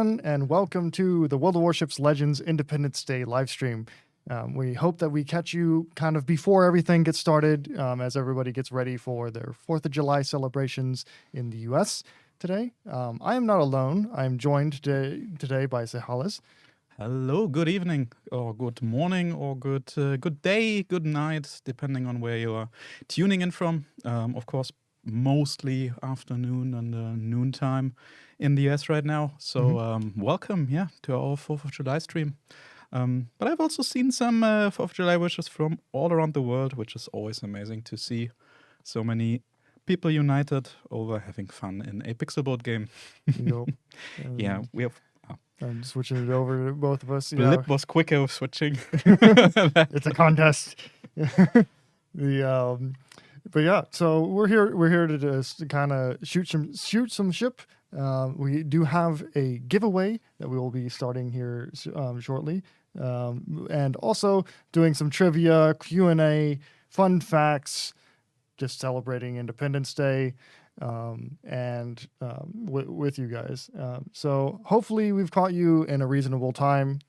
everyone, and welcome to the World of Warships Legends Independence Day livestream. We hope that we catch you kind of before everything gets started, as everybody gets ready for their 4th of July celebrations in the U.S. today. I am not alone. I am joined today by Sehalis. Hello, good evening, or good morning, or good day, good night, depending on where you are tuning in from. Of course, mostly afternoon and noontime in the US right now. So welcome, to our 4th of July stream. But I've also seen some 4th of July wishes from all around the world, which is always amazing to see so many people united over having fun in a pixelboard game. Yeah, we have... I'm switching it over to both of us. Blip was quicker with switching. It's a contest. But yeah, so we're here to just kind of shoot some ship. We do have a giveaway that we will be starting here shortly, and also doing some trivia, Q&A, fun facts, just celebrating Independence Day. With you guys. So hopefully we've caught you in a reasonable time.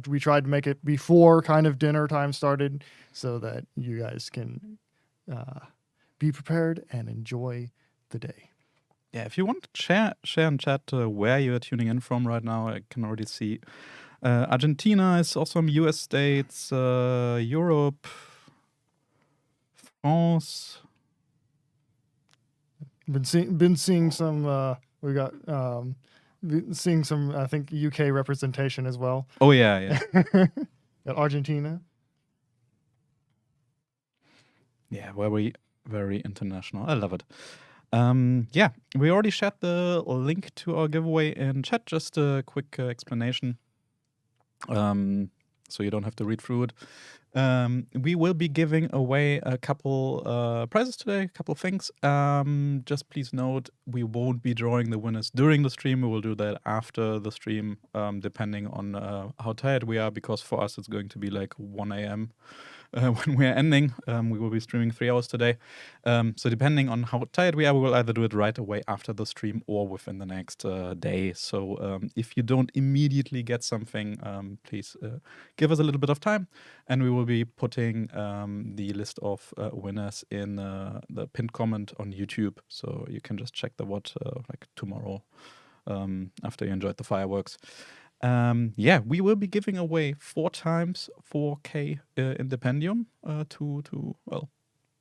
We tried to make it before kind of dinner time started so that you guys can be prepared and enjoy the day. Yeah, if you want to share in chat where you're tuning in from right now, I can already see Argentina is also some US states, Europe, France. Been seeing some. We got seeing some. I think UK representation as well. Oh yeah. At Argentina. Yeah, very international. I love it. We already shared the link to our giveaway in chat. Just a quick explanation, so you don't have to read through it. We will be giving away a couple prizes today, a couple things. Just please note, we won't be drawing the winners during the stream. We will do that after the stream, depending on how tired we are, because for us it's going to be like 1 a.m. When we're ending. We will be streaming 3 hours today. So depending on how tired we are, we will either do it right away after the stream or within the next day. So if you don't immediately get something, please give us a little bit of time, and we will be putting the list of winners in the pinned comment on YouTube. So you can just check the what like tomorrow after you enjoyed the fireworks. We will be giving away 4 times 4K Indipendium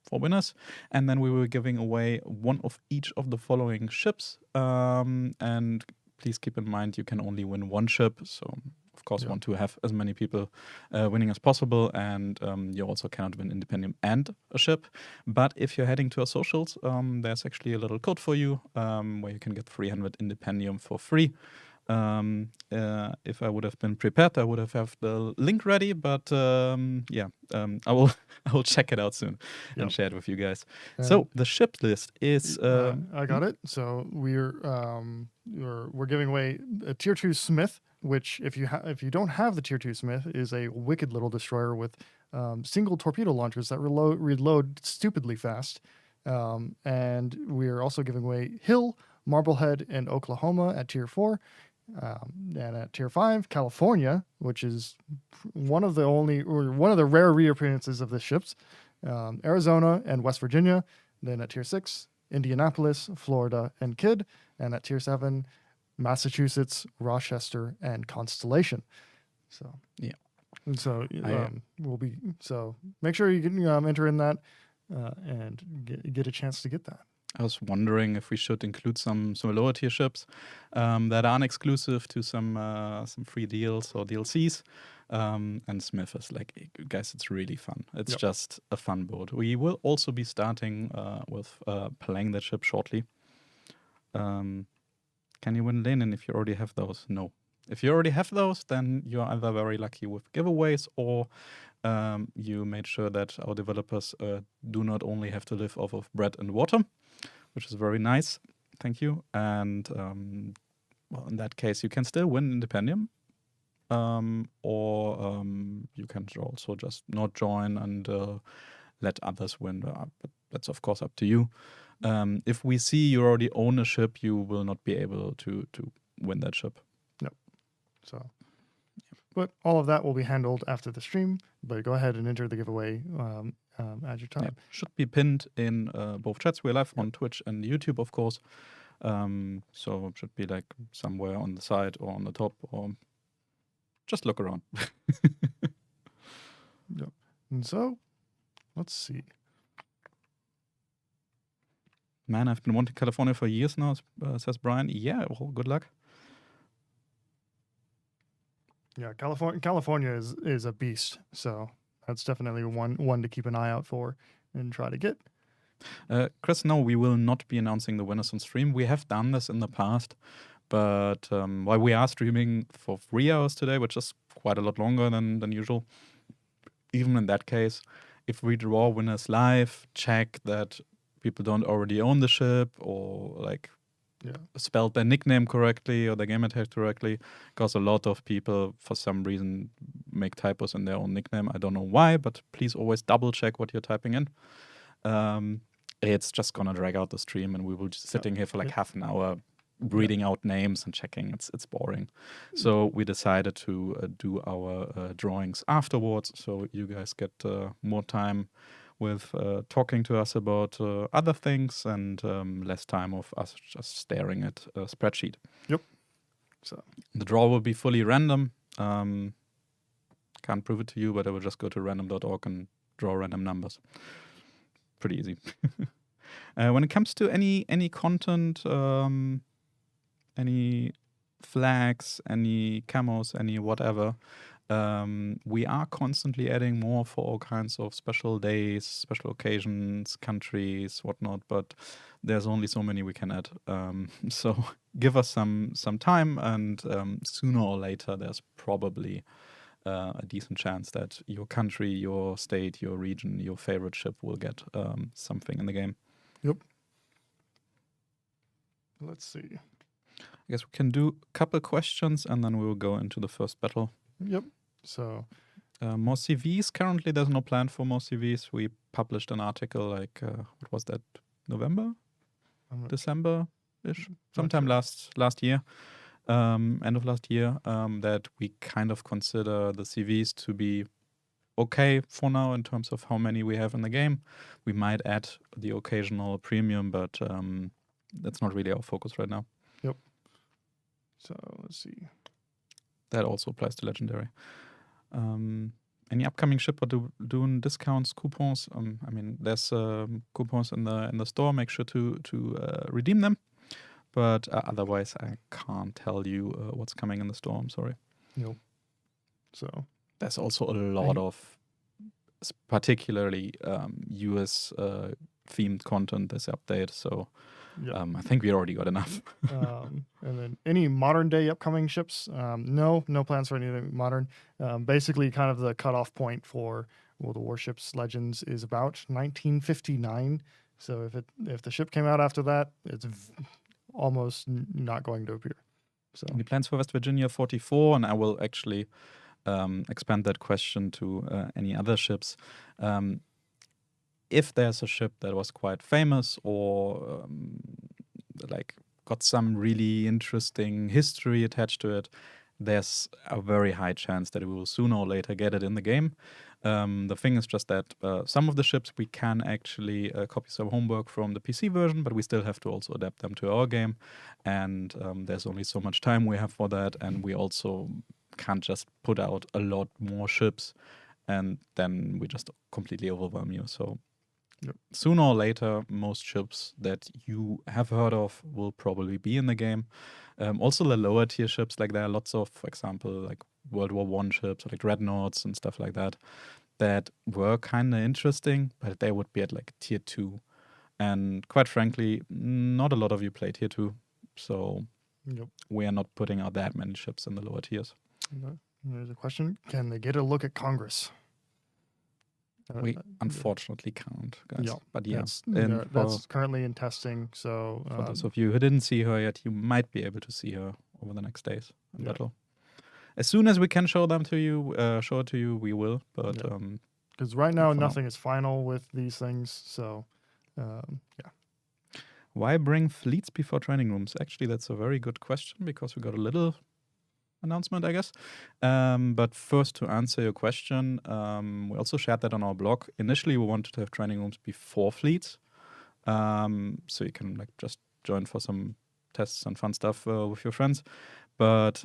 for winners, and then we will be giving away 1 of each of the following ships. And please keep in mind you can only win 1 ship, so of course want to have as many people winning as possible, and you also cannot win Indipendium and a ship. But if you're heading to our socials, there's actually a little code for you where you can get 300 Indipendium for free. If I would have been prepared, I would have the link ready, but I will check it out soon and share it with you guys. So the ship list is I got it. So we're giving away a tier 2 Smith, which if you don't have the tier 2 Smith, is a wicked little destroyer with single torpedo launchers that reload stupidly fast. And we're also giving away Hill, Marblehead, and Oklahoma at tier 4. And at tier 5, California, which is one of the rare reappearances of the ships, Arizona and West Virginia. Then at tier 6, Indianapolis, Florida, and Kidd. And at tier 7, Massachusetts, Rochester, and Constellation. So yeah, and so make sure you can enter in that and get a chance to get that. I was wondering if we should include some lower tier ships that aren't exclusive to some free deals or DLCs. And Smith is like, guys, it's really fun. It's just a fun boat. We will also be starting with playing that ship shortly. Can you win Lenin if you already have those? No. If you already have those, then you're either very lucky with giveaways, or you made sure that our developers do not only have to live off of bread and water, which is very nice. Thank you. And in that case, you can still win Indipendium, or you can also just not join and let others win. But that's of course up to you. If we see you already own a ship, you will not be able to win that ship. So, but all of that will be handled after the stream. But go ahead and enter the giveaway at your Yeah, time. should be pinned in both chats. We're live Yep. on Twitch and YouTube, of course. So it should be like somewhere on the side or on the top, or just look around. Yep. And so, let's see. Man, I've been wanting California for years now, says Brian. Yeah, well, good luck. Yeah, California is a beast. So that's definitely one to keep an eye out for and try to get. Chris, no, we will not be announcing the winners on stream. We have done this in the past, but while we are streaming for 3 hours today, which is quite a lot longer than usual, even in that case, if we draw winners live, check that people don't already own the ship or like spelled their nickname correctly or their gamer tag correctly, because a lot of people for some reason make typos in their own nickname. I don't know why, but please always double check what you're typing in. It's just gonna drag out the stream and we will just sitting here for like half an hour reading out names and checking. It's boring. So we decided to do our drawings afterwards, so you guys get more time with talking to us about other things and less time of us just staring at a spreadsheet. Yep. So the draw will be fully random. Can't prove it to you, but I will just go to random.org and draw random numbers. Pretty easy. When it comes to any content, any flags, any camos, any whatever, we are constantly adding more for all kinds of special days, special occasions, countries, whatnot, but there's only so many we can add. So give us some time, and sooner or later there's probably a decent chance that your country, your state, your region, your favorite ship will get something in the game. Yep. Let's see. I guess we can do a couple questions and then we will go into the first battle. Yep. So more CVs. Currently, there's no plan for more CVs. We published an article like, what was that, November? December-ish? Sometime last year, end of last year, that we kind of consider the CVs to be okay for now in terms of how many we have in the game. We might add the occasional premium, but that's not really our focus right now. Yep. So let's see. That also applies to Legendary. Any upcoming ship or doing discounts, coupons? I mean, there's coupons in the store. Make sure to redeem them. But otherwise, I can't tell you what's coming in the store. I'm sorry. Nope. So there's also a lot of particularly US themed content this update. So I think we already got enough. And then any modern day upcoming ships? No plans for anything modern. Basically, kind of the cutoff point for World of Warships Legends is about 1959. So if the ship came out after that, it's almost not going to appear. So any plans for West Virginia 44? And I will actually expand that question to any other ships. If there's a ship that was quite famous or like got some really interesting history attached to it, there's a very high chance that we will sooner or later get it in the game. The thing is just that some of the ships we can actually copy some homework from the PC version, but we still have to also adapt them to our game. And there's only so much time we have for that, and we also can't just put out a lot more ships and then we just completely overwhelm you. So sooner or later, most ships that you have heard of will probably be in the game. Also, the lower tier ships, like there are lots of, for example, like World War I ships, or like dreadnoughts and stuff like that, that were kind of interesting, but they would be at like tier 2. And quite frankly, not a lot of you play tier 2. So we are not putting out that many ships in the lower tiers. There's a question. Can they get a look at Congress? We unfortunately can't, guys. Yeah, but that's currently in testing. So for those of you who didn't see her yet, you might be able to see her over the next days in battle. As soon as we can show it to you, we will. But because right now nothing is final with these things. So why bring fleets before training rooms? Actually, that's a very good question because we got a little announcement, I guess. But first, to answer your question, we also shared that on our blog. Initially, we wanted to have training rooms before fleets, so you can like just join for some tests and fun stuff with your friends. But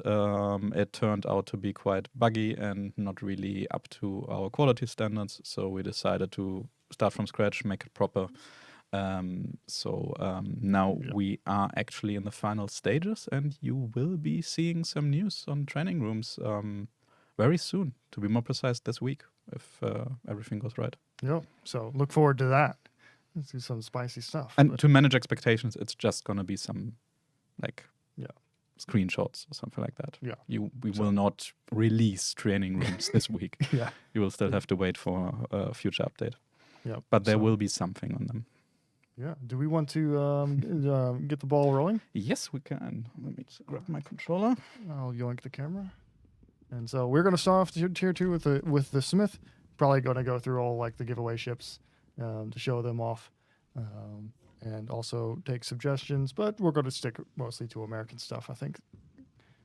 it turned out to be quite buggy and not really up to our quality standards. So we decided to start from scratch, make it proper. Now Yeah. we are actually in the final stages, and you will be seeing some news on training rooms very soon. To be more precise, this week, if everything goes right. Yep. So look forward to that. Let's do some spicy stuff. And but to manage expectations, it's just gonna be some like Yeah. screenshots or something like that. Yeah. We So- will not release training rooms this week. yeah. You will still have to wait for a future update. Yeah. But there So- will be something on them. Yeah. Do we want to get the ball rolling? Yes, we can. Let me just grab my controller. I'll yoink the camera. And so we're going to start off tier 2 with the Smith. Probably going to go through all like the giveaway ships to show them off, and also take suggestions. But we're going to stick mostly to American stuff, I think.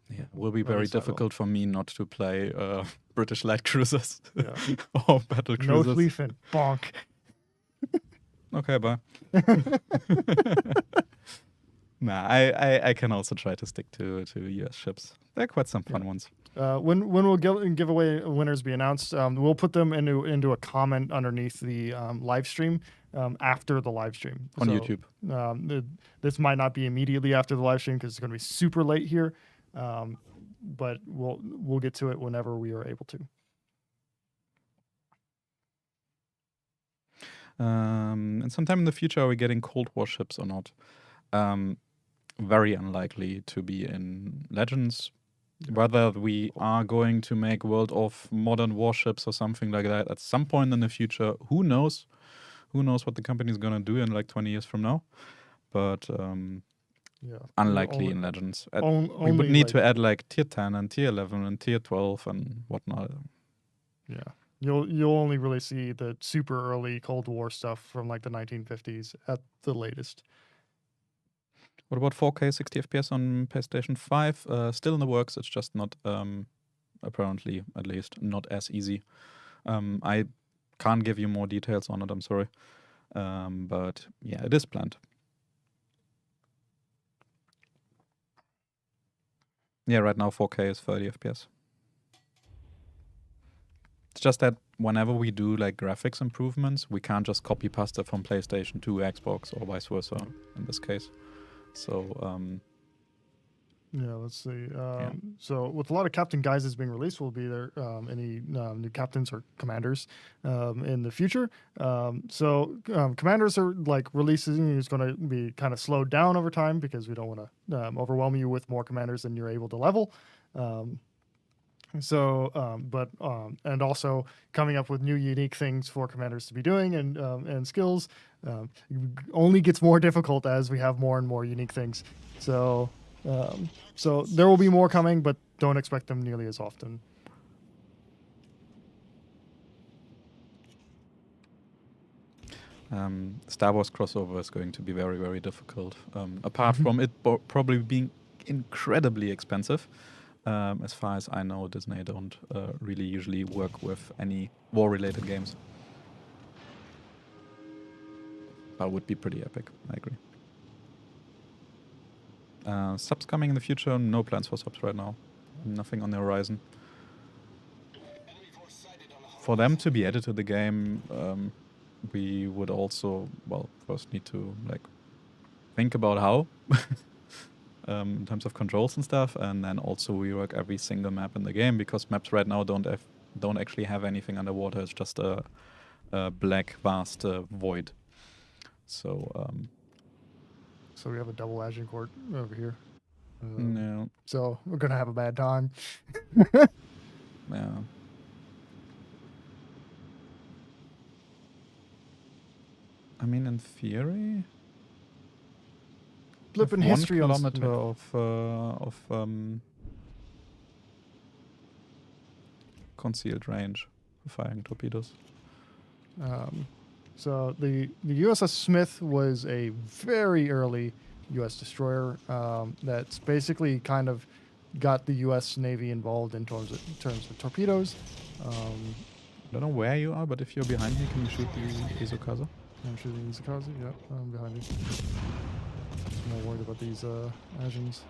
Yeah, it will be At very least I will. difficult for me not to play British light cruisers Yeah. or battle No cruisers. Sleefin. Bonk. Okay, bye. Nah, I can also try to stick to US ships. They're quite some fun ones. When we'll give away winners be announced, we'll put them into a comment underneath the live stream after the live stream On So, YouTube. This might not be immediately after the live stream because it's going to be super late here, but we'll get to it whenever we are able to. And sometime in the future, are we getting Cold War ships or not? Very unlikely to be in Legends. Whether we are going to make World of Modern Warships or something like that at some point in the future, who knows? Who knows what the company is going to do in like 20 years from now? But unlikely in Legends. We would need to add like tier 10 and tier 11 and tier 12 and whatnot. Yeah. You'll only really see the super early Cold War stuff from like the 1950s at the latest. What about 4K 60 FPS on PlayStation 5? Still in the works. It's just not, apparently, at least, not as easy. I can't give you more details on it, I'm sorry. But yeah, it is planned. Yeah, right now 4K is 30 FPS. It's just that whenever we do like graphics improvements, we can't just copy pasta from PlayStation to Xbox or vice versa in this case. So yeah, let's see. So with a lot of Captain Guises being released, will be there any new captains or commanders in the future? Commanders are like releasing is going to be kind of slowed down over time because we don't want to overwhelm you with more commanders than you're able to level. And also coming up with new unique things for commanders to be doing and skills only gets more difficult as we have more and more unique things. So there will be more coming, but don't expect them nearly as often. Star Wars crossover is going to be very, very difficult. Apart from it probably being incredibly expensive. As far as I know, Disney don't really usually work with any war-related games. But it would be pretty epic, I agree. Subs coming in the future, no plans for subs right now. Nothing on the horizon. For them to be added to the game, we would also, well, first need to like think about how. In terms of controls and stuff, and then also rework every single map in the game because maps right now don't actually have anything underwater. It's just a black vast void. So we have a double Agincourt over here. no, So we're gonna have a bad time. yeah. I mean, in theory, Flipping One history on kilometer Smith. of concealed range for firing torpedoes. So the USS Smith was a very early U.S. destroyer that's basically kind of got the U.S. Navy involved in terms of torpedoes. I don't know where you are, but if you're behind me, can you shoot the Isokaza? I'm shooting Izakazu. Yep, I'm behind you. I'm not worried about these Asians.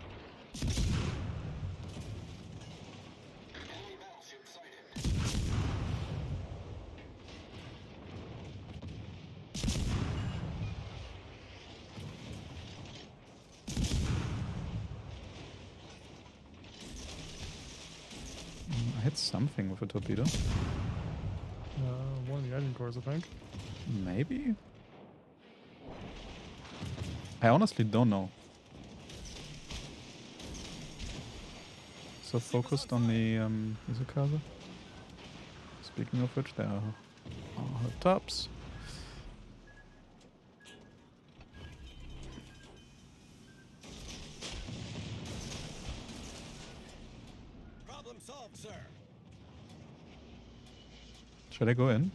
I hit something with a torpedo. One of the engine cores, I think. Maybe? I honestly don't know. So focused on the Isokaza. Speaking of which, there are her tops. Problem solved, sir. Should I go in?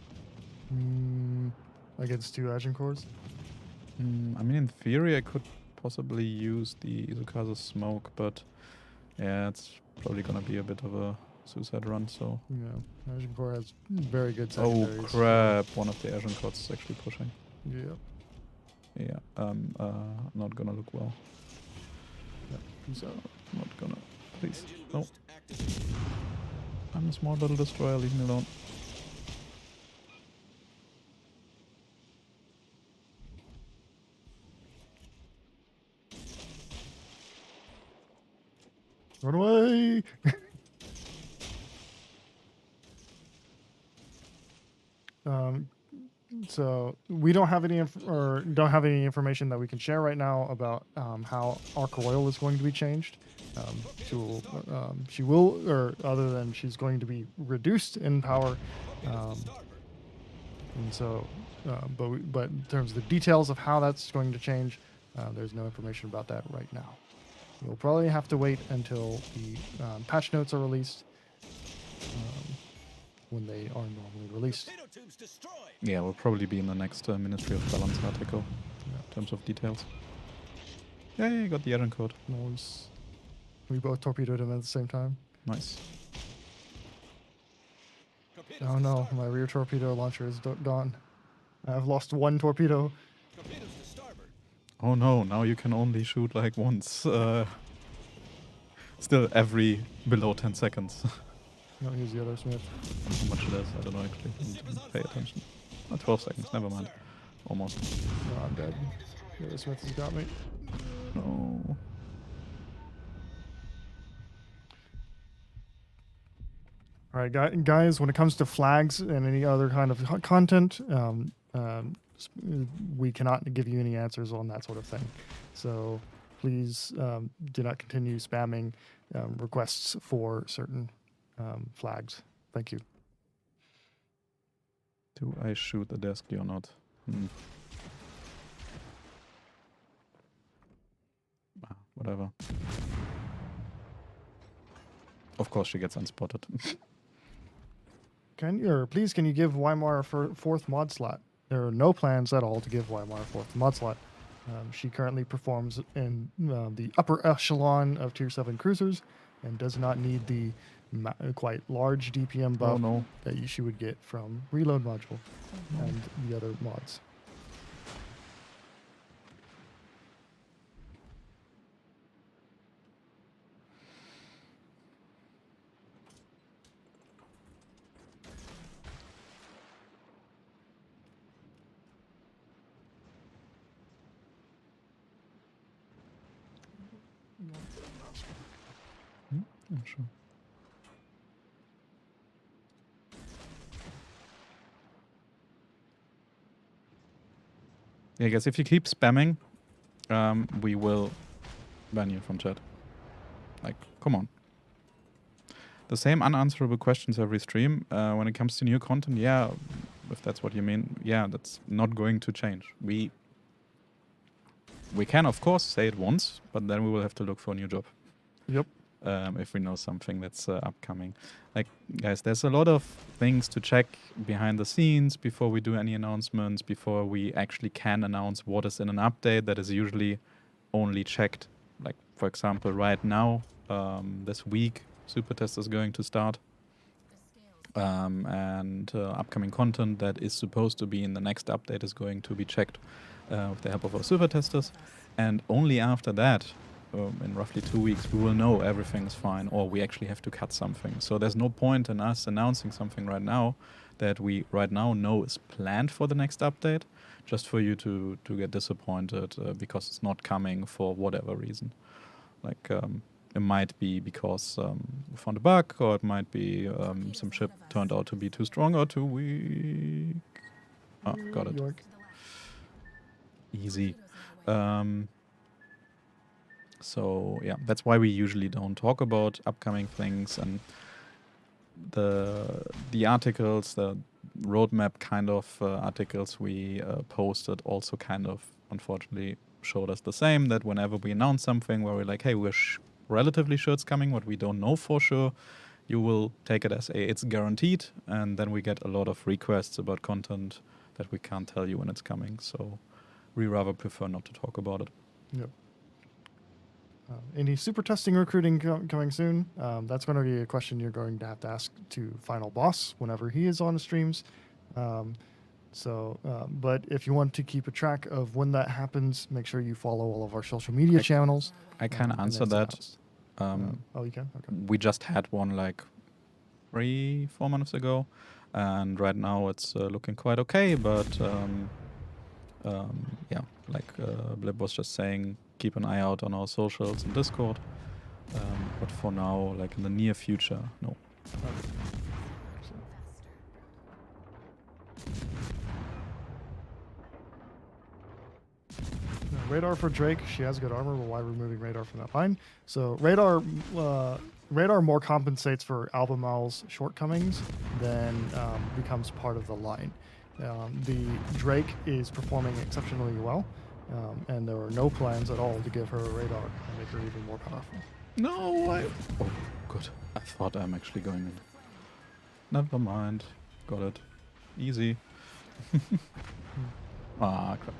Against 2 engine cores. I mean, in theory, I could possibly use the Isokaza smoke, but yeah, it's probably gonna be a bit of a suicide run, so... Yeah, Asian core has very good Oh secondaries. crap, one of the Asian codes is actually pushing. Yeah. Yeah, not gonna look well. Yep. Peace out. Not gonna... Please. Engine No, boost activated. I'm a small little destroyer, leave me alone. Run away! So we don't have any information that we can share right now about how Arc Royal is going to be changed. She will, or other than she's going to be reduced in power, and so, but in terms of the details of how that's going to change, there's no information about that right now. You'll probably have to wait until the patch notes are released, when they are normally released. Torpedo tubes destroyed. Yeah, we'll probably be in the next Ministry of Balance article in terms of details. Yeah, you got the Asian code. Nice. We both torpedoed him at the same time. Nice. Torpedoes Oh to no, starboard. my rear torpedo launcher is gone. I've lost 1 torpedo. Torpedoes to starboard. Oh no, now you can only shoot like once. Still every below 10 seconds. No, here's the other Smith. How much it is, I don't know actually. I need to pay attention. Oh, 12 seconds, never mind. Almost. No, I'm dead. The other Smith has got me. No. All right, guys, when it comes to flags and any other kind of content, we cannot give you any answers on that sort of thing. So please do not continue spamming requests for certain flags. Thank you. Do I shoot the desk or not? Whatever. Of course she gets unspotted. Please can you give Weimar a 4th mod slot? There are no plans at all to give Weimar a 4th mod slot. She currently performs in the upper echelon of Tier 7 cruisers and does not need the quite large DPM buff that she would get from Reload Module and the other mods. I'm sure. Yeah, I guess if you keep spamming, we will ban you from chat. Like, come on. The same unanswerable questions every stream. When it comes to new content, yeah, if that's what you mean, yeah, that's not going to change. We can, of course, say it once, but then we will have to look for a new job. Yep. If we know something that's upcoming. Like, guys, there's a lot of things to check behind the scenes before we do any announcements, before we actually can announce what is in an update that is usually only checked like for example, right now, this week, Super Test is going to start. And upcoming content that is supposed to be in the next update is going to be checked with the help of our super testers. And only after that, in roughly 2 weeks, we will know everything is fine, or we actually have to cut something. So there's no point in us announcing something right now that we right now know is planned for the next update, just for you to get disappointed because it's not coming for whatever reason. Like it might be because we found a bug, or it might be some ship turned out to be too strong or too weak. Oh, got it. Yoink. Easy. So yeah, that's why we usually don't talk about upcoming things, and the articles, the roadmap kind of articles we posted also kind of unfortunately showed us the same, that whenever we announce something where we're like, hey, we're relatively sure it's coming, but we don't know for sure, you will take it as it's guaranteed, and then we get a lot of requests about content that we can't tell you when it's coming. So we rather prefer not to talk about it. Yep. Any super testing recruiting coming soon? That's going to be a question you're going to have to ask to Final Boss whenever he is on the streams. But if you want to keep a track of when that happens, make sure you follow all of our social media channels. I can and answer it's that. announced. Oh, you can? Okay. We just had one like 3-4 months ago, and right now it's looking quite okay. But yeah, like Blib was just saying, keep an eye out on our socials and Discord. But for now, like in the near future, no. Okay. Radar for Drake. She has good armor, but why removing radar from that line? So radar more compensates for Albemarle's shortcomings than becomes part of the line. The Drake is performing exceptionally well, and there are no plans at all to give her a radar and make her even more powerful. No, oh, good. I thought I'm actually going in. Never mind. Got it. Easy. Ah, crap.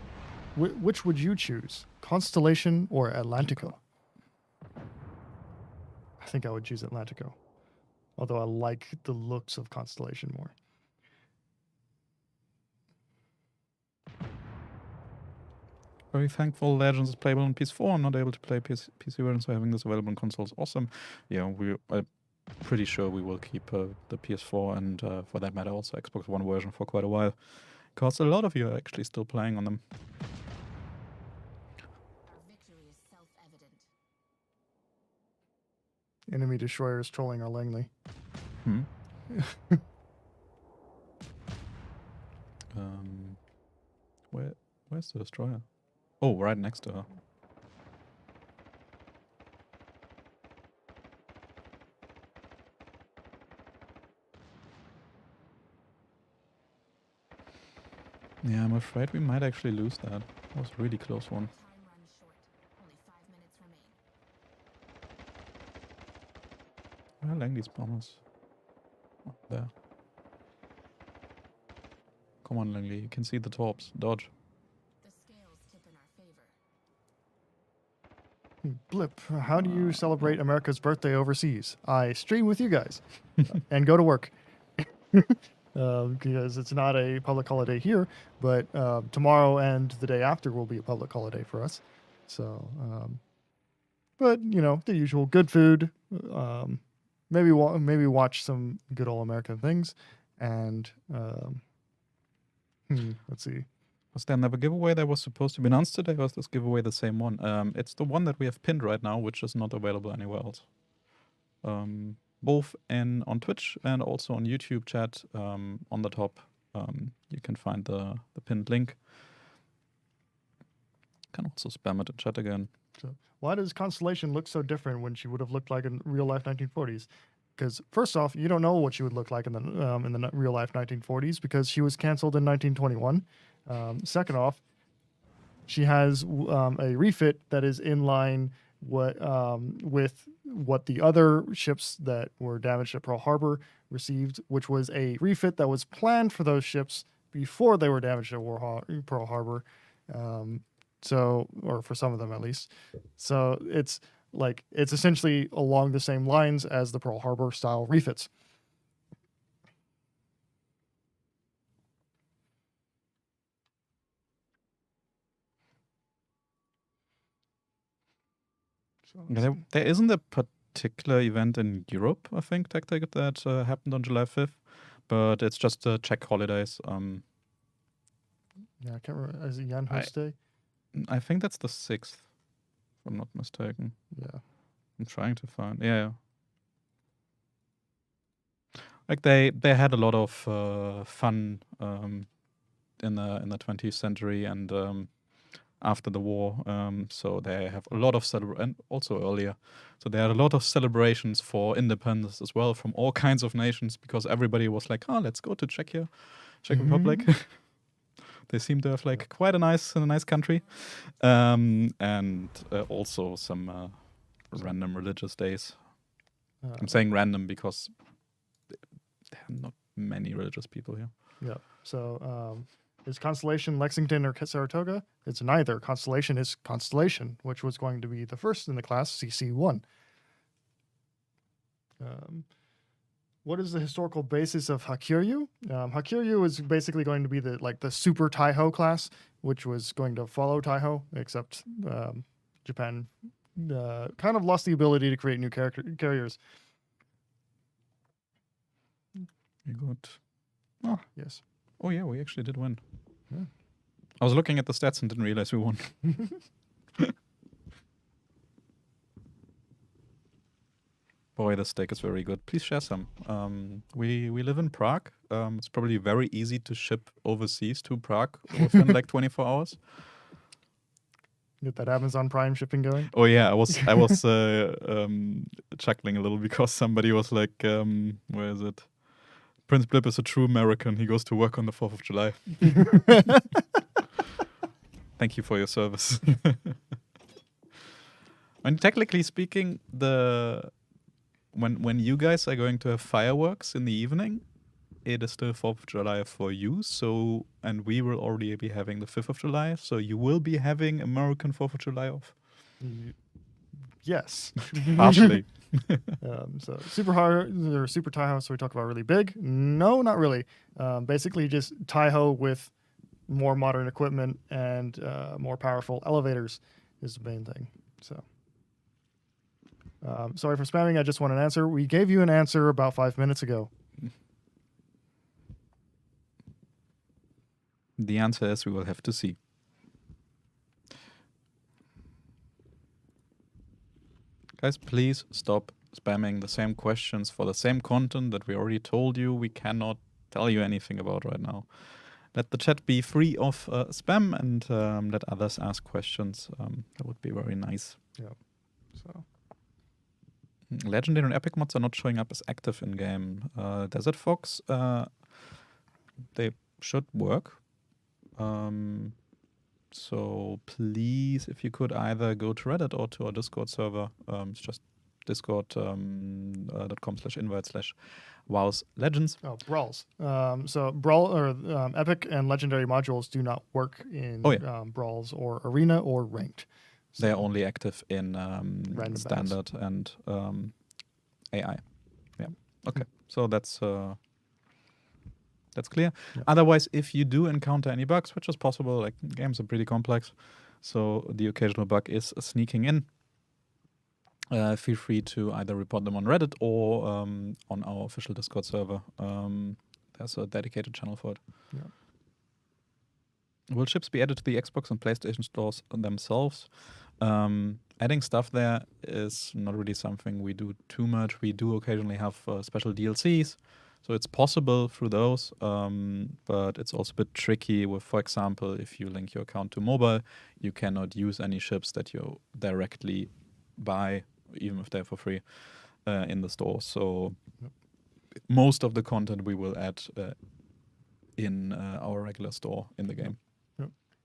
Which would you choose, Constellation or Atlantico? I think I would choose Atlantico, although I like the looks of Constellation more. Very thankful Legends is playable on PS4. I'm not able to play PC version, so having this available on console is awesome. Yeah, I'm pretty sure we will keep the PS4 and, for that matter, also Xbox One version for quite a while, because a lot of you are actually still playing on them. Enemy destroyers trolling our Langley. Where's the destroyer? Oh, right next to her. Yeah, I'm afraid we might actually lose that. That was a really close one. Where are Langley's bombers? Oh, there. Come on, Langley. You can see the torps. Dodge. Blip, how do you celebrate America's birthday overseas? I stream with you guys and go to work. Because it's not a public holiday here, but tomorrow and the day after will be a public holiday for us. So, but you know, the usual good food, maybe watch some good old American things, and let's see. Was there another giveaway that was supposed to be announced today, or is this giveaway the same one? It's the one that we have pinned right now, which is not available anywhere else. Both on Twitch and also on YouTube chat. On the top, you can find the pinned link. Can also spam it in chat again. So why does Constellation look so different when she would have looked like in real life 1940s? Because first off, you don't know what she would look like in the real life 1940s because she was canceled in 1921. Second off, she has a refit that is in line with what the other ships that were damaged at Pearl Harbor received, which was a refit that was planned for those ships before they were damaged at Pearl Harbor. So, or for some of them at least. So it's essentially along the same lines as the Pearl Harbor style refits. So There isn't a particular event in Europe, I think, Tactic, that happened on July 5th, but it's just the Czech holidays. yeah, I can't remember. Is it Jan I- Hus Day? I think that's the 6th, if I'm not mistaken. Yeah. I'm trying to find. Yeah. Like they had a lot of fun in the 20th century and after the war. So they have a lot of and also earlier. So they had a lot of celebrations for independence as well from all kinds of nations because everybody was like, oh, let's go to Czech Republic. They seem to have like quite a nice country, and also some random religious days. I'm saying random because there are not many religious people here. Yeah. So is Constellation Lexington or Saratoga? It's neither. Constellation is Constellation, which was going to be the first in the class, CC1. What is the historical basis of Hakuryu? Hakuryu is basically going to be the super Taiho class, which was going to follow Taiho, except Japan kind of lost the ability to create new carriers. You got. Oh, yes. Oh yeah, we actually did win. Yeah. I was looking at the stats and didn't realize we won. Boy, the steak is very good. Please share some. We live in Prague. It's probably very easy to ship overseas to Prague within like 24 hours. Get that Amazon Prime shipping going. Oh yeah, I was chuckling a little because somebody was like, where is it? Prince Blip is a true American. He goes to work on the 4th of July. Thank you for your service. And technically speaking, when you guys are going to have fireworks in the evening, it is still 4th of July for you. So, and we will already be having the 5th of July. So you will be having American 4th of July off. Yes. Partially. So super hard or super Taiho. So we talk about really big. No, not really. Basically just Taiho with more modern equipment and more powerful elevators is the main thing. So sorry for spamming. I just want an answer. We gave you an answer about 5 minutes ago. The answer is we will have to see. Guys, please stop spamming the same questions for the same content that we already told you we cannot tell you anything about right now. Let the chat be free of spam and let others ask questions. That would be very nice. Yeah. So Legendary and Epic mods are not showing up as active in game. Desert Fox, they should work. So please, if you could either go to Reddit or to our Discord server, it's just discord.com/invite/wows legends. Oh, brawls. So brawl or epic and legendary modules do not work in brawls or arena or ranked. So They are only active in standard and AI. Yeah. Okay. So that's clear. Yeah. Otherwise, if you do encounter any bugs, which is possible, like games are pretty complex, so the occasional bug is sneaking in. Feel free to either report them on Reddit or on our official Discord server. There's a dedicated channel for it. Yeah. Will chips be added to the Xbox and PlayStation stores themselves? Adding stuff there is not really something we do too much. We do occasionally have special DLCs, so it's possible through those, but it's also a bit tricky with, for example, if you link your account to mobile, you cannot use any chips that you directly buy, even if they're for free, in the store. So most of the content we will add in our regular store in the game.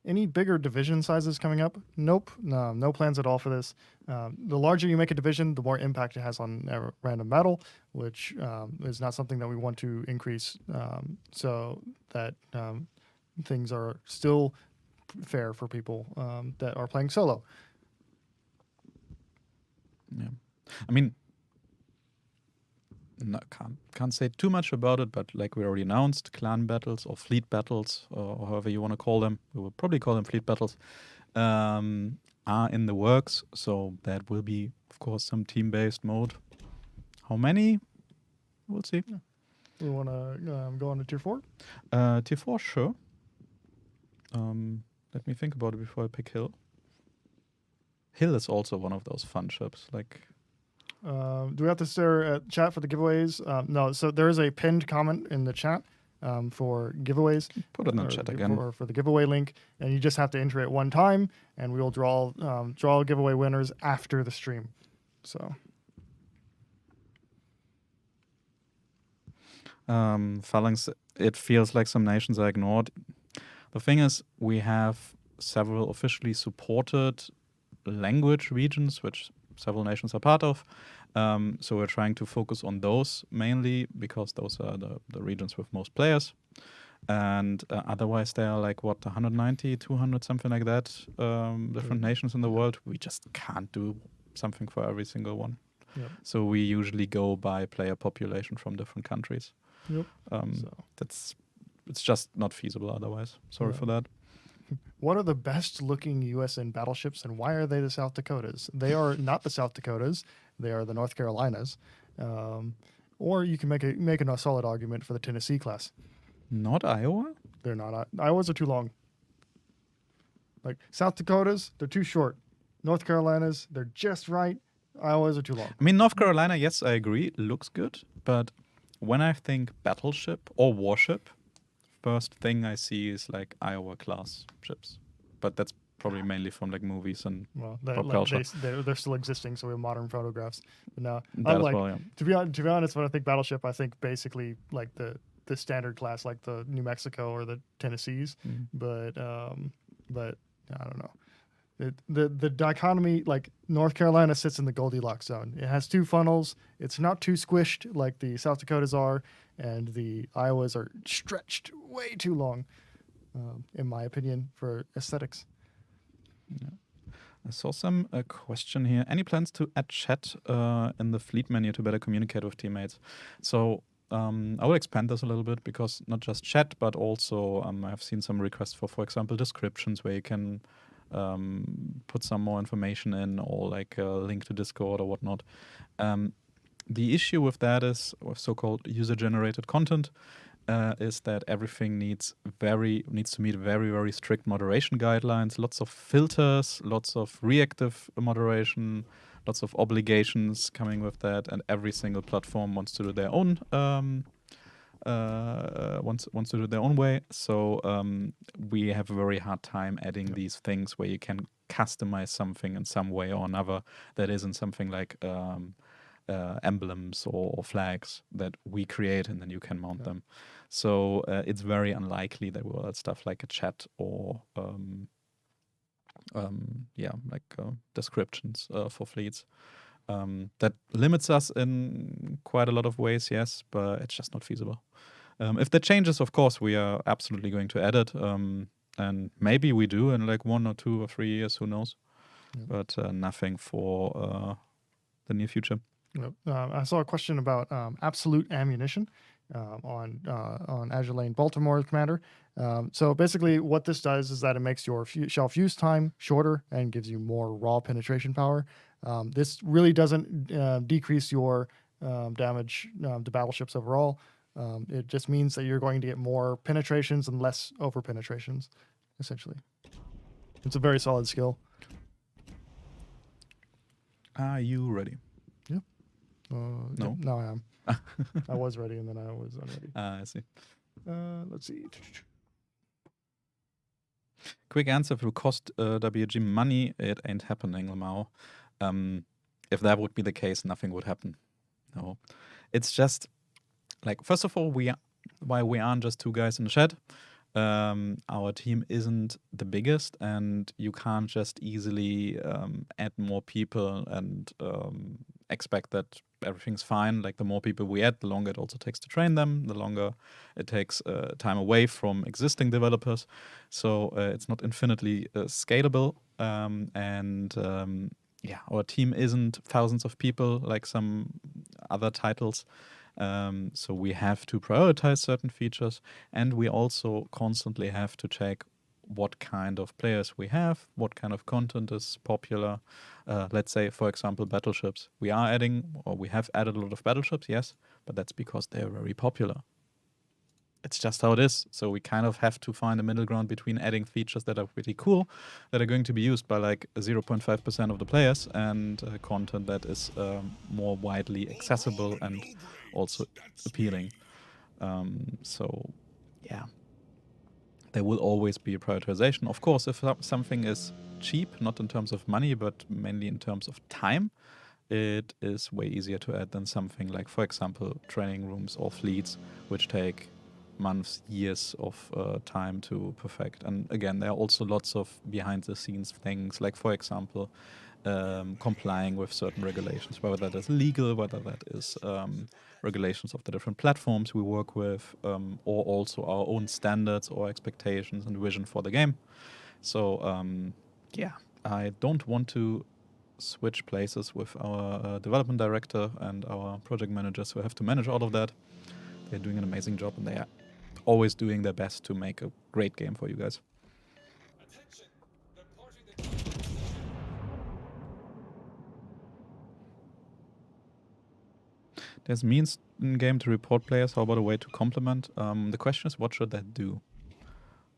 Any bigger division sizes coming up? Nope. No plans at all for this. The larger you make a division, the more impact it has on random battle, which is not something that we want to increase. So that things are still fair for people that are playing solo. Yeah, I mean, no, can't say too much about it, but like we already announced, clan battles or fleet battles, or however you want to call them, we will probably call them fleet battles, are in the works. So that will be, of course, some team-based mode. How many? We'll see. We want to go on to tier 4. Tier 4, sure. Let me think about it before I pick Hill. Hill is also one of those fun ships. Like, Do we have to stare at chat for the giveaways? No. So there is a pinned comment in the chat for giveaways. put it in the or chat gi- again. for the giveaway link, and you just have to enter it one time, and we will draw giveaway winners after the stream. So Phalanx, it feels like some nations are ignored. The thing is, we have several officially supported language regions, which several nations are part of. So we're trying to focus on those mainly because those are the regions with most players. And otherwise, there are like, 190, 200, something like that, different nations in the world. We just can't do something for every single one. Yep. So we usually go by player population from different countries. Yep. It's just not feasible otherwise. Sorry for that. What are the best looking USN battleships, and why are they the South Dakotas? They are not the South Dakotas. They are the North Carolinas. Or you can make a solid argument for the Tennessee class. Not Iowa? They're not. Iowas are too long. Like South Dakotas, they're too short. North Carolinas, they're just right. Iowas are too long. I mean, North Carolina, yes, I agree, looks good. But when I think battleship or warship, first thing I see is like Iowa class ships. But that's probably mainly from like movies and Well, pop culture. they're still existing, so we have modern photographs. But now, That as well, yeah. to be honest, when I think battleship, I think basically like the standard class, like the New Mexico or the Tennessees. Mm. But I don't know. The dichotomy, like North Carolina sits in the Goldilocks zone. It has two funnels. It's not too squished like the South Dakotas are, and the Iowas are stretched way too long, in my opinion, for aesthetics. I saw some question here. Any plans to add chat in the fleet menu to better communicate with teammates? So I will expand this a little bit because not just chat, but also I've seen some requests for example, descriptions where you can put some more information in, or like a link to Discord or whatnot. The issue with that is, with so-called user-generated content, is that everything needs to meet very, very strict moderation guidelines, lots of filters, lots of reactive moderation, lots of obligations coming with that, and every single platform wants to do their own wants to do their own way. So we have a very hard time adding these things where you can customize something in some way or another that isn't something like emblems or flags that we create and then you can mount them. So it's very unlikely that we'll add stuff like a chat or descriptions for fleets. That limits us in quite a lot of ways, yes, but it's just not feasible. If that changes, of course, we are absolutely going to add it. And maybe we do in like 1 or 2 or 3 years, who knows? Yeah. But nothing for the near future. I saw a question about absolute ammunition on Azure Lane Baltimore Commander. So basically what this does is that it makes your shell fuse time shorter and gives you more raw penetration power. This really doesn't decrease your damage to battleships overall. It just means that you're going to get more penetrations and less over penetrations, essentially. It's a very solid skill. Are you ready? No. Now I am. I was ready and then I was unready. I see. Let's see. Quick answer: if it will cost WG money, it ain't happening, Lamau. If that would be the case, nothing would happen. No, it's just like, first of all, why we aren't just 2 guys in the chat. Our team isn't the biggest, and you can't just easily add more people and expect that everything's fine. Like the more people we add, the longer it also takes to train them, the longer it takes time away from existing developers. So it's not infinitely scalable. Yeah, our team isn't thousands of people like some other titles. So we have to prioritize certain features, and we also constantly have to check what kind of players we have, what kind of content is popular. Let's say, for example, battleships. We are adding, or we have added a lot of battleships, yes, but that's because they're very popular. It's just how it is. So we kind of have to find a middle ground between adding features that are pretty cool, that are going to be used by like 0.5% of the players, and content that is more widely accessible and also appealing. So, yeah, there will always be a prioritization. Of course, if something is cheap, not in terms of money, but mainly in terms of time, it is way easier to add than something like, for example, training rooms or fleets, which take months, years of time to perfect. And again, there are also lots of behind the scenes things, like, for example, complying with certain regulations, whether that is legal, whether that is regulations of the different platforms we work with, or also our own standards or expectations and vision for the game. So, yeah, I don't want to switch places with our development director and our project managers who have to manage all of that. They're doing an amazing job, and they are always doing their best to make a great game for you guys. Attention. Reporting the target position. There's means in game to report players. How about a way to complement? The question is, what should that do?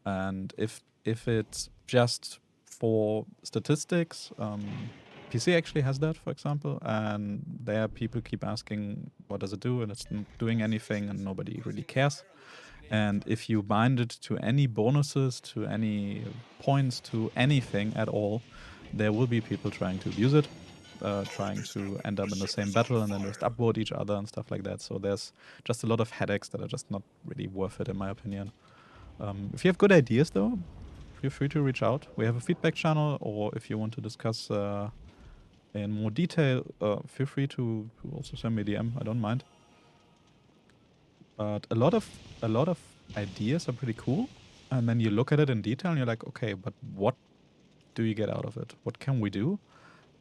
And if it's just for statistics, PC actually has that, for example, and there people keep asking, what does it do? And it's not doing anything, and nobody really cares. And if you bind it to any bonuses, to any points, to anything at all, there will be people trying to abuse it, trying to end up in the same battle and then just upvote each other and stuff like that. So there's just a lot of headaches that are just not really worth it, in my opinion. If you have good ideas, though, feel free to reach out. We have a feedback channel, or if you want to discuss in more detail, feel free to also send me a DM. I don't mind. But a lot of ideas are pretty cool, and then you look at it in detail and you're like, okay, but what do you get out of it? What can we do?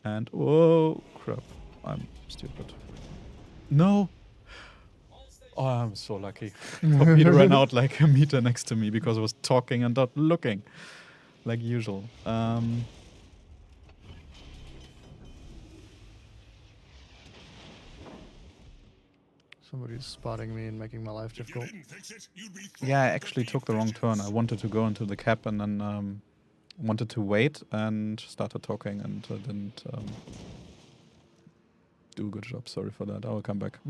And oh crap, I'm stupid. No. Oh, I'm so lucky. Torpedo ran out like a meter next to me because I was talking and not looking, like usual. Somebody's spotting me and making my life difficult. Yeah, I actually took the wrong turn. I wanted to go into the cap and then wanted to wait and started talking and didn't do a good job. Sorry for that. I will come back.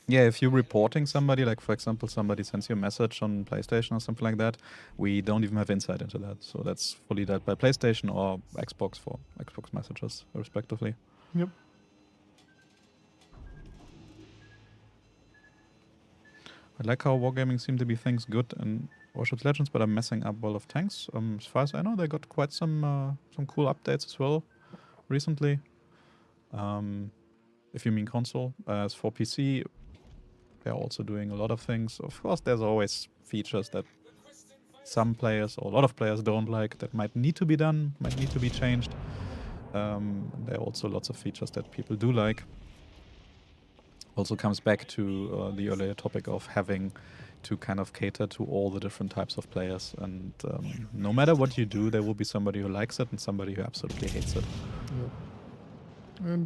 Yeah, if you're reporting somebody, like for example, somebody sends you a message on PlayStation or something like that, we don't even have insight into that. So that's fully dealt by PlayStation or Xbox for Xbox messages, respectively. Yep. I like how Wargaming seem to be things good in Warships Legends, but I'm messing up World of Tanks. As far as I know, they got quite some cool updates as well recently. If you mean console, as for PC, they're also doing a lot of things. Of course, there's always features that some players or a lot of players don't like that might need to be done, might need to be changed. There are also lots of features that people do like. Also comes back to the earlier topic of having to kind of cater to all the different types of players. And no matter what you do, there will be somebody who likes it and somebody who absolutely hates it. Yep.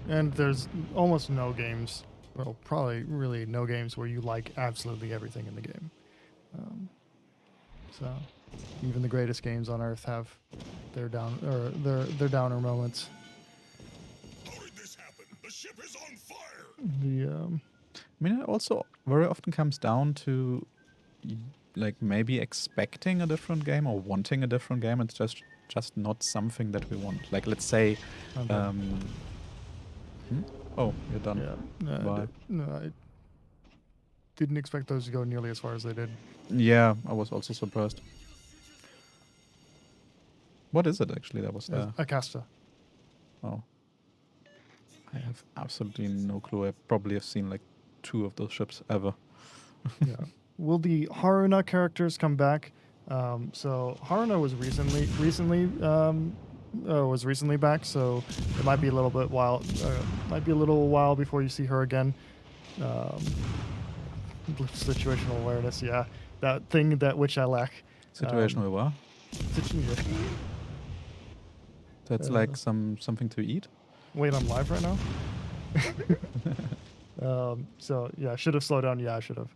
And there's almost no games, well, probably really no games where you like absolutely everything in the game. So even the greatest games on Earth have their downer moments. How did this happen? The ship is on fire! I mean, it also very often comes down to like maybe expecting a different game or wanting a different game. It's just not something that we want. Like, let's say, oh, you're done. Yeah. Why? I didn't expect those to go nearly as far as they did. Yeah, I was also surprised. What is it actually that was there? Acasta. Oh. I have absolutely no clue. I probably have seen like 2 of those ships ever. Yeah. Will the Haruna characters come back? So Haruna was recently back, so it might be a little bit while before you see her again. Um, situational awareness, yeah, that thing that which I lack. Situational war. Yeah. That's like something to eat. Wait, I'm live right now. So yeah, I should have slowed down. Yeah, I should have.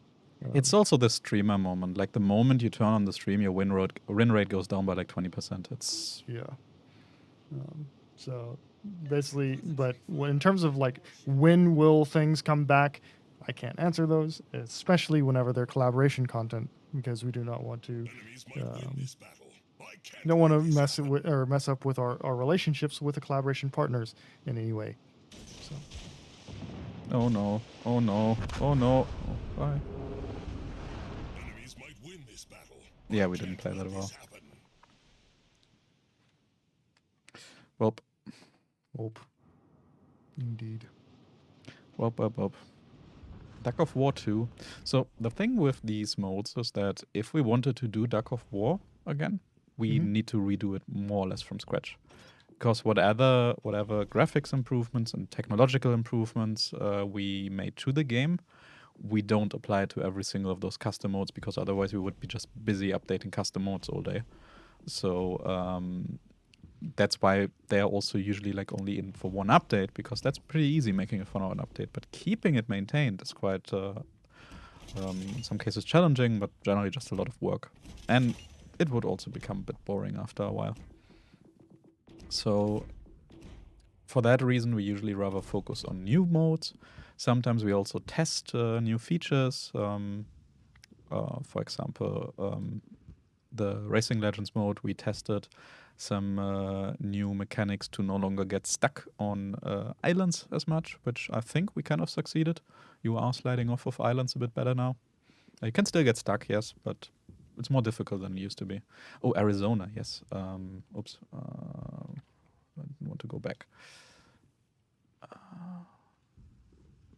It's also the streamer moment. Like the moment you turn on the stream, your win rate goes down by like 20%. It's Yeah. So basically, but in terms of like when will things come back, I can't answer those, especially whenever they're collaboration content, because we do not want to Enemies might win this battle. I can't don't want to let this mess it happen. with or mess up with our relationships with the collaboration partners in any way. So oh no, oh no, oh no. Oh, bye. Enemies might win this battle. Yeah, I we didn't can't play let that well. this happen. Welp, hope. Indeed. welp. Duck of War 2. So the thing with these modes is that if we wanted to do Duck of War again, we need to redo it more or less from scratch. Because whatever graphics improvements and technological improvements we made to the game, we don't apply it to every single of those custom modes, because otherwise we would be just busy updating custom modes all day. So that's why they're also usually like only in for one update, because that's pretty easy making a for one update. But keeping it maintained is quite, in some cases, challenging, but generally just a lot of work. And it would also become a bit boring after a while. So for that reason, we usually rather focus on new modes. Sometimes we also test new features. For example, the Racing Legends mode, we tested some new mechanics to no longer get stuck on islands as much, which I think we kind of succeeded. You are sliding off of islands a bit better now. You can still get stuck, yes, but it's more difficult than it used to be. Oh, Arizona, yes. Oops. I didn't want to go back.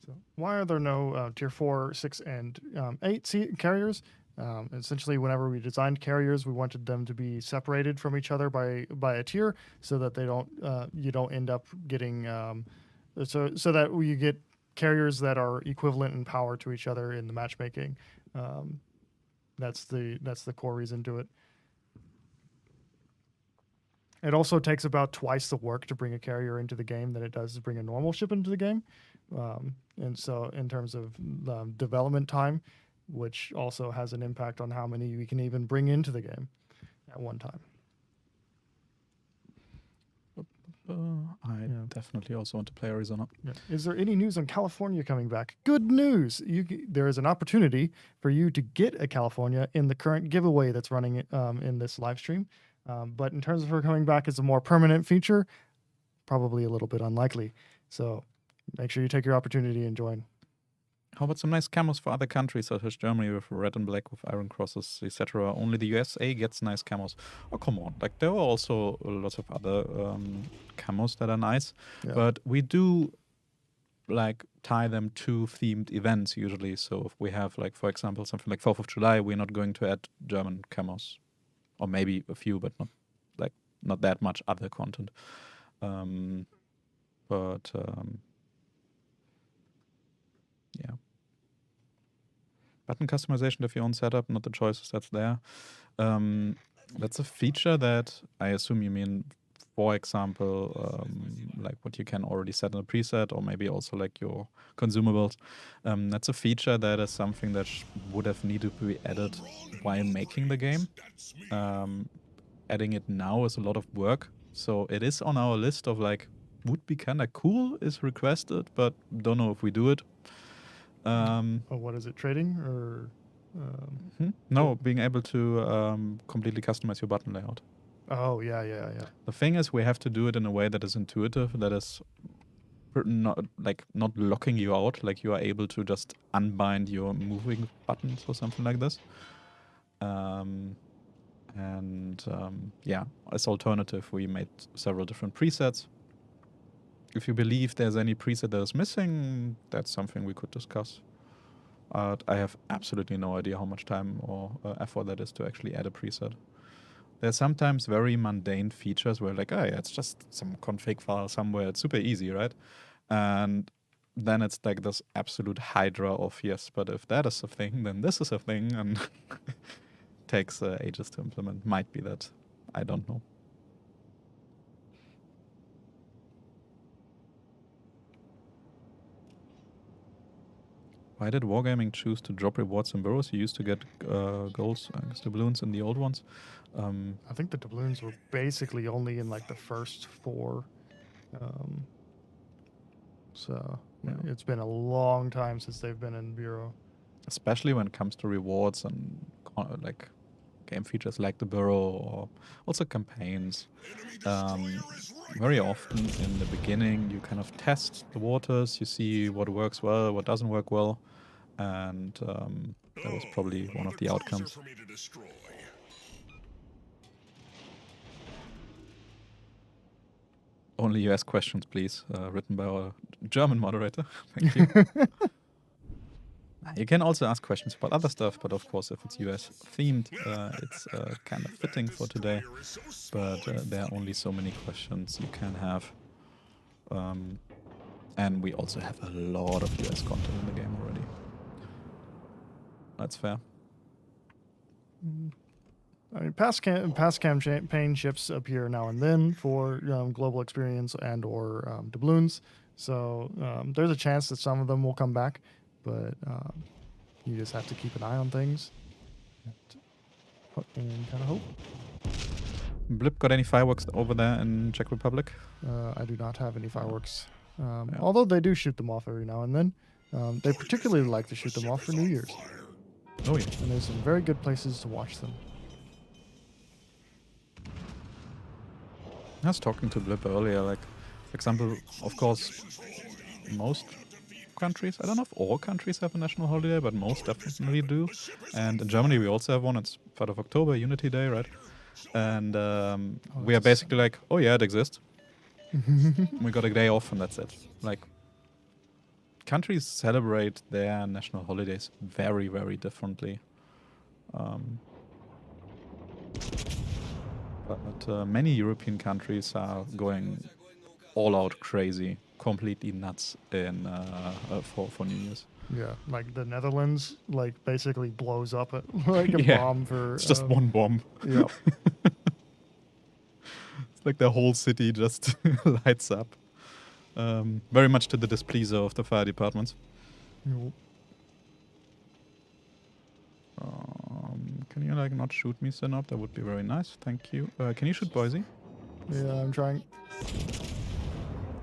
So why are there no tier 4, 6, and 8 carriers? Essentially, whenever we designed carriers, we wanted them to be separated from each other by a tier, so that they don't you don't end up getting so that you get carriers that are equivalent in power to each other in the matchmaking. That's the core reason to it. It also takes about twice the work to bring a carrier into the game than it does to bring a normal ship into the game. And so in terms of development time, which also has an impact on how many we can even bring into the game at one time. I definitely also want to play Arizona. Yeah. Is there any news on California coming back? Good news! There is an opportunity for you to get a California in the current giveaway that's running in this live stream. But in terms of her coming back as a more permanent feature, probably a little bit unlikely. So make sure you take your opportunity and join. How about some nice camos for other countries such as Germany with red and black with iron crosses, etc.? Only the USA gets nice camos. Oh, come on. Like, there are also lots of other camos that are nice. Yeah. But we do, like, tie them to themed events usually. So if we have, like, for example, something like 4th of July, we're not going to add German camos. Or maybe a few, but not that much other content. Yeah. Button customization of your own setup, not the choices that's there. That's a feature that I assume you mean, for example, like what you can already set in a preset, or maybe also like your consumables. That's a feature that is something that would have needed to be added while making the game. Adding it now is a lot of work. So it is on our list of like, would be kind of cool, is requested, but don't know if we do it. What is it, trading or? No, being able to completely customize your button layout. Oh, yeah. The thing is, we have to do it in a way that is intuitive, that is not locking you out, like you are able to just unbind your moving buttons or something like this. And yeah, as alternative, we made several different presets. If you believe there's any preset that is missing, that's something we could discuss. I have absolutely no idea how much time or effort that is to actually add a preset. There's sometimes very mundane features where like, oh yeah, it's just some config file somewhere. It's super easy, right? And then it's like this absolute hydra of yes, but if that is a thing, then this is a thing, and takes ages to implement. Might be that. I don't know. Why did Wargaming choose to drop rewards in burrows? You used to get goals, I guess, doubloons in the old ones. I think the doubloons were basically only in like the first 4. So Yeah. it's been a long time since they've been in Bureau. Especially when it comes to rewards and like game features like the burrow or also campaigns. Very often in the beginning, you kind of test the waters, you see what works well, what doesn't work well, and that was probably one of the outcomes. For me to destroy. Only US questions, please, written by our German moderator. Thank you. You can also ask questions about other stuff, but of course, if it's US themed, it's kind of fitting for today. But there are only so many questions you can have. And we also have a lot of US content in the game already. That's fair. I mean, past campaign ships appear now and then for global experience and or doubloons. So there's a chance that some of them will come back, but you just have to keep an eye on things and kind of hope. Blip, got any fireworks over there in Czech Republic? I do not have any fireworks, although they do shoot them off every now and then. They particularly like to shoot them off for New Year's, Oh yeah. and there's some very good places to watch them. I was talking to Blip earlier, like, for example, of course, most countries, I don't know if all countries have a national holiday, but most definitely do. And in Germany, we also have one. It's 3rd of October, Unity Day, right? And we are that's basically like, oh yeah, it exists. We got a day off and that's it. Like, countries celebrate their national holidays very, very differently. But many European countries are going all out crazy, completely nuts in for New Year's. Yeah, like the Netherlands, like basically blows up like a Yeah, bomb for. It's just one bomb. Yeah. It's like the whole city just lights up. Very much to the displeasure of the fire departments. Yep. Can you like not shoot me, Synop? That would be very nice. Thank you. Can you shoot Boise? Yeah, I'm trying.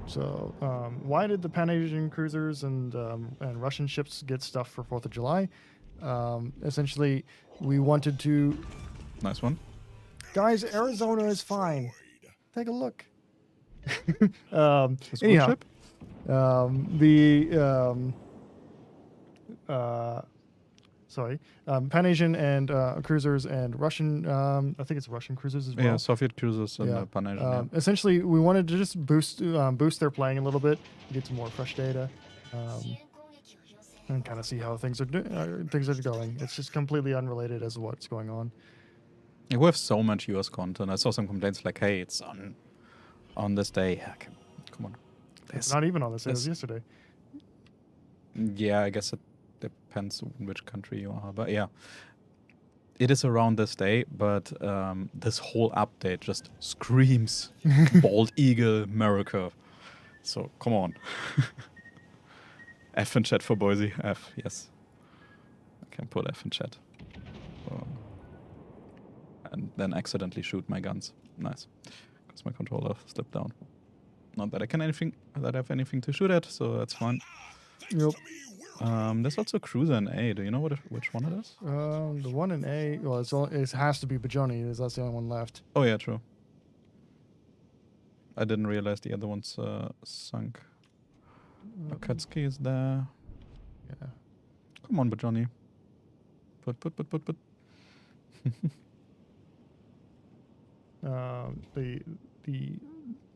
So, why did the Pan-Asian cruisers and Russian ships get stuff for 4th of July? Essentially, we wanted to... Nice one. Guys, Arizona is fine. Take a look. This wood Anyhow, chip? Pan-Asian and cruisers and Russian, I think it's Russian cruisers as well. Yeah, Soviet cruisers and Yeah. Pan-Asian. Yeah. Essentially, we wanted to just boost their playing a little bit, get some more fresh data, and kind of see how things are going. It's just completely unrelated as to what's going on. Yeah, we have so much US content. I saw some complaints like, "Hey, it's on this day." Yeah, come on. It's not even on this. It was there's- yesterday. Yeah, I guess it depends on which country you are, but yeah, it is around this day. But this whole update just screams bald eagle America. So come on. F in chat for Boise. F, yes. I can put F in chat. And then accidentally shoot my guns. Nice. Because my controller slipped down. Not that I have anything to shoot at, so that's fine. Yep. There's also a cruiser in A. Do you know which one it is? The one in A, well, it has to be Bajoni, because that's the only one left. Oh yeah, true. I didn't realize the other one's sunk. Akatsuki is there. Yeah. Come on, Bajoni. Put. The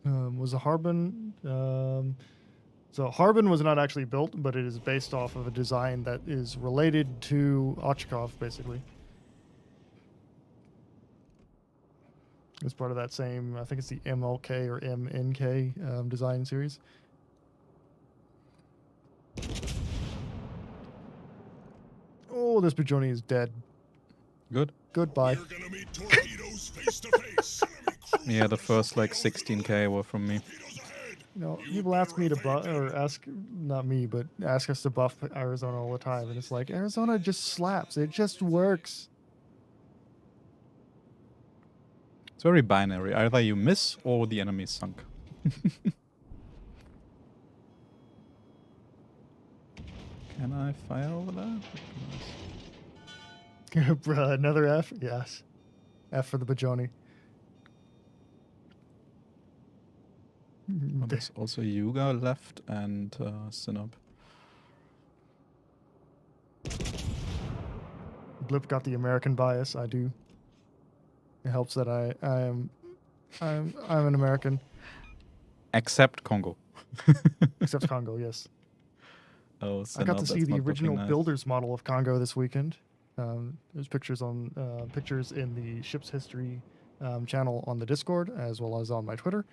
was a Harbin. So Harbin was not actually built, but it is based off of a design that is related to Ochkov, basically. It's part of that same, I think it's the MLK or MNK design series. Oh, this Bajoni is dead. Good. Goodbye. We're gonna meet torpedoes face to face. Enemy Yeah, the cruisers first like barrels 16k were from me. torpedoes ahead. You know, You people ask me to better buff, or ask, not me, but ask us to buff Arizona all the time. And it's like, Arizona just slaps. It just works. It's very binary. Either you miss or the enemy is sunk. Can I fire over there? Bruh, another F? Yes. F for the Bajoni. Oh, there's also Yuga left and Sinop. Blip got the American bias. I do. It helps that I'm an American, Except Congo. except Congo. Yes, Oh, I got to Sinop, see that's the not looking original nice. builder's model of Congo this weekend. There's pictures in the ship's history channel on the Discord as well as on my Twitter.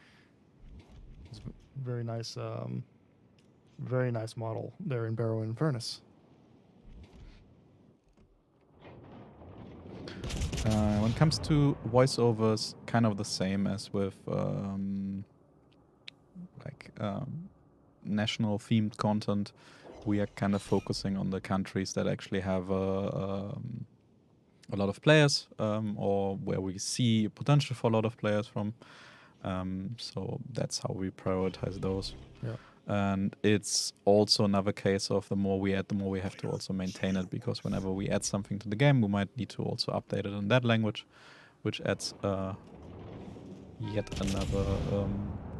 It's very nice, very nice model there in Barrow and Furnace. When it comes to voiceovers, kind of the same as with national themed content. We are kind of focusing on the countries that actually have a lot of players, or where we see potential for a lot of players from. So that's how we prioritize those. Yeah. And it's also another case of the more we add, the more we have to also maintain it, because whenever we add something to the game, we might need to also update it in that language, which adds yet another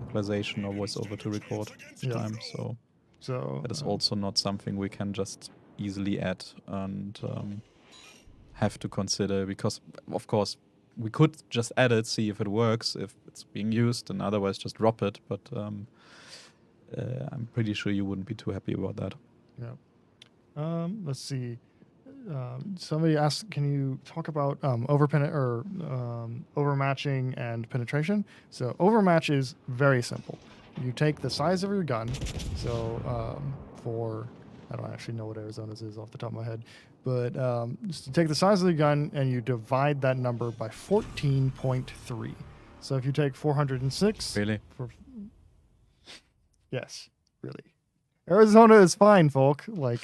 localization or voiceover to record each Yeah. time. So So that is also not something we can just easily add and have to consider, because of course we could just add it, see if it works, if it's being used, and otherwise just drop it. But I'm pretty sure you wouldn't be too happy about that. yeah. Let's see. Somebody asked, can you talk about overmatching and penetration? So overmatch is very simple. You take the size of your gun. So I don't actually know what Arizona's is off the top of my head, but just you take the size of the gun and you divide that number by 14.3. So if you take 406, Really? yes, really, Arizona is fine, folk. Like,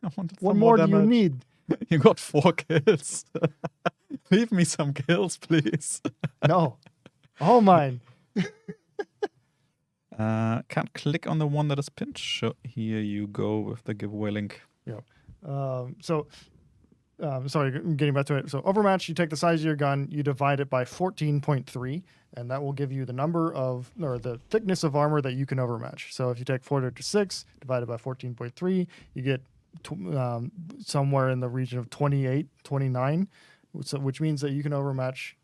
I wanted what some more do you damage. need? You got 4 kills. Leave me some kills, please. No, all mine. Can't click on the one that is pinned. Here you go with the giveaway link. Sorry, getting back to it. So Overmatch, you take the size of your gun, you divide it by 14.3, and that will give you the number of, or the thickness of armor that you can overmatch. So if you take 406 divided by 14.3, you get somewhere in the region of 28, 29, which means that you can overmatch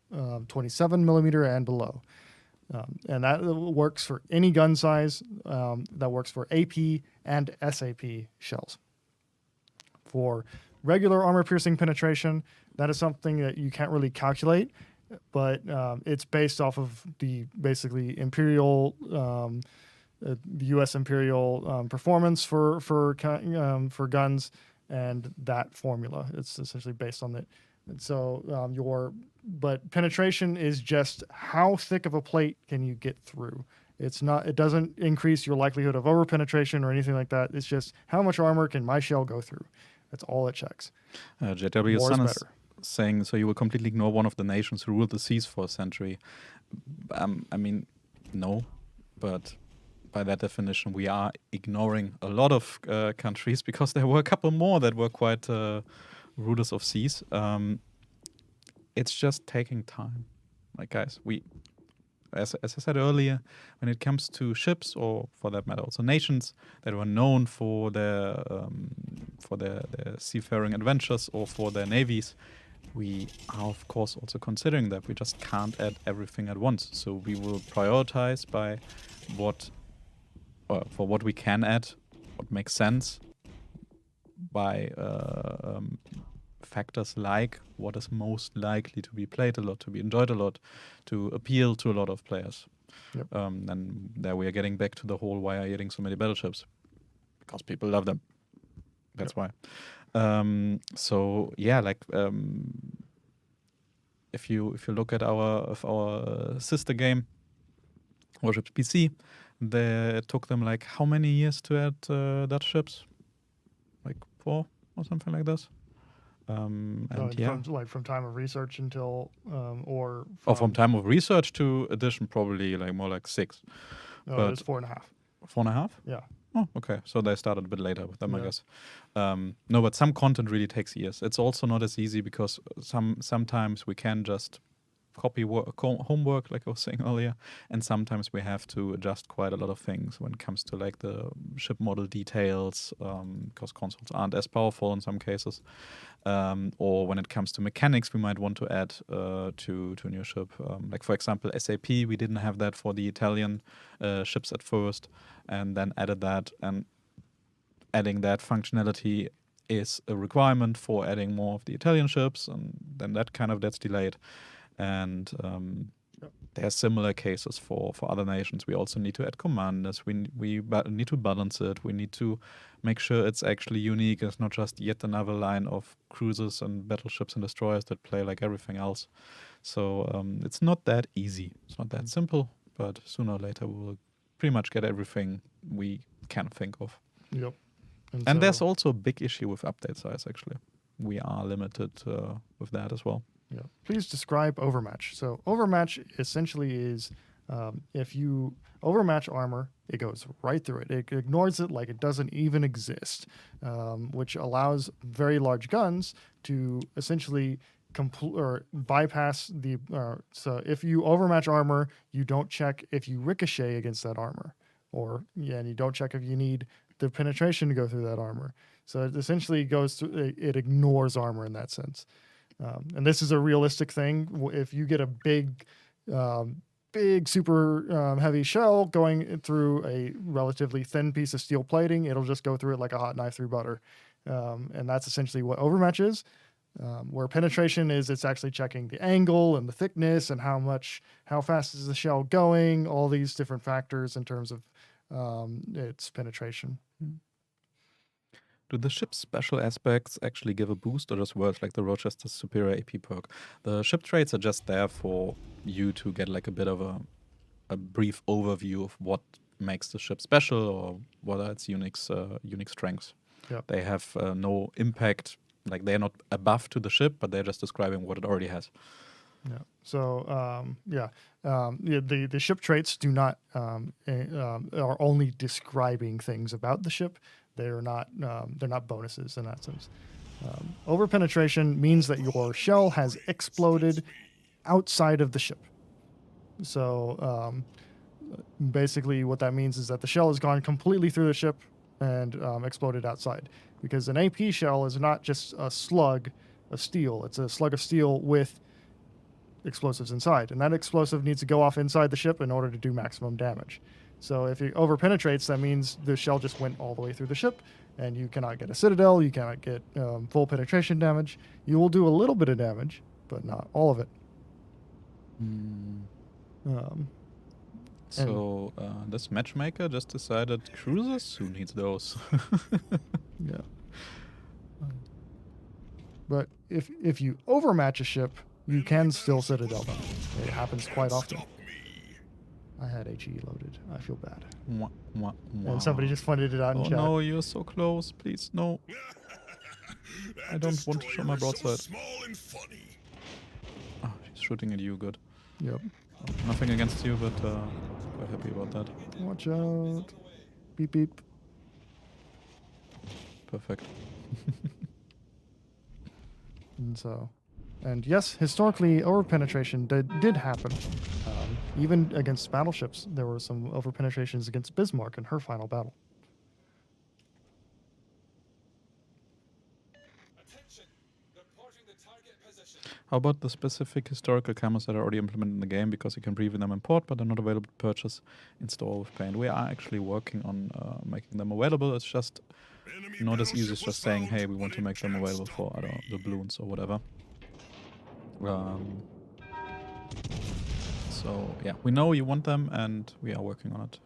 27 millimeter and below. And that works for any gun size. That works for AP and SAP shells. For regular armor-piercing penetration, that is something that you can't really calculate, but it's based off of the basically Imperial, the U.S. Imperial performance for guns, and that formula. It's essentially based on it. And so but penetration is just how thick of a plate can you get through. It's not. It doesn't increase your likelihood of over penetration or anything like that. It's just how much armor can my shell go through. That's all it checks. JW More Sun is is better. saying, so you will completely ignore one of the nations who ruled the seas for a century. I mean, no, but by that definition, we are ignoring a lot of countries, because there were a couple more that were quite rulers of seas. It's just taking time. Like, guys, as I said earlier, when it comes to ships, or for that matter also nations that were known for their seafaring adventures or for their navies, we are of course also considering that we just can't add everything at once. So we will prioritize by what, for what we can add, what makes sense, by factors like what is most likely to be played a lot, to be enjoyed a lot, to appeal to a lot of players. Yep. And there we are getting back to the whole why are you getting so many battleships? Because people love them. That's why. So yeah, like if you look at our sister game, Warships PC, it took them like how many years to add Dutch ships? Like 4 or something like this. And yeah, from time of research until or from time of research to edition, probably like more like 6. no, but it was 4.5. 4.5. Yeah. Oh, okay. So they started a bit later with them, I Yeah. guess. No, but some content really takes years. It's also not as easy because sometimes we can just copy homework, like I was saying earlier, and sometimes we have to adjust quite a lot of things when it comes to like the ship model details, because consoles aren't as powerful in some cases, or when it comes to mechanics we might want to add to a new ship. Like for example, SAP, we didn't have that for the Italian ships at first, and then added that, and adding that functionality is a requirement for adding more of the Italian ships, and then that kind of gets delayed. And there are similar cases for other nations. We also need to add commanders. We need to balance it. We need to make sure it's actually unique. It's not just yet another line of cruisers and battleships and destroyers that play like everything else. So it's not that easy. It's not that simple. But sooner or later, we will pretty much get everything we can think of. Yep. And there's also a big issue with update size, actually. We are limited with that as well. Yeah. Please describe Overmatch. So Overmatch essentially is if you overmatch armor, it goes right through it. It ignores it like it doesn't even exist, which allows very large guns to essentially bypass the. So if you overmatch armor, you don't check if you ricochet against that armor, and you don't check if you need the penetration to go through that armor. So it essentially goes through. It ignores armor in that sense. And this is a realistic thing. If you get a big, super heavy shell going through a relatively thin piece of steel plating, it'll just go through it like a hot knife through butter. And that's essentially what Overmatch is. Where penetration is, it's actually checking the angle and the thickness and how fast is the shell going, all these different factors in terms of its penetration. Do the ship's special aspects actually give a boost, or just words like the Rochester's superior AP perk? The ship traits are just there for you to get like a bit of a brief overview of what makes the ship special or what are its unique strengths. Yep. They have no impact, like they're not a buff to the ship, but they're just describing what it already has. Yeah. So the ship traits do not are only describing things about the ship. They're not bonuses in that sense. Over penetration means that your shell has exploded outside of the ship. So basically, what that means is that the shell has gone completely through the ship and exploded outside. Because an AP shell is not just a slug of steel; it's a slug of steel with explosives inside, and that explosive needs to go off inside the ship in order to do maximum damage. So if it over penetrates, that means the shell just went all the way through the ship, and you cannot get a citadel, you cannot get full penetration damage. You will do a little bit of damage, but not all of it. So this matchmaker just decided cruisers? Who needs those? Yeah. But if you overmatch a ship, you can still citadel them. It happens quite often. I had HE loaded. I feel bad. And somebody just pointed it out in Oh chat. no, you're so close. Please, no. I don't want to show my broadside. So small and funny. Oh, she's shooting at you, good. Yep. Nothing against you, but quite happy about that. Watch out. Beep beep. Perfect. And yes, historically, overpenetration did happen. Even against battleships, there were some overpenetrations against Bismarck in her final battle. Attention! Reporting the target position. How about the specific historical cameras that are already implemented in the game, because you can preview them in port, but they're not available to purchase in store with Paint? We are actually working on making them available. It's just Enemy not as easy battleship as was just saying, found, hey, we want but to it make them can't available stop for, I don't know, me. doubloons or whatever. So yeah, we know you want them, and we are working on it.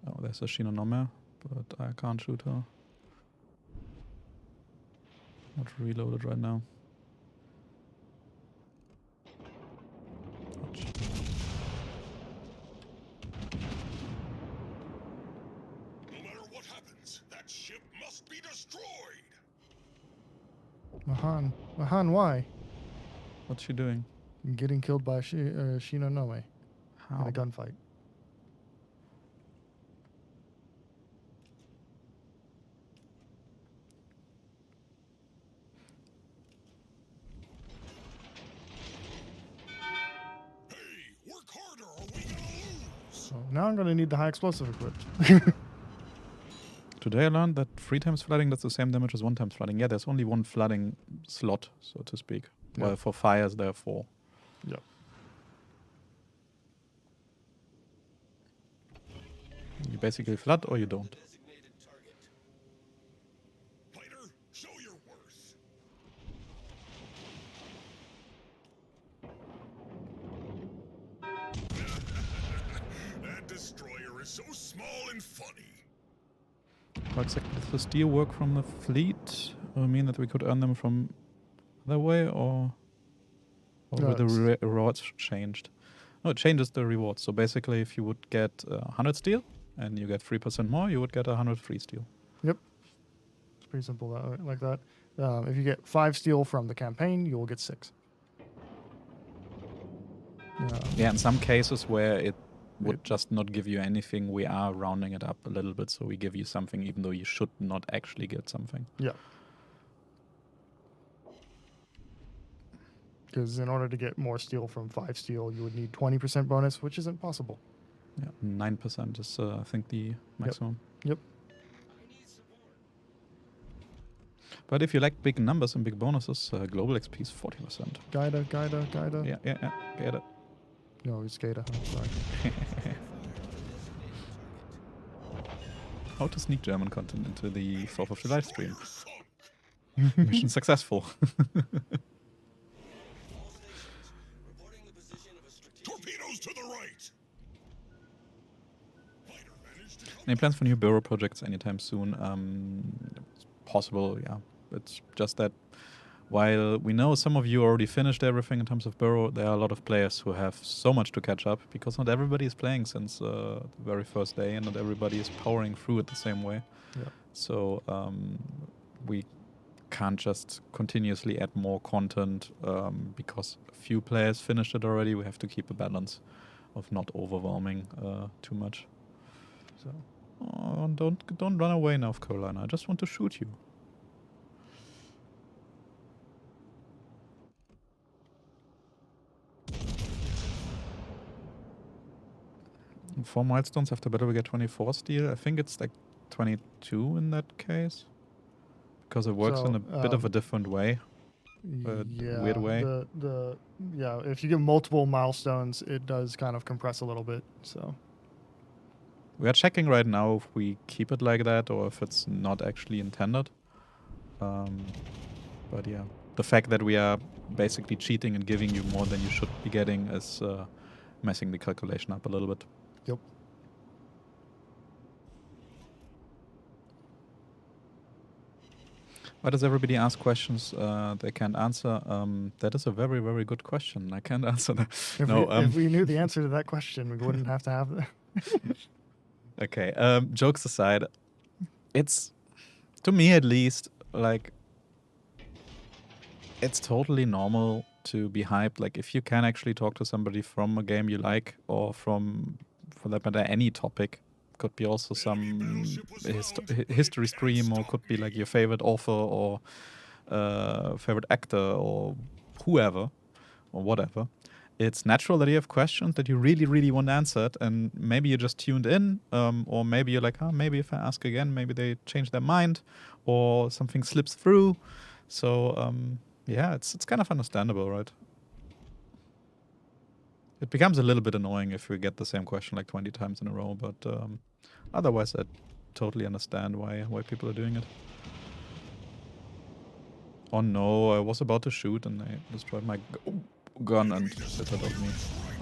Oh, there's a Shinonome, but I can't shoot her. Not reloaded right now. Ouch. No matter what happens, that ship must be destroyed. Mahan, why? What's she doing? Getting killed by Shinonome How? in a gunfight. Hey, work harder or we gonna lose. So now I'm gonna need the high explosive equipped. Today I learned that 3 times flooding does the same damage as 1 times flooding. Yeah, there's only 1 flooding slot, so to speak. Yep. While for fires there are 4. Yep. You basically flood or you don't. Fighter, show your worth. That destroyer is so small and funny. How exactly does the steel work from the fleet? Or mean that we could earn them from other way, or No, were the it's- rewards changed? No, it changes the rewards. So basically, if you would get 100 steel and you get 3% more, you would get 100 free steel. Yep. It's pretty simple like that. If you get 5 steel from the campaign, you will get 6. Yeah, in some cases where it would It- just not give you anything, we are rounding it up a little bit, so we give you something even though you should not actually get something. Yeah. Because in order to get more steel from 5 steel, you would need 20% bonus, which isn't possible. Yeah, 9% is, I think, the maximum. Yep. But if you like big numbers and big bonuses, global XP is 40%. Gaida. Yeah, get it. No, it's Gaida. I'm sorry. How to sneak German content into the 4th of July stream. Sunk. Mission successful. Torpedoes to the right. Fighter managed to come Any plans for new bureau projects anytime soon? It's possible, yeah. It's just that while we know some of you already finished everything in terms of bureau, there are a lot of players who have so much to catch up because not everybody is playing since the very first day and not everybody is powering through it the same way. Yeah. So we can't just continuously add more content because a few players finished it already. We have to keep a balance of not overwhelming too much. So Oh, don't run away, North Carolina. I just want to shoot you. And 4 milestones after battle we get 24 steel. I think it's like 22 in that case. Because it works in a bit of a different way. Weird way. If you get multiple milestones, it does kind of compress a little bit. So We are checking right now if we keep it like that or if it's not actually intended. But yeah, the fact that we are basically cheating and giving you more than you should be getting is messing the calculation up a little bit. yep. Why does everybody ask questions they can't answer? That is a very, very good question. I can't answer that. If we knew the answer to that question, we wouldn't have to have that. Okay, jokes aside, it's, to me at least, like, it's totally normal to be hyped. Like, if you can actually talk to somebody from a game you like or from, for that matter, any topic, could be also some history stream or could be like your favorite author or favorite actor or whoever or whatever. it's natural that you have questions that you really, really want answered, and maybe you just tuned in, or maybe you're like, oh, maybe if I ask again, maybe they change their mind, or something slips through. So yeah, it's kind of understandable, right? It becomes a little bit annoying if we get the same question like 20 times in a row, but otherwise I totally understand why people are doing it. Oh no, I was about to shoot and they destroyed my gun and hit it on me.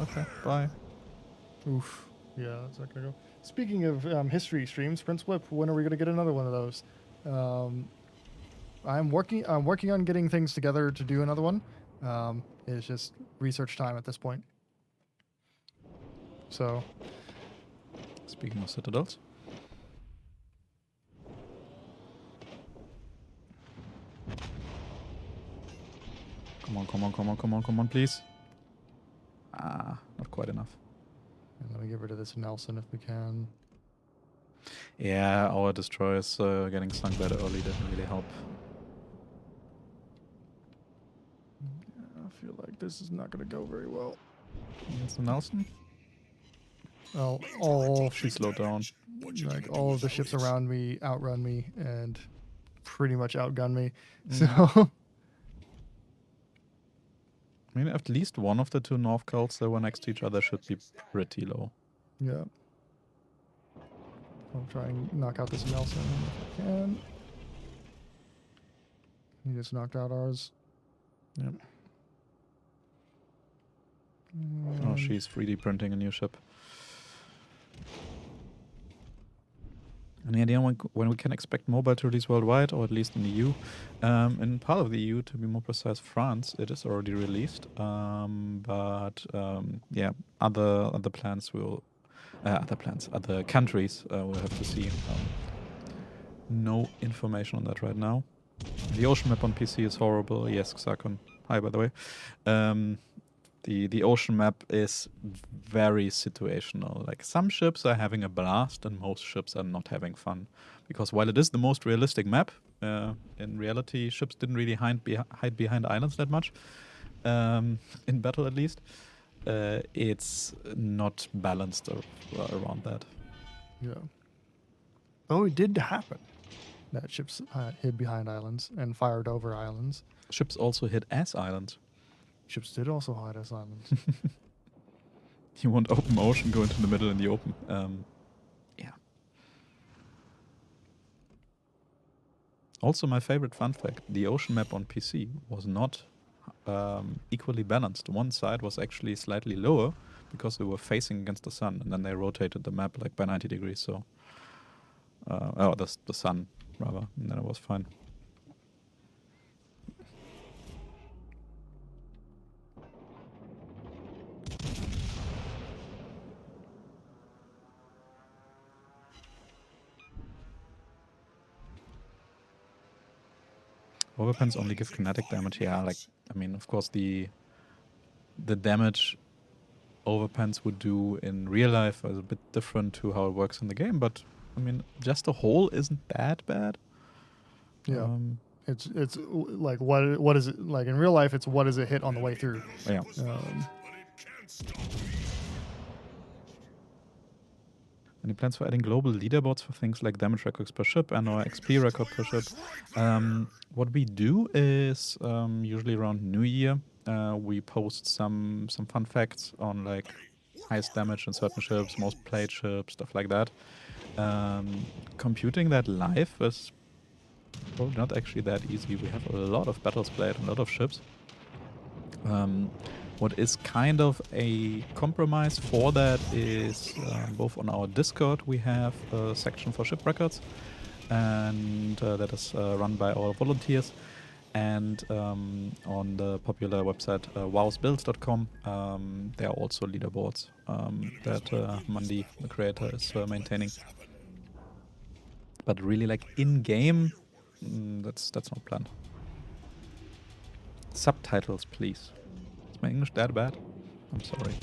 Okay, bye. Oof. Yeah, that's not gonna go. Speaking of history streams, Prince Whip, when are we gonna get another one of those? I'm working on getting things together to do another one. It's just research time at this point. So Speaking of citadels. Come on, please. Ah, not quite enough. I'm gonna get rid of this Nelson if we can. Yeah, our destroyers getting sunk that early didn't really help. I feel like this is not gonna go very well. It's the Nelson. Well, all She slowed down. like all of the ships around me outrun me and pretty much outgun me. Mhm. So I mean, at least one of the two North cults that were next to each other should be pretty low. yeah. I'll try and knock out this Nelson if I can. He just knocked out ours. Yep. Oh, And she's 3D printing a new ship. Any idea when we can expect mobile to release worldwide, or at least in the EU? In part of the EU, to be more precise, France, it is already released. Yeah, other plans will, other countries will have to see. No information on that right now. The ocean map on PC is horrible. Yes, Xarkon. Hi, by the way. The ocean map is very situational. Like, some ships are having a blast and most ships are not having fun. Because while it is the most realistic map, in reality ships didn't really hide behind islands that much. In battle at least. It's not balanced around that. yeah. Oh, it did happen. That ships hid behind islands and fired over islands. Ships also hit as islands. Ships did also hide as islands. You want open ocean, go into the middle in the open. Yeah. Also, my favorite fun fact, the ocean map on PC was not equally balanced. One side was actually slightly lower because they were facing against the sun, and then they rotated the map like by 90 degrees, so... the sun, rather, and then it was fine. Overpens only give kinetic damage. Yeah, like, I mean, of course, the damage overpens would do in real life is a bit different to how it works in the game, but I mean, just a hole isn't that bad. Yeah. It's like what is it like in real life? It's what does it hit on the way through? Yeah. But it can't stop me. Any plans for adding global leaderboards for things like damage records per ship and or XP record per ship? What we do is usually around New Year, we post some fun facts on like highest damage in certain ships, most played ships, stuff like that. Computing that live is probably not actually that easy. We have a lot of battles played, a lot of ships. What is kind of a compromise for that is both on our Discord we have a section for ship records, and that is run by our volunteers. And on the popular website wowsbuilds.com, there are also leaderboards that Mandy, the creator, is maintaining. But really, like in-game, that's not planned. Subtitles, please. Is my English that bad? I'm sorry.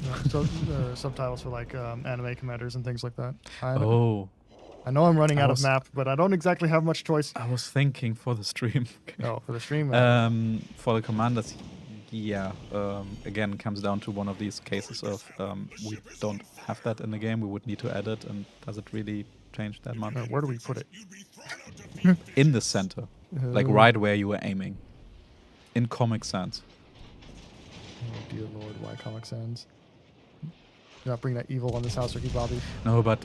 Subtitles for like anime commanders and things like that. I Oh, know I'm running I out was- of map, but I don't exactly have much choice. I was thinking for the stream. Oh, for the stream. For the commanders, yeah, again, comes down to one of these cases of we don't have that in the game. We would need to add it, and does it really change that much? Where do we put it? You'd be thrown out to field In the center, like right where you were aiming, in Comic Sans. Oh dear lord, why Comic Sans? You're not bringing that evil on this house, Ricky Bobby. No, but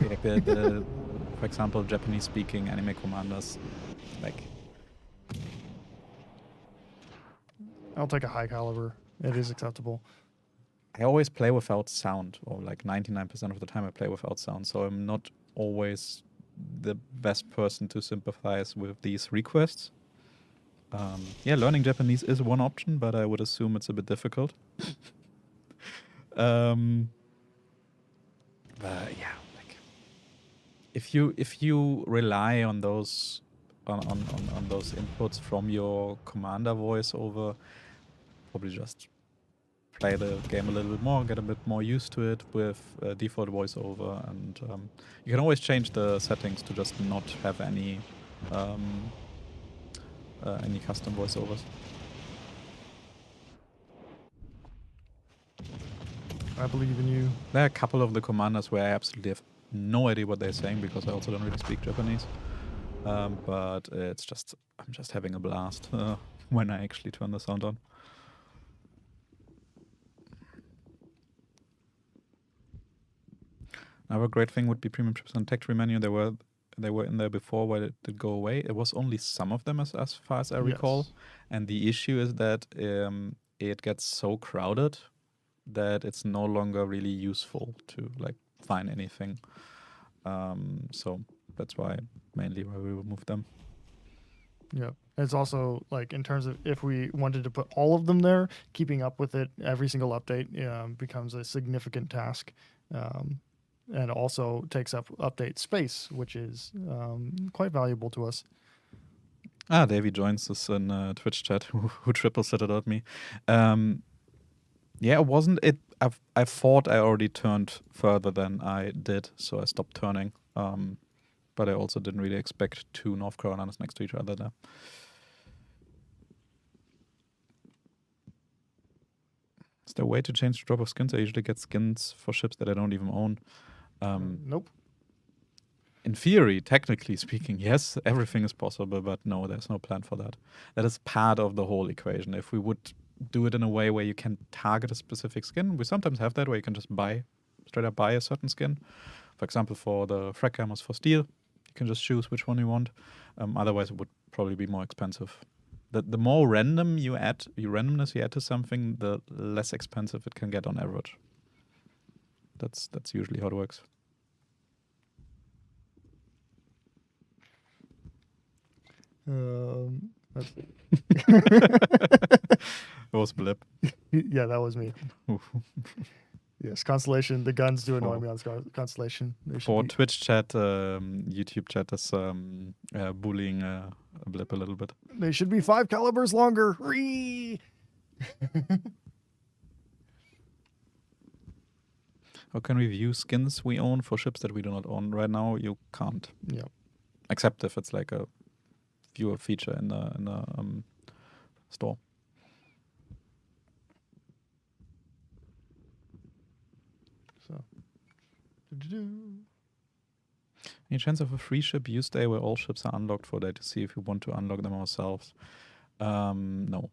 like for example, Japanese-speaking anime commanders, like I'll take a high caliber. It is acceptable. I always play without sound, or like 99% of the time I play without sound, so I'm not always the best person to sympathize with these requests. Yeah, learning Japanese is one option, but I would assume it's a bit difficult. But yeah, like if you rely on those on those inputs from your commander voiceover, probably just play the game a little bit more, get a bit more used to it with default voiceover, and you can always change the settings to just not have any custom voiceovers. I believe in you. There are a couple of the commanders where I absolutely have no idea what they're saying because I also don't really speak Japanese. But it's just I'm just having a blast when I actually turn the sound on. Another great thing would be premium chips and tech tree menu. They were in there before. Why did it go away? It was only some of them as far as I recall. Yes. And the issue is that it gets so crowded that it's no longer really useful to like find anything. So that's why mainly why we removed them. Yeah. It's also like in terms of if we wanted to put all of them there, keeping up with it every single update becomes a significant task. And also takes up update space, which is quite valuable to us. Davey joins us in Twitch chat, who triple set it at me. Yeah, it wasn't it. I thought I already turned further than I did, so I stopped turning. But I also didn't really expect two North Carolinas next to each other there. Is there a way to change the drop of skins? I usually get skins for ships that I don't even own. Nope. In theory, technically speaking, yes, everything is possible, but no, there's no plan for that. That is part of the whole equation. If we would do it in a way where you can target a specific skin, we sometimes have that where you can just straight up buy a certain skin. For example, for the frag hammers for steel, you can just choose which one you want. Otherwise, it would probably be more expensive. The more randomness you add to something, the less expensive it can get on average. That's usually how it works. That's It was Blip. yeah, that was me. Yes, Constellation. The guns do annoy me on Constellation. For Twitch chat, YouTube chat is bullying Blip a little bit. They should be 5 calibers longer. Ree! How can we view skins we own for ships that we do not own? Right now, you can't. Yeah. Except if it's like a viewer feature in the store. So. Any chance of a free ship use day where all ships are unlocked for a day to see if we want to unlock them ourselves? No.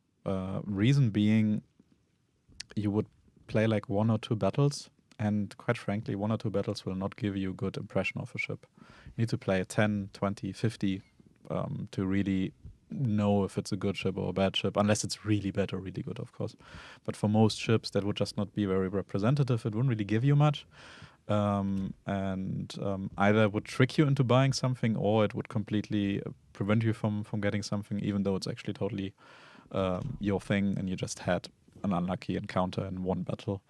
Reason being, you would play like 1 or 2 battles, and quite frankly, 1 or 2 battles will not give you a good impression of a ship. You need to play 10, 20, 50 to really know if it's a good ship or a bad ship, unless it's really bad or really good, of course. But for most ships, that would just not be very representative. It wouldn't really give you much. Either would trick you into buying something, or it would completely prevent you from getting something, even though it's actually totally your thing and you just had an unlucky encounter in 1 battle.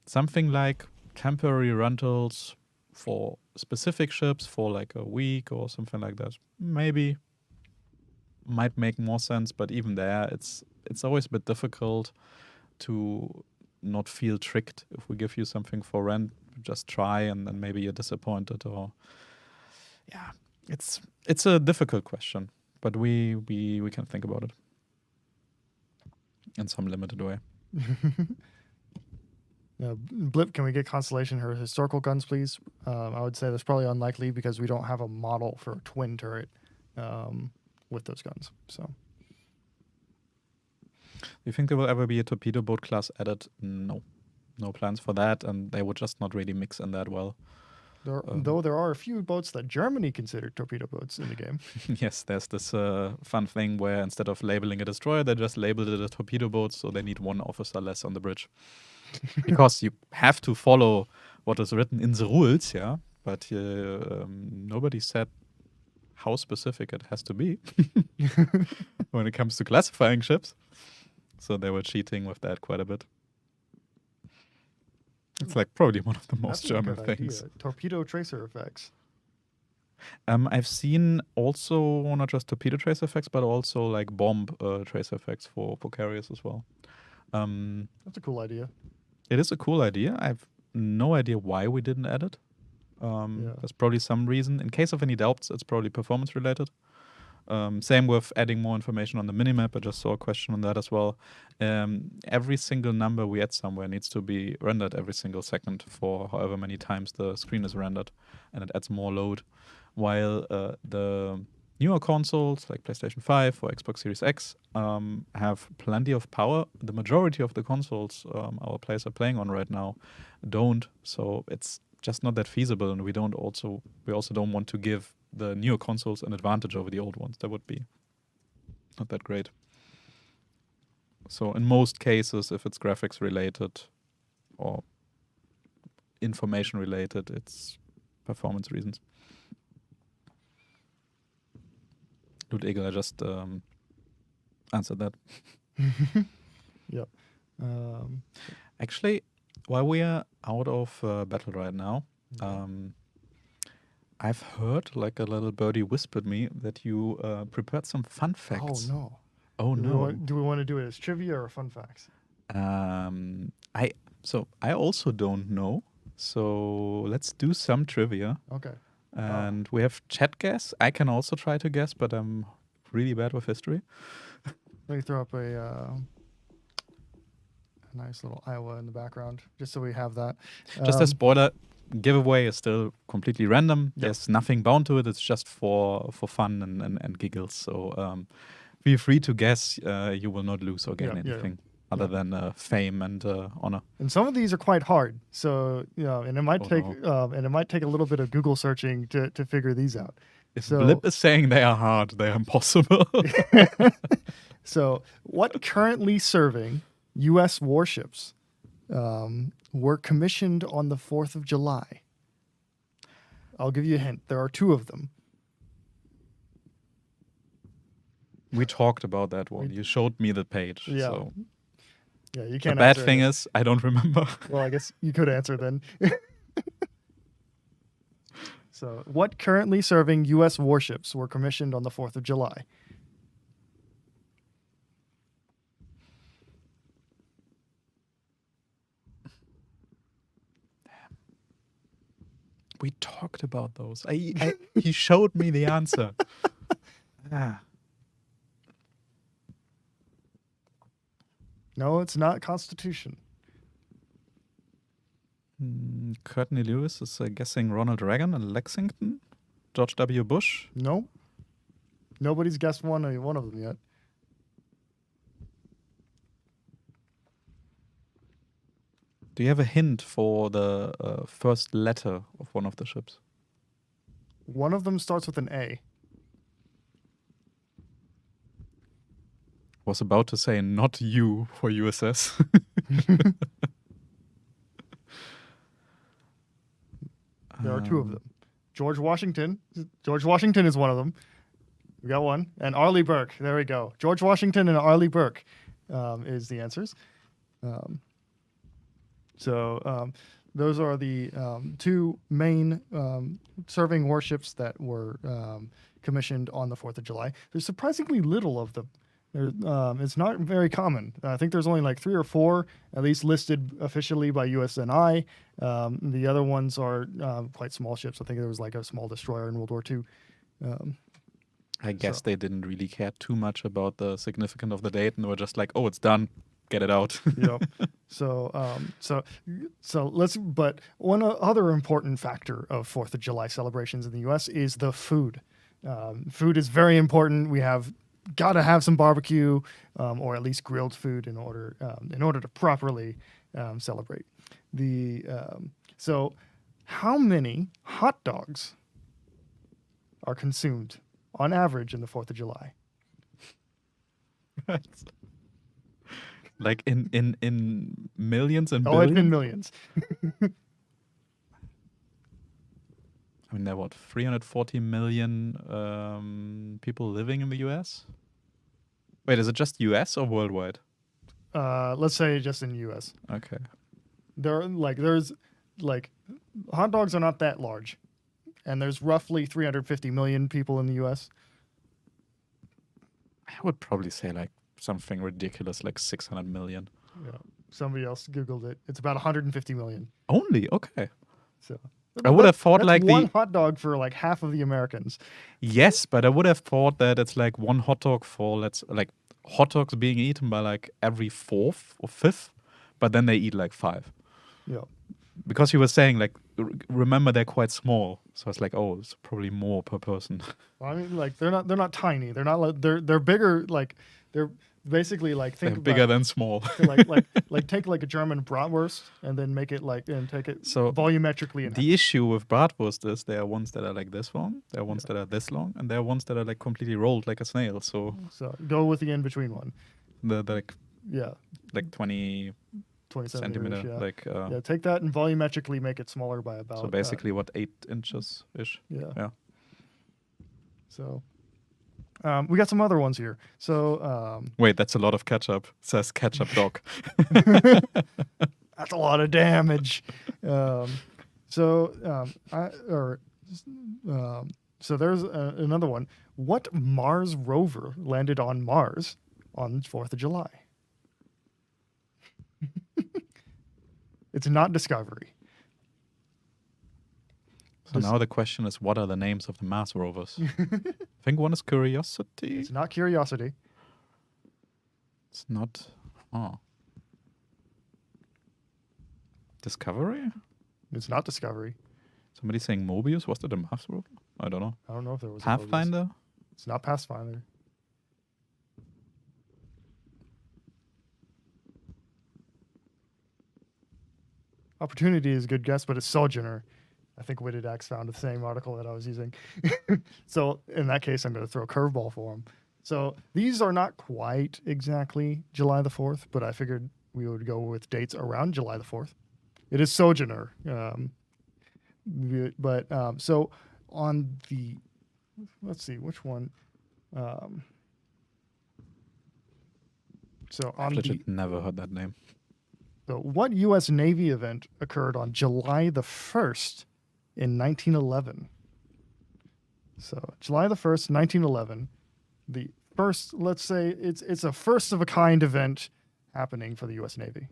Something like temporary rentals for specific ships for like a week or something like that maybe might make more sense, but even there it's always a bit difficult to not feel tricked if we give you something for rent. Just try and then maybe you're disappointed, or yeah, it's a difficult question, but we can think about it. in some limited way. Blip, can we get Constellation her historical guns, please? I would say that's probably unlikely because we don't have a model for a twin turret with those guns. So Do you think there will ever be a torpedo boat class added? No. No plans for that, and they would just not really mix in that well. though there are a few boats that Germany considered torpedo boats in the game. Yes, there's this fun thing where instead of labeling a destroyer, they just labeled it a torpedo boat, so they need one officer less on the bridge. Because you have to follow what is written in the rules, yeah, but nobody said how specific it has to be when it comes to classifying ships. So they were cheating with that quite a bit. It's like probably one of the most That's a German good things. idea. Torpedo tracer effects. I've seen also not just torpedo trace effects, but also like bomb trace effects for carriers as well. That's a cool idea. It is a cool idea. I have no idea why we didn't add it. There's probably some reason. In case of any doubts, it's probably performance related. Same with adding more information on the minimap. I just saw a question on that as well. Every single number we add somewhere needs to be rendered every single second for however many times the screen is rendered, and it adds more load. While the newer consoles like PlayStation 5 or Xbox Series X have plenty of power. The majority of the consoles our players are playing on right now don't, so it's just not that feasible, and we also don't want to give the newer consoles an advantage over the old ones. That would be not that great. So in most cases, if it's graphics related or information related, it's performance reasons. Dude Eagle, I just answered that. Yep. Actually, while we are out of battle right now, I've heard, like a little birdie whispered me, that you prepared some fun facts. Oh no. Oh no. Do we want to do it as trivia or fun facts? I also don't know. So let's do some trivia. Okay. And we have chat guess. I can also try to guess, but I'm really bad with history. Let me throw up a nice little Iowa in the background, just so we have that. Just a spoiler, giveaway is still completely random. Yep. There's nothing bound to it. It's just for fun and giggles. So feel free to guess. You will not lose or gain anything other than fame and honor. And some of these are quite hard. So and it might take a little bit of Google searching to figure these out. If Blip is saying they are hard, they are impossible. So, what currently serving U.S. warships were commissioned on the 4th of July? I'll give you a hint. There are 2 of them. We talked about that one. You showed me the page. Yeah. So. Yeah, you The can't bad answer thing it. is, I don't remember. Well, I guess you could answer then. So, what currently serving U.S. warships were commissioned on the 4th of July? We talked about those. He showed me the answer. No, it's not Constitution. Courtney Lewis is guessing Ronald Reagan and Lexington. George W. Bush. No. Nobody's guessed one of them yet. Do you have a hint for the first letter of one of the ships? One of them starts with an A. Was about to say not U for USS. There are 2 of them. George Washington. George Washington is one of them. We got one. And Arleigh Burke. There we go. George Washington and Arleigh Burke is the answers. So those are the 2 main serving warships that were commissioned on the 4th of July. There's surprisingly little of them. It's not very common. I think there's only like 3 or 4, at least listed officially by USNI. The other ones are quite small ships. I think there was like a small destroyer in World War II. I guess So- they didn't really care too much about the significance of the date, and they were just like, "Oh, it's done. Get it out." Yep. So let's. But one other important factor of 4th of July celebrations in the U.S. is the food. Food is very important. We have got to have some barbecue, or at least grilled food in order to properly celebrate. So, how many hot dogs are consumed on average in the 4th of July? Like in millions and Oh, it's billions. in millions. I mean, there are what 340 million people living in the U.S. Wait, is it just U.S. or worldwide? Let's say just in the U.S. Okay. There's hot dogs are not that large, and there's roughly 350 million people in the U.S. I would probably say like something ridiculous, like 600 million. Yeah. Somebody else Googled it. It's about 150 million. Only? Okay. So I would have thought that's like one the hot dog for like half of the Americans. yes, but I would have thought that it's like one hot dog for like hot dogs being eaten by like every fourth or fifth, but then they eat like 5. Yeah. Because you were saying like remember they're quite small, so it's like oh it's probably more per person. Well, I mean, like they're not tiny. They're not like they're bigger. Like they're basically like They're think bigger about than small. like take like a German bratwurst and then make it and take it So volumetrically. The issue with bratwurst is there are ones that are like this long, there are ones that are this long, and there are ones that are like completely rolled like a snail. So So go with the in between one. the Yeah. like 20 20 centimeter, centimeters. Yeah. like Yeah, take that and volumetrically make it smaller by about. so basically what 8 inches ish. Yeah. Yeah. So, we got some other ones here. So, Wait, that's a lot of ketchup. It says ketchup dog. that's a lot of damage. So there's another one. What Mars rover landed on Mars on 4th of July? It's not Discovery. So now the question is, what are the names of the Mars rovers? I think one is Curiosity. It's not Curiosity. It's not. Oh. Discovery? It's not Discovery. Somebody saying Mobius. Was that a Mars rover? I don't know. I don't know if there was a Mobius. Pathfinder? It's not Pathfinder. Opportunity is a good guess, but it's Sojourner. I think Witted Axe found the same article that I was using. So in that case, I'm going to throw a curveball for him. So these are not quite exactly July the 4th, but I figured we would go with dates around July the 4th. It is Sojourner. So on the, let's see, which one? So on I've the, legit never heard that name. so what U.S. Navy event occurred on July the 1st in 1911? So July the 1st, 1911. The first, let's say it's a first of a kind event happening for the U.S. Navy.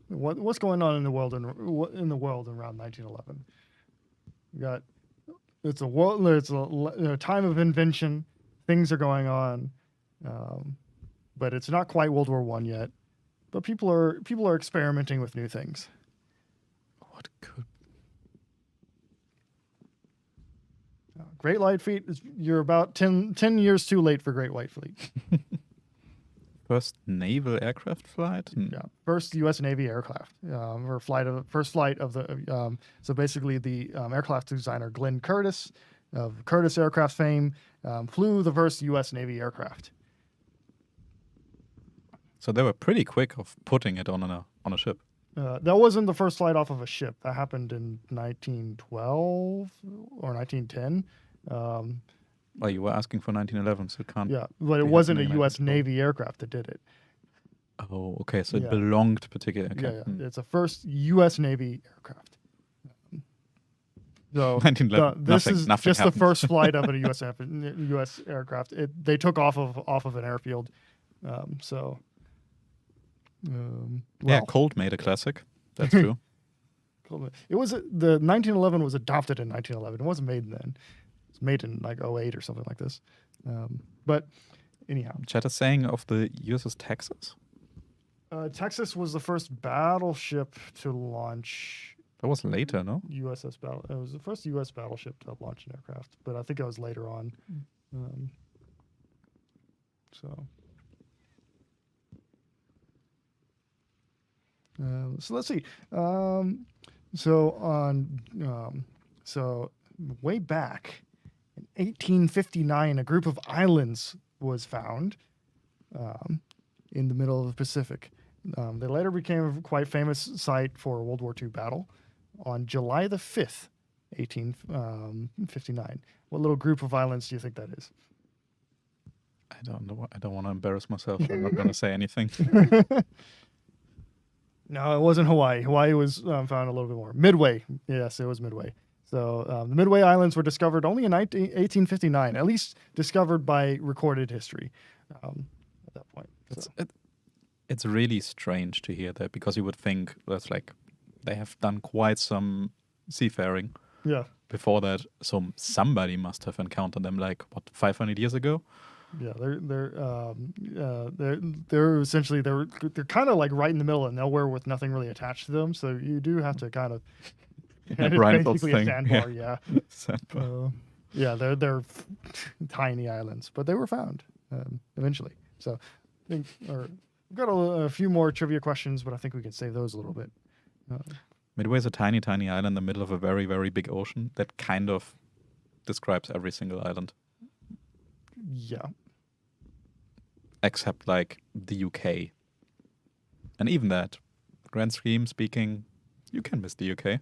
What's going on in the world around 1911? We got it's a world. It's a time of invention. Things are going on, but it's not quite World War I yet. But people are experimenting with new things. What could Great Light Fleet, you're about 10 years too late for Great White Fleet. first naval aircraft flight? Yeah, first U.S. Navy aircraft, first flight of the. So basically, the aircraft designer Glenn Curtiss of Curtiss Aircraft fame flew the first U.S. Navy aircraft. So they were pretty quick of putting it on a ship. That wasn't the first flight off of a ship. That happened in 1912 or 1910. Well, you were asking for 1911, so it can't. Yeah, but it be wasn't a happening in U.S. 1912. Navy aircraft that did it. Oh, okay. So Yeah. it belonged particularly. Okay. Yeah, yeah. It's a first U.S. Navy aircraft. So 1911. this Nothing- is nothing just happened. the first flight of a U.S. aircraft. They took off of an airfield. Yeah, Well, Colt made a classic. That's true. It was the 1911 was adopted in 1911. It wasn't made then. It was made in like '08 or something like this. But anyhow, Chat is saying of the USS Texas. Texas was the first battleship to launch That was later, no? USS battle. It was the first U.S. battleship to launch an aircraft, but I think it was later on. So. So let's see. So way back in 1859, a group of islands was found in the middle of the Pacific. They later became a quite famous site for a World War II battle. On July the 5th, 1859. What little group of islands do you think that is? I don't know. I don't want to embarrass myself. So I'm not going to say anything. No, it wasn't Hawaii. Hawaii was found a little bit more. Midway. Yes, it was Midway. So the Midway Islands were discovered only in 1859, at least discovered by recorded history at that point. It's really strange to hear that, because you would think that's like they have done quite some seafaring Yeah. before that. So somebody must have encountered them like, what, 500 years ago? Yeah, they're essentially they're kind of like right in the middle of nowhere with nothing really attached to them. So you do have to kind of it's Reinfeld's basically a thing, sandbar. Yeah, Sandbar. yeah, they're tiny islands, but they were found eventually. So I think we've got a few more trivia questions, but I think we can save those a little bit. Midway is a tiny, tiny island in the middle of a very, very big ocean that kind of describes every single island, Yeah. except like the UK. And even that, grand scheme speaking, you can miss the UK.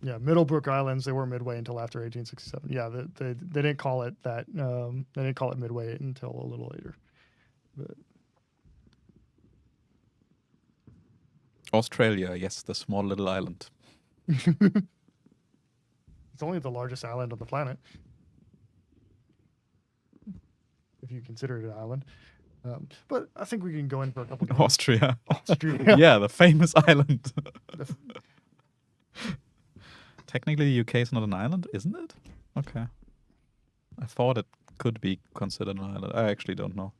Yeah, Middlebrook Islands, they were Midway until after 1867. Yeah, they didn't call it that. They didn't call it Midway until a little later. But Australia, yes, the small little island. it's only the largest island on the planet, if you consider it an island. But I think we can go in for a couple. Austria. Austria. Yeah, the famous island. The f- Technically, the UK is not an island, isn't it? Okay. I thought it could be considered an island. I actually don't know.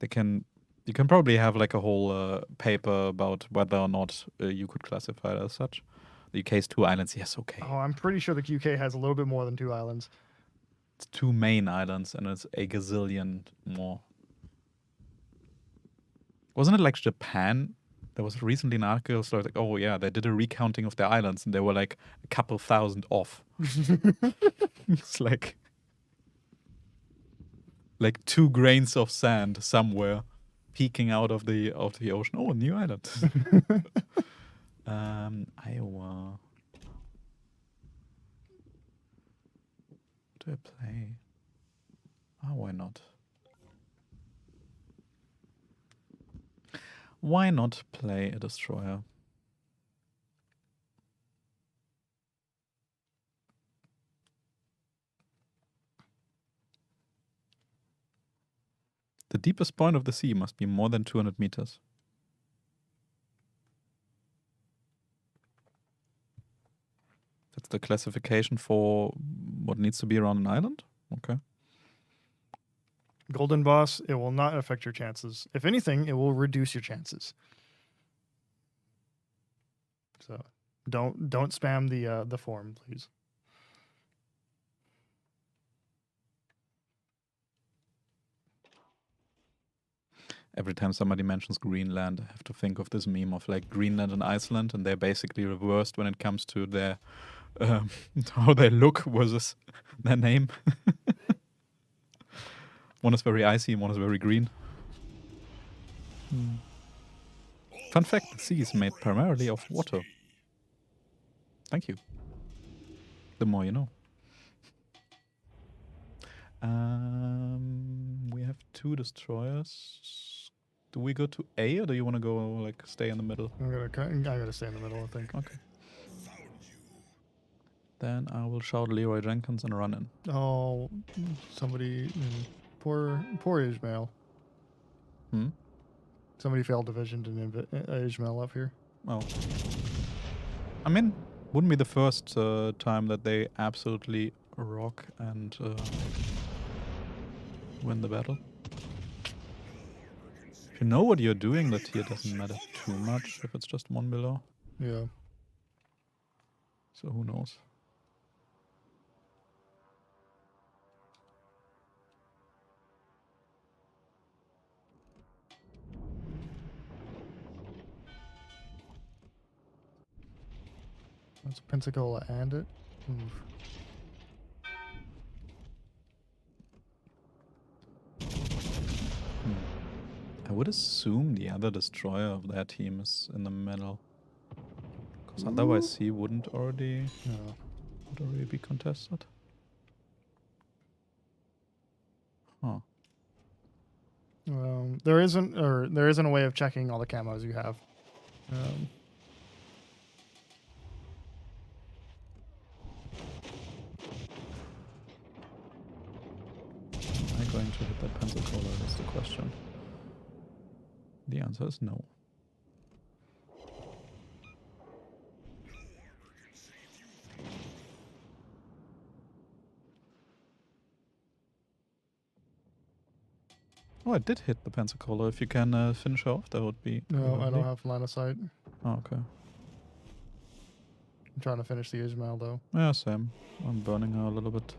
You can probably have like a whole paper about whether or not you could classify it as such. The UK is 2 islands. Yes, okay. Oh, I'm pretty sure the UK has a little bit more than 2 islands. It's 2 main islands, and it's a gazillion more. Wasn't it like Japan? There was recently an article, so like, oh yeah, they did a recounting of their islands, and they were like a couple thousand off. It's like 2 grains of sand somewhere peeking out of the ocean. Oh, a new island. Iowa. What do I play? Oh, why not? Why not play a destroyer? The deepest point of the sea must be more than 200 meters. That's the classification for what needs to be around an island? Okay. Golden Boss, it will not affect your chances. If anything, it will reduce your chances. So don't spam the form, please. Every time somebody mentions Greenland, I have to think of this meme of like Greenland and Iceland, and they're basically reversed when it comes to their how they look versus their name. One is very icy and one is very green. Fun fact, the sea is made primarily of water. Thank you. The more you know. We have 2 destroyers. Do we go to A, or do you want to go like stay in the middle? I gotta stay in the middle, I think. Okay. Then I will shout Leroy Jenkins and run in. Oh, somebody, poor Ishmael. Hmm? Somebody failed division to Ishmael up here. Well, I mean, wouldn't be the first time that they absolutely rock and win the battle. If you know what you're doing, the tier doesn't matter too much if it's just one below. Yeah. So who knows? That's Pensacola and it. Oof. I would assume the other destroyer of their team is in the middle. Because otherwise he wouldn't already, Yeah. would already be contested. Huh. There isn't a way of checking all the camos you have. Am I going to hit that Pensacola? That's the question. The answer is no. Oh, I did hit the Pensacola. If you can finish her off, that would be No, I lovely. don't have line of sight. Oh, okay. I'm trying to finish the Ishmael though. Yeah, same. I'm burning her a little bit.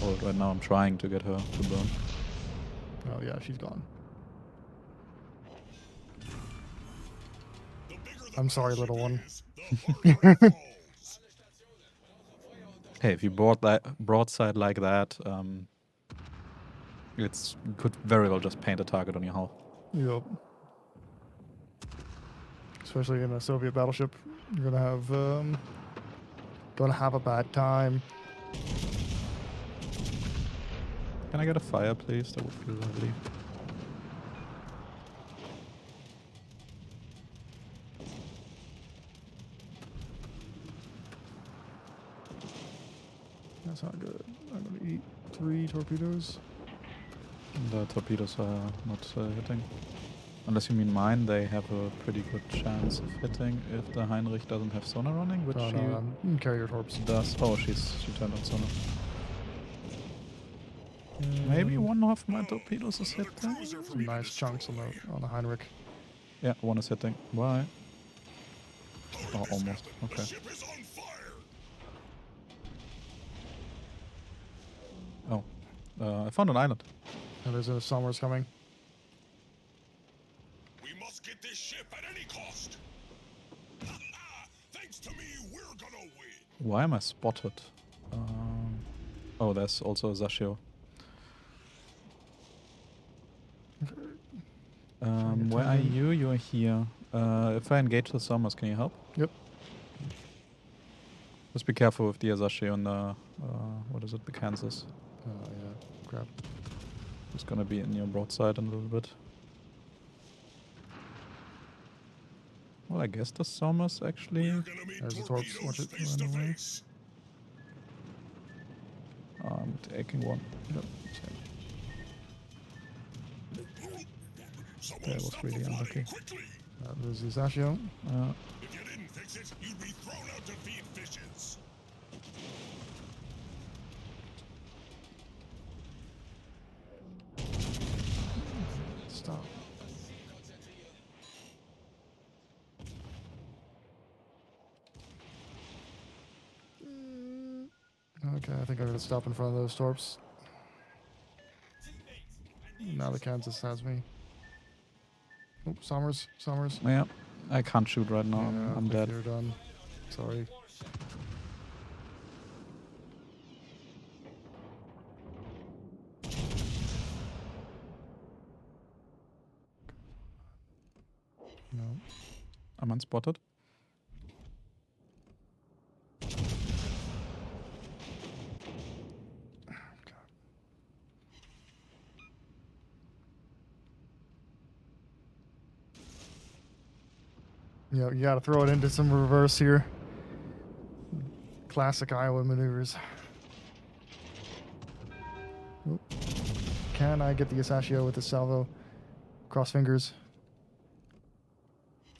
Oh, right now I'm trying to get her to burn. Oh yeah, she's gone. I'm sorry, little one. Hey, if you broadside like that, you could very well just paint a target on your hull. Yep. Especially in a Soviet battleship, you're gonna have a bad time. Can I get a fire, please? That would be lovely. That's not good. I'm gonna eat 3 torpedoes. The torpedoes are not hitting. Unless you mean mine, they have a pretty good chance of hitting if the Heinrich doesn't have sonar running, which Oh she no, carrier torps. does. Oh, she turned on sonar. Maybe one of my torpedoes is hitting. Some nice chunks on the Heinrich. Yeah, one is hitting. Why? Oh, almost. Okay. Oh, I found an island. And there's a Somers coming. We must get this ship at any cost. Thanks to me, we're gonna win. Why am I spotted? Oh, there's also a Zashio. Where are you? You are here. If I engage the Somers, can you help? Yep. Just be careful with the Asashi on the, what is it, the Kansas. Oh yeah, crap. It's gonna be in your broadside in a little bit. Well, I guess the Somers actually... There's the torps. Watch it run away. I'm taking one. Yep. That was really unlucky. There's the Sashio. If you didn't fix it, you'd be thrown out to feed fishes. Stop. Okay, I think I'm gonna stop in front of those torps. Now the Kansas has me. Oh, Somers. Yeah, I can't shoot right now. Yeah, I'm dead. You're done. Sorry. No. I'm unspotted. Yeah, you gotta throw it into some reverse here. Classic Iowa maneuvers. Oop. Can I get the Asashio with the salvo? Cross fingers.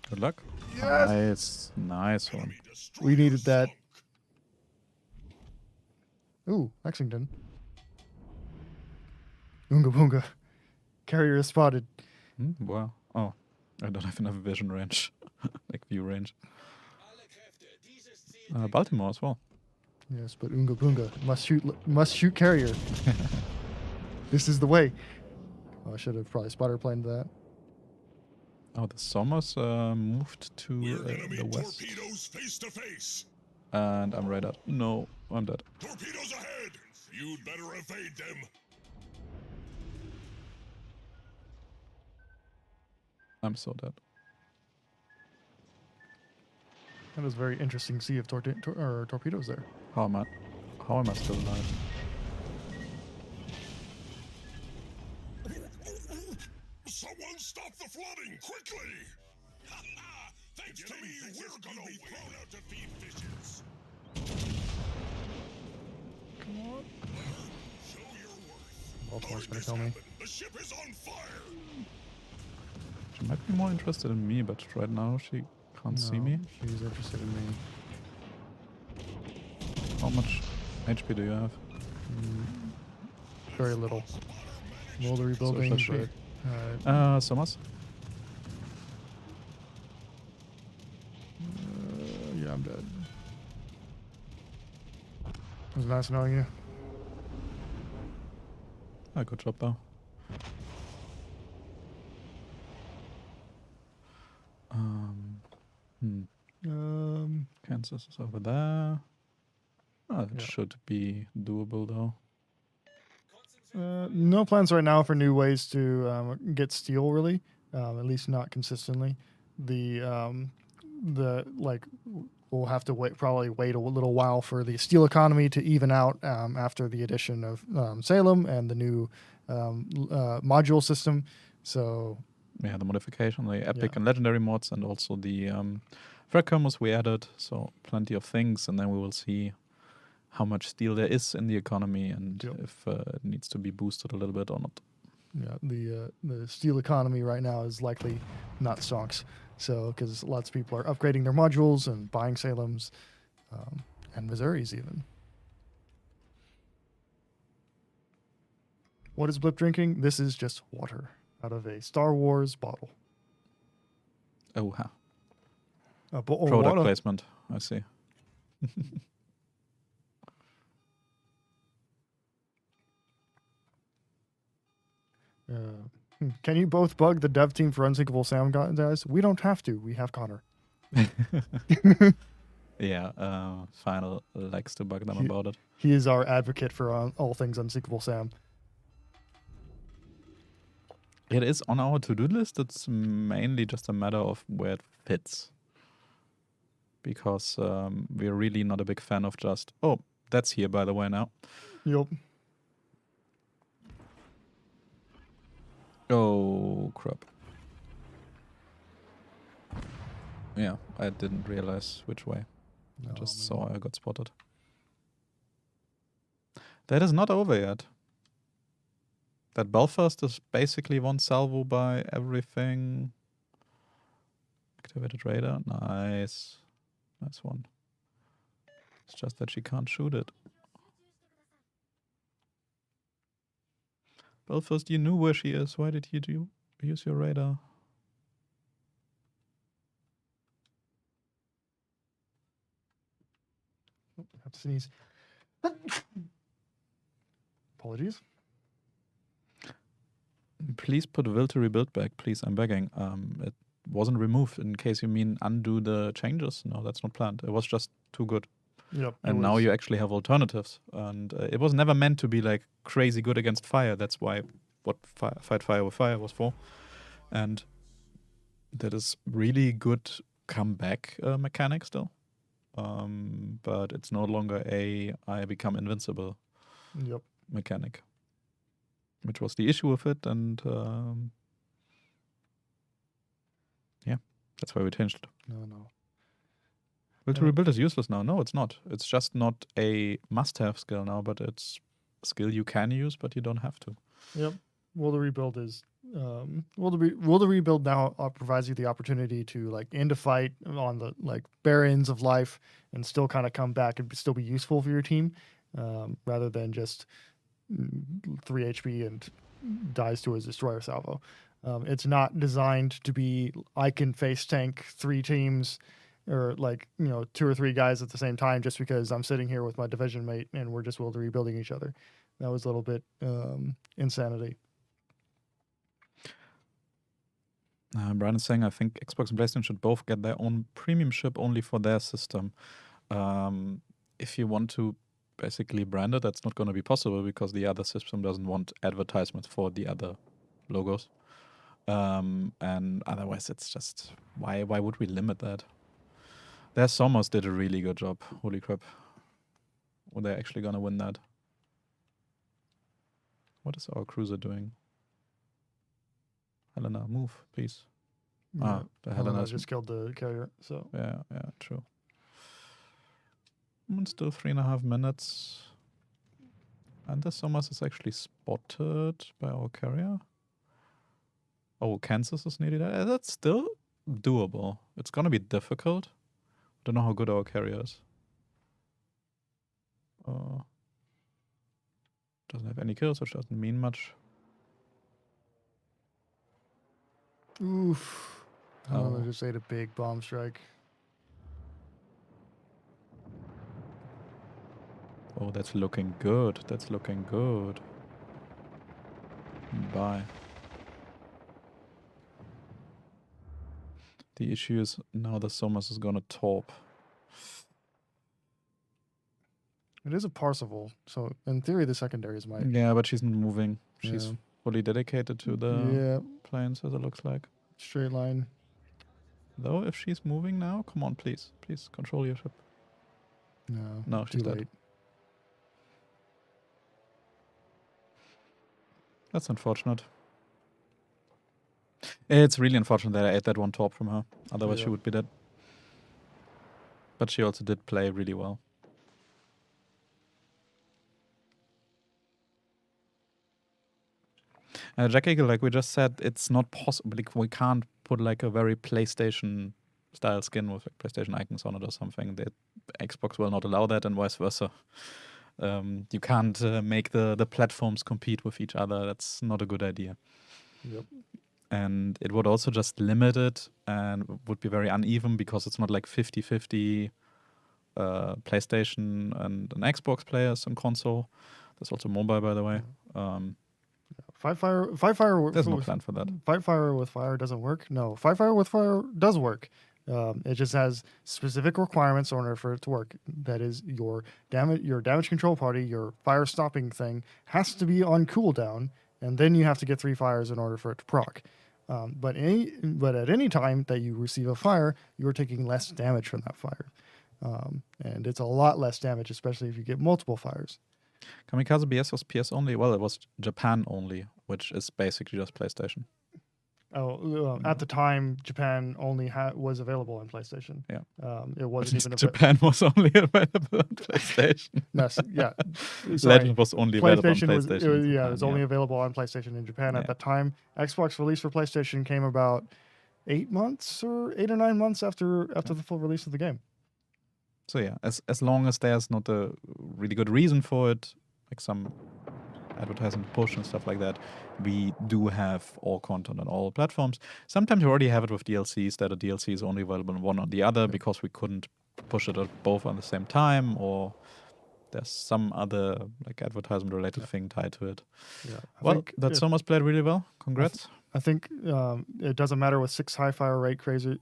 Good luck. Yes! Nice one. Enemy destroyer We needed that. sunk. Ooh, Lexington. Oonga boonga. Carrier is spotted. Wow. Oh, I don't have enough vision range, like view range. Alle Kräfte, dieses Ziel Baltimore as well. Yes, but Oonga boonga must shoot carrier. This is the way. Oh, I should have probably spotter planed that. Oh, the Sommers moved to We're gonna the meet west, torpedoes face to face. and I'm radar. No, I'm dead. Torpedoes ahead. You'd better evade them. I'm so dead. That was very interesting to see if torpedoes there. How am I still alive? Someone stop the flooding quickly! Thanks to me, we're gonna be thrown out to feed fishes. Come on. Show your worth. Baltimore's How gonna did kill this me. happen? The ship is on fire. She might be more interested in me, but right now she can't see No, me. She's interested in me. How much HP do you have? Very little. Well, the rebuilding, does she. but Sommers? yeah, I'm dead. It was nice knowing you. Ah, good job though. Kansas is over there. Oh, it Yeah. should be doable though. No plans right now for new ways to get steel, really. At least not consistently. We'll have to probably wait a little while for the steel economy to even out after the addition of Salem and the new module system. So Yeah, the modification, the epic Yeah. and legendary mods, and also the frag combos we added. So plenty of things, and then we will see how much steel there is in the economy and Yep. if it needs to be boosted a little bit or not. yeah, the steel economy right now is likely not stonks. So because lots of people are upgrading their modules and buying Salem's and Missouri's even. What is Blip drinking? This is just water out of a Star Wars bottle. Oh, ha. A Product water. placement, I see. Can you both bug the dev team for Unsinkable Sam, guys? We don't have to. We have Connor. Yeah, Final likes to bug them He- about it. He is our advocate for all things Unsinkable Sam. It is on our to-do list. It's mainly just a matter of where it fits. Because we're really not a big fan of just, oh, that's here, by the way, now. Yup. Oh, crap. Yeah, I didn't realize which way. I just saw I got spotted. That is not over yet. That Belfast is basically one salvo by everything. Activated radar. Nice. Nice one. It's just that she can't shoot it. Belfast, you knew where she is. Why did you use your radar? Have to sneeze. Apologies. Please put will to rebuild back, please. I'm begging. It wasn't removed. In case you mean undo the changes. No, that's not planned. It was just too good. Yep. And now you actually have alternatives. And it was never meant to be like crazy good against fire. That's why what fight fire with fire was for. And that is really good comeback mechanic still. But it's no longer I become invincible Yep. mechanic. Which was the issue with it. And yeah, that's why we changed it. No. Will to rebuild is useless now. No, it's not. It's just not a must-have skill now, but it's a skill you can use, but you don't have to. Yep. Well, the rebuild is Will the Rebuild now provides you the opportunity to like end a fight on the like bare ends of life and still kind of come back and still be useful for your team, rather than just 3 HP and dies to his destroyer salvo. It's not designed to be I can face tank 3 teams or like 2 or 3 guys at the same time just because I'm sitting here with my division mate and we're just Will the Rebuilding each other. That was a little bit insanity. Brian is saying, I think Xbox and PlayStation should both get their own premium chip only for their system. If you want to basically brand it, that's not going to be possible because the other system doesn't want advertisements for the other logos. And otherwise, it's just, why would we limit that? Their Somos did a really good job. Holy crap. Or they're actually going to win that. What is our cruiser doing? Helena, move, please. Yeah. The Helena Helena's just killed the carrier, so Yeah, true. Still 3.5 minutes. And the Somers is actually spotted by our carrier. Oh, Kansas is nearly there. That's still doable. It's gonna be difficult. Don't know how good our carrier is. Doesn't have any kills, which doesn't mean much. oof. Helena Oh. just ate a big bomb strike. Oh, that's looking good. That's looking good. Bye. The issue is now the Somers is gonna top. It is a Parsifal, so in theory the secondaries might. Yeah, but she's not moving. She's Yeah. fully dedicated to the planes, as it looks like. Straight line. Though, if she's moving now, come on, please. Please, control your ship. No, Too she's dead. late. That's unfortunate. It's really unfortunate that I ate that one top from her. Otherwise, she would be dead. But she also did play really well. Jack Eagle, like we just said, it's not possible. Like, we can't put like a very PlayStation style skin with like PlayStation icons on it or something. The Xbox will not allow that, and vice versa. You can't make the platforms compete with each other. That's not a good idea. Yep. And it would also just limit it and would be very uneven because it's not like 50-50 PlayStation and an Xbox players on console. There's also mobile, by the way. Fight fire. There's no plan for that. Fight fire with fire doesn't work. No, fight fire with fire does work. It just has specific requirements in order for it to work. That is, your damage control party, your fire stopping thing has to be on cooldown, and then you have to get 3 fires in order for it to proc. But at any time that you receive a fire, you're taking less damage from that fire, and it's a lot less damage, especially if you get multiple fires. Kamikaze BS was PS only? Well, it was Japan only, which is basically just PlayStation. At the time, Japan only was available on PlayStation. Yeah. It wasn't even Japan was only available on PlayStation. Legend was only available on PlayStation. It was only available on PlayStation in Japan at that time. Xbox release for PlayStation came about 8 months or 8 or 9 months after the full release of the game. So yeah, as long as there's not a really good reason for it, like some advertising push and stuff like that, we do have all content on all platforms. Sometimes we already have it with DLCs, that a DLC is only available on one or the other because we couldn't push it both at the same time, or there's some other like advertisement related thing tied to it. Yeah, that Somers played really well. Congrats. I think it doesn't matter with 6 high fire rate cruisers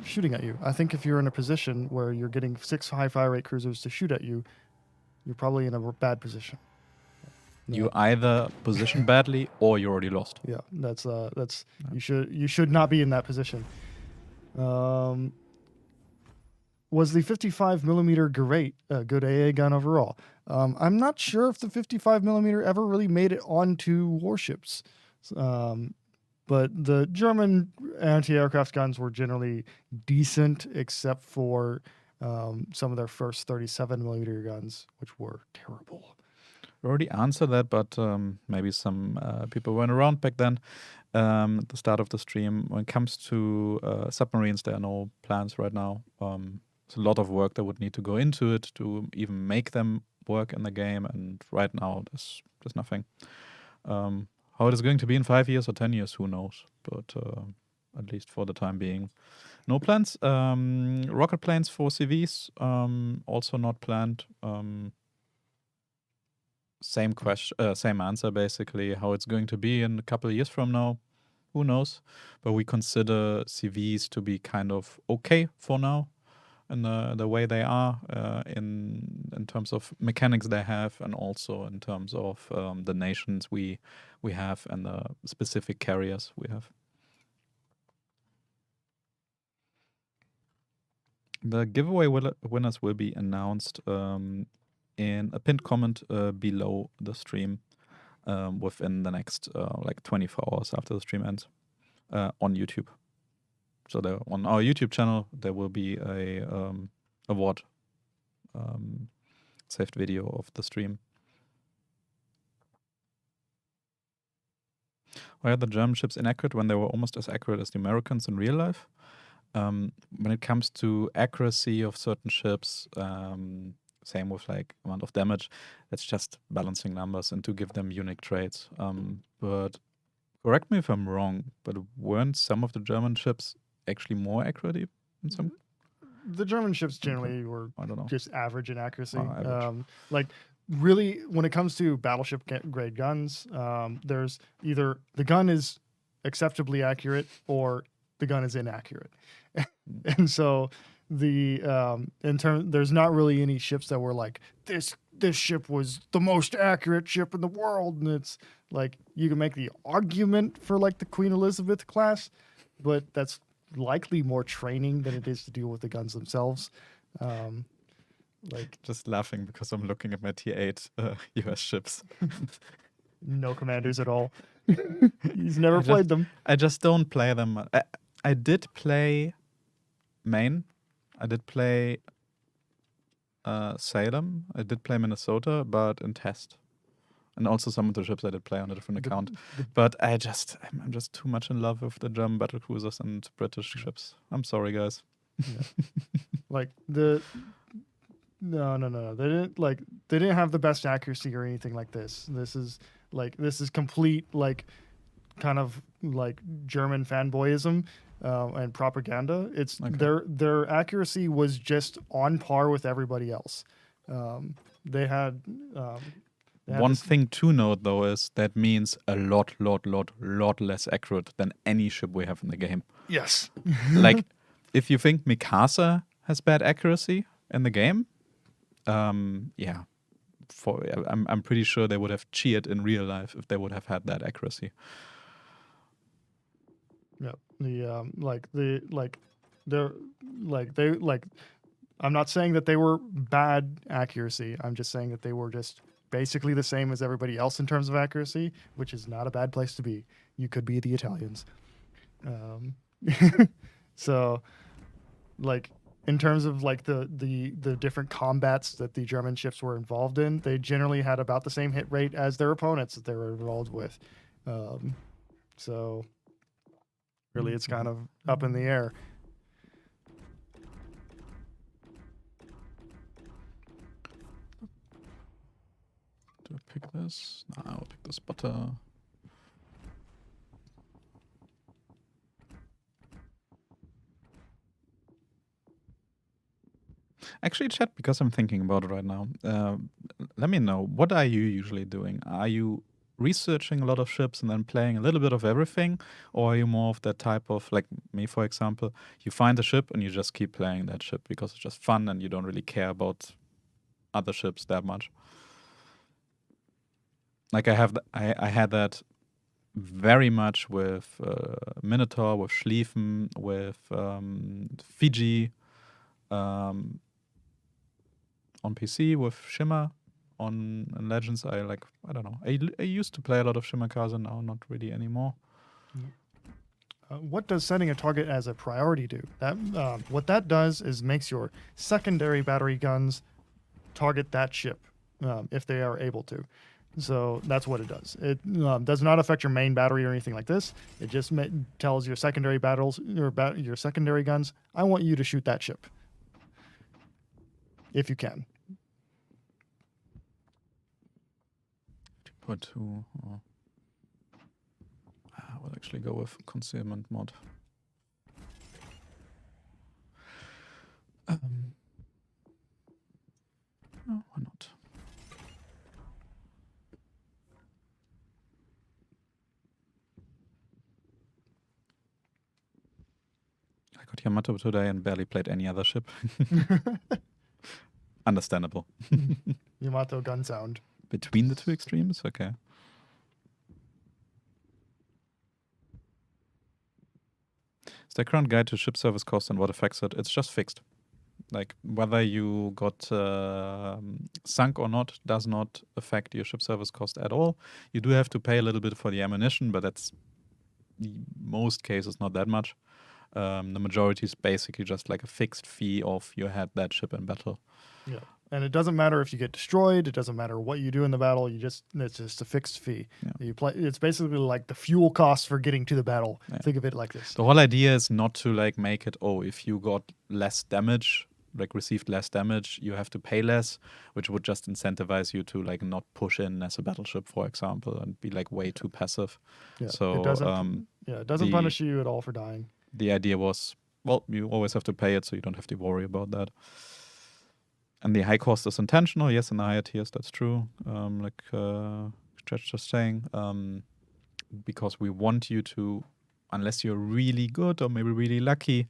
shooting at you. I think if you're in a position where you're getting 6 high fire rate cruisers to shoot at you, you're probably in a bad position. You either position badly or you're already lost. Yeah, that's you should not be in that position. Was the 55mm great a good AA gun overall? I'm not sure if the 55mm ever really made it onto warships, but the German anti-aircraft guns were generally decent, except for some of their first 37mm guns, which were terrible. already answered that, but maybe some people weren't around back then. At the start of the stream, when it comes to submarines, there are no plans right now. There's a lot of work that would need to go into it to even make them work in the game, and right now there's nothing. How it is going to be in 5 years or 10 years, who knows? But at least for the time being, no plans. Rocket planes for CVs, also not planned. Same question, same answer basically. How it's going to be in a couple of years from now, who knows? But we consider CVs to be kind of okay for now, in the way they are, in terms of mechanics they have, and also in terms of the nations we have and the specific carriers we have. The giveaway winners will be announced in a pinned comment below the stream within the next like 24 hours after the stream ends on YouTube. So on our YouTube channel, there will be a award saved video of the stream. Why are the German ships inaccurate when they were almost as accurate as the Americans in real life? When it comes to accuracy of certain ships, same with like amount of damage, it's just balancing numbers and to give them unique traits. But correct me if I'm wrong, but weren't some of the German ships actually more accurate in some? The German ships generally were I don't know. just average in accuracy. Oh, average. Like really, when it comes to battleship grade guns, there's either the gun is acceptably accurate or the gun is inaccurate. And so there's not really any ships that were like this ship was the most accurate ship in the world, and it's like you can make the argument for like the Queen Elizabeth class, but that's likely more training than it is to deal with the guns themselves. Like just laughing because I'm looking at my T8 US ships. No commanders at all. He's never played them. I just don't play them. I did play Maine. I did play Salem. I did play Minnesota, but in test. And also some of the ships I did play on a different account. But I'm just too much in love with the German battlecruisers and British ships. I'm sorry, guys. Yeah. Like no. They didn't have the best accuracy or anything like this. This is complete like kind of like German fanboyism and propaganda. It's Okay. their accuracy was just on par with everybody else. They had One thing to note though is that means a lot less accurate than any ship we have in the game. Yes. Like if you think Mikasa has bad accuracy in the game, yeah. I'm pretty sure they would have cheered in real life if they would have had that accuracy. Yeah. I'm not saying that they were bad accuracy. I'm just saying that they were just basically the same as everybody else in terms of accuracy, which is not a bad place to be. You could be the Italians. So like in terms of like the different combats that the German ships were involved in, they generally had about the same hit rate as their opponents that they were involved with. So really it's kind of up in the air. Do I pick this? No, I'll pick the spotter. Actually, chat, because I'm thinking about it right now, let me know, what are you usually doing? Are you researching a lot of ships and then playing a little bit of everything? Or are you more of that type of, like me, for example, you find a ship and you just keep playing that ship because it's just fun and you don't really care about other ships that much? Like I had that very much with Minotaur, with Schlieffen, with Fiji, on PC with Shimmer. On Legends, I don't know. I used to play a lot of Shimmer cars and now not really anymore. What does setting a target as a priority do? That what that does is makes your secondary battery guns target that ship if they are able to. So that's what it does. It does not affect your main battery or anything like this. It just tells your secondary battles, your secondary guns, I want you to shoot that ship. If you can. 2.2. I will actually go with concealment mod. No, why not? I got Yamato today and barely played any other ship. Understandable. Yamato gun sound. Between the two extremes? Okay. Is the current guide to ship service cost and what affects it? It's just fixed. Like, whether you got sunk or not does not affect your ship service cost at all. You do have to pay a little bit for the ammunition, but that's in most cases not that much. The majority is basically just like a fixed fee of you had that ship in battle. Yeah. And it doesn't matter if you get destroyed. It doesn't matter what you do in the battle. It's just a fixed fee. Yeah. You play. It's basically like the fuel cost for getting to the battle. Yeah. Think of it like this. The whole idea is not to like make it, oh, if you got less damage, like received less damage, you have to pay less, which would just incentivize you to like not push in as a battleship, for example, and be like way too passive. Yeah. So it doesn't. It doesn't punish you at all for dying. The idea was, well, you always have to pay it, so you don't have to worry about that. And the high cost is intentional, yes, in the higher tiers, that's true. Like Stretch just saying, because we want you to, unless you're really good or maybe really lucky,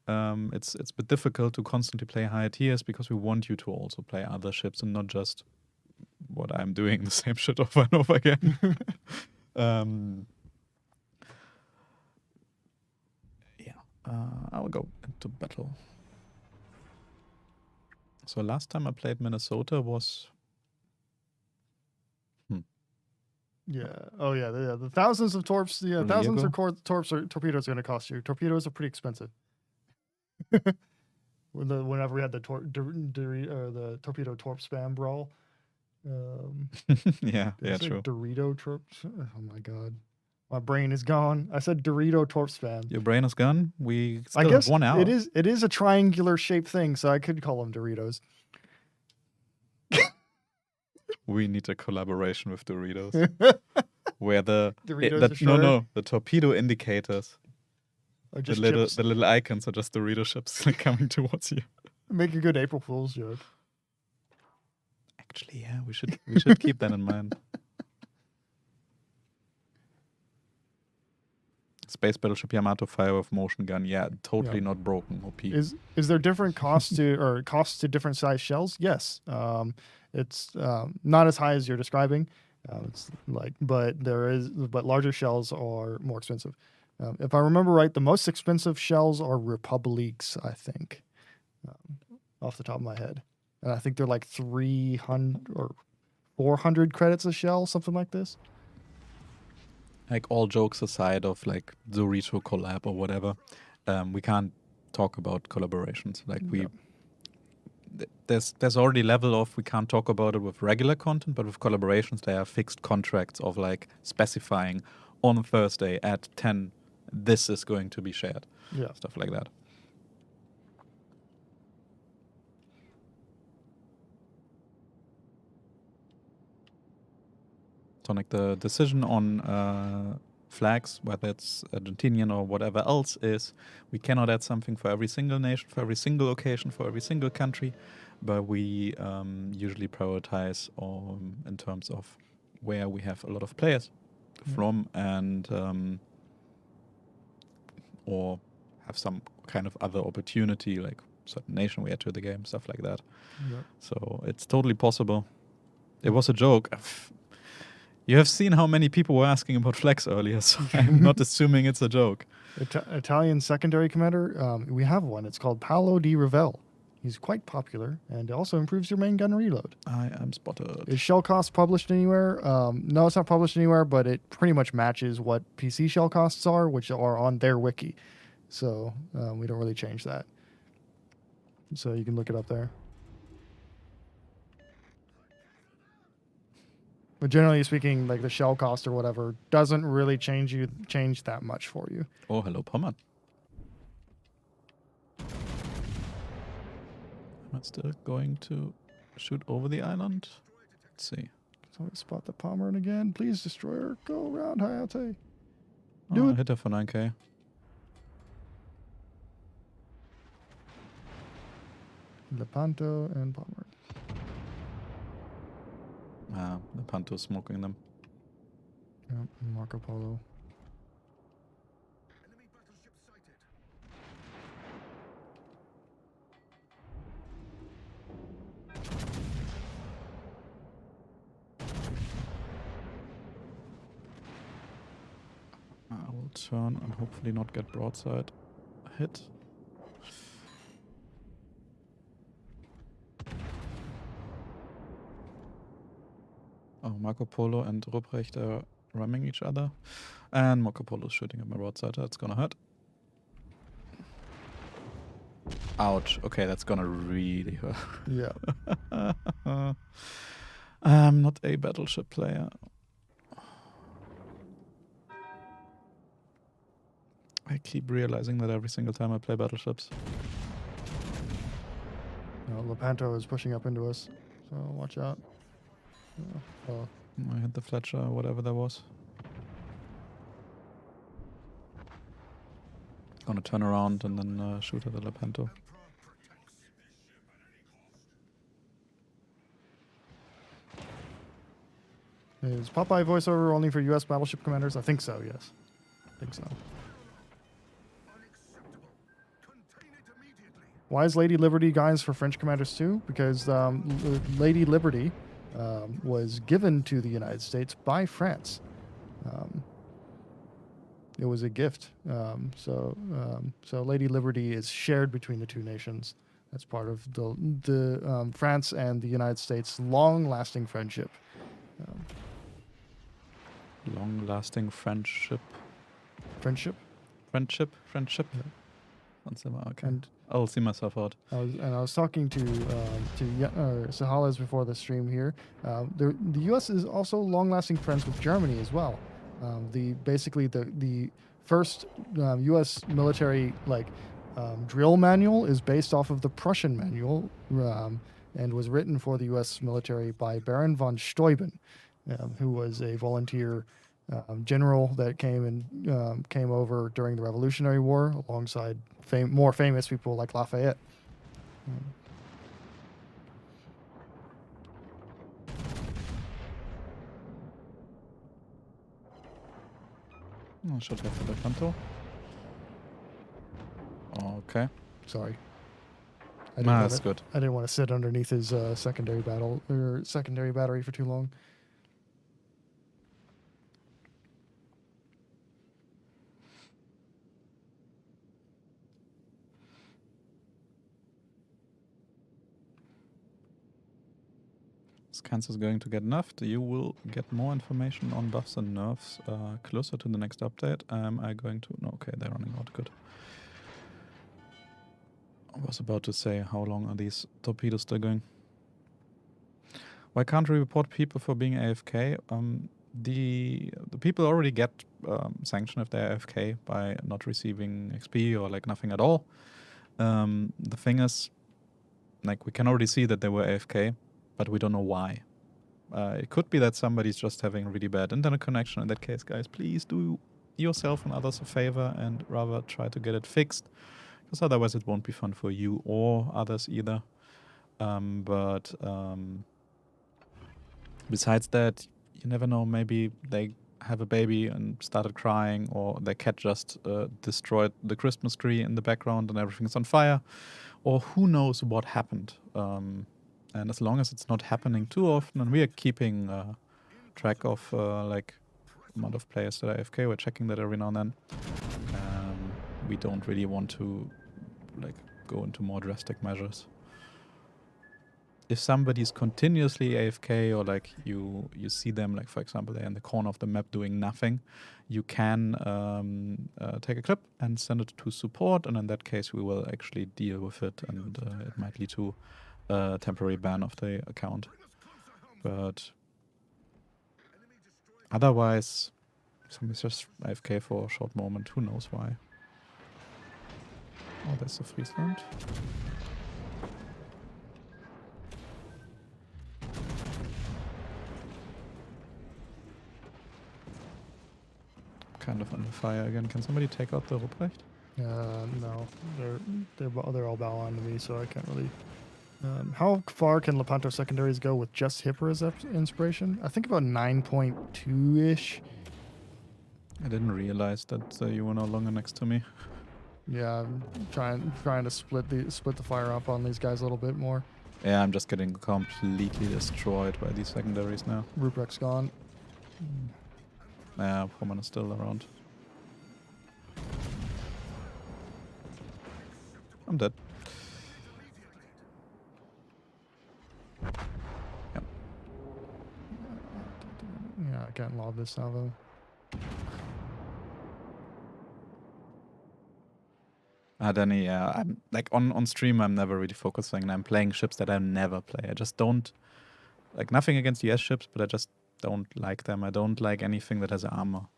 it's a bit difficult to constantly play higher tiers because we want you to also play other ships and not just what I'm doing, the same shit over and over again. I will go into battle. So last time I played Minnesota was... Yeah. Oh yeah. The thousands of torps. Yeah. From a year Thousands of ago? torps or torpedoes are going to cost you. Torpedoes are pretty expensive. Whenever we had the the torpedo torp spam brawl. yeah, Did I say true. Dorito torps. Oh my god. My brain is gone. I said Dorito torp spam. Your brain is gone? We I still guess have 1 hour. it is a triangular shaped thing, so I could call them Doritos. We need a collaboration with Doritos. Where the Doritos the torpedo indicators, Or just the chips. little icons are just Dorito ships coming towards you. Make a good April Fool's joke. Actually, yeah, we should keep that in mind. Space battleship Yamato fire with motion gun, yeah, totally Yeah. not broken. OP. Is there different costs to different size shells? Yes. It's not as high as you're describing. It's like, but larger shells are more expensive. If I remember right, the most expensive shells are Republics, I think, off the top of my head, and I think they're like 300 or 400 credits a shell, something like this. Like, all jokes aside of like Dorito collab or whatever, we can't talk about collaborations. Like there's already level of we can't talk about it with regular content, but with collaborations there are fixed contracts of like specifying on Thursday at 10 this is going to be shared. Yeah. Stuff like that. Sonic, the decision on flags, whether it's Argentinian or whatever else, is we cannot add something for every single nation, for every single occasion, for every single country, but we usually prioritize in terms of where we have a lot of players from and or have some kind of other opportunity, like certain nation we add to the game, stuff like that. Yeah. So it's totally possible. It was a joke. You have seen how many people were asking about flags earlier, so I'm not assuming it's a joke. Italian secondary commander, we have one. It's called Paolo di Ravel. He's quite popular and also improves your main gun reload. I am spotted. Is shell cost published anywhere? No, it's not published anywhere, but it pretty much matches what PC shell costs are, which are on their wiki. So we don't really change that. So you can look it up there. But generally speaking, like the shell cost or whatever doesn't really change that much for you. Oh, hello, Pommern. Am I still going to shoot over the island? Let's see. So we spot the Pommern again. Please, destroyer, go around Hayate. Oh, Do I it. hit her for 9k. Lepanto and Pommern. Ah, the Panto smoking them. Yep, Marco Polo. Enemy battleship sighted. I will turn and hopefully not get broadside hit. Oh, Marco Polo and Ruprecht are ramming each other. And Marco Polo is shooting at my broadside. That's gonna hurt. Ouch. Okay, that's gonna really hurt. Yeah. I'm not a battleship player. I keep realizing that every single time I play battleships. Lepanto is pushing up into us, so watch out. Oh, I hit the Fletcher, whatever that was. Gonna turn around and then shoot at the Lepanto. is Popeye voiceover only for U.S. battleship commanders? I think so. Yes, I think so. Unacceptable. Contain it immediately. Why is Lady Liberty guys for French commanders too? Because Lady Liberty was given to the United States by France. It was a gift. So Lady Liberty is shared between the two nations. That's part of the France and the United States' long-lasting friendship. Long-lasting friendship. Friendship. Friendship? Yeah. Sounds similar. Okay. And I'll see myself out. I was talking to Sahales before the stream here. The U.S. is also long-lasting friends with Germany as well. The first U.S. military drill manual is based off of the Prussian manual and was written for the U.S. military by Baron von Steuben, who was a volunteer general that came over during the Revolutionary War alongside more famous people like Lafayette. Oh, should have the Lepanto. Okay. Sorry. That's good. I didn't want to sit underneath his secondary battery for too long. Scans is going to get nerfed. You will get more information on buffs and nerfs closer to the next update. Am I going to... No, okay, they're running out. Good. I was about to say, how long are these torpedoes still going? Why can't we report people for being AFK? The people already get sanctioned if they're AFK by not receiving XP or nothing at all. The thing is, we can already see that they were AFK, but we don't know why. It could be that somebody's just having a really bad internet connection. In that case, guys, please do yourself and others a favor and rather try to get it fixed, because otherwise it won't be fun for you or others either. Besides that, you never know, maybe they have a baby and started crying, or their cat just destroyed the Christmas tree in the background and everything's on fire, or who knows what happened. And as long as it's not happening too often, and we are keeping track of amount of players that are AFK, we're checking that every now and then. We don't really want to go into more drastic measures. If somebody's continuously AFK, or you see them, for example, they're in the corner of the map doing nothing, you can take a clip and send it to support, and in that case we will actually deal with it, and it might lead to a temporary ban of the account. But Otherwise, somebody's just AFK for a short moment. Who knows why? Oh, there's the Friesland. Kind of under fire again. Can somebody take out the Ruprecht? No, they're all bow on to me, so I can't really. How far can Lepanto secondaries go with just Hipper as inspiration? I think about 9.2 ish. I didn't realize that you were no longer next to me. Yeah, I'm trying to split the fire up on these guys a little bit more. Yeah, I'm just getting completely destroyed by these secondaries now. Ruprecht's gone. Yeah, Foreman is still around. I'm dead. Yep. Yeah, I can't lob this now though. Danny, yeah, I'm like on stream. I'm never really focusing, and I'm playing ships that I never play. I just don't like nothing against US ships, but I just don't like them. I don't like anything that has armor.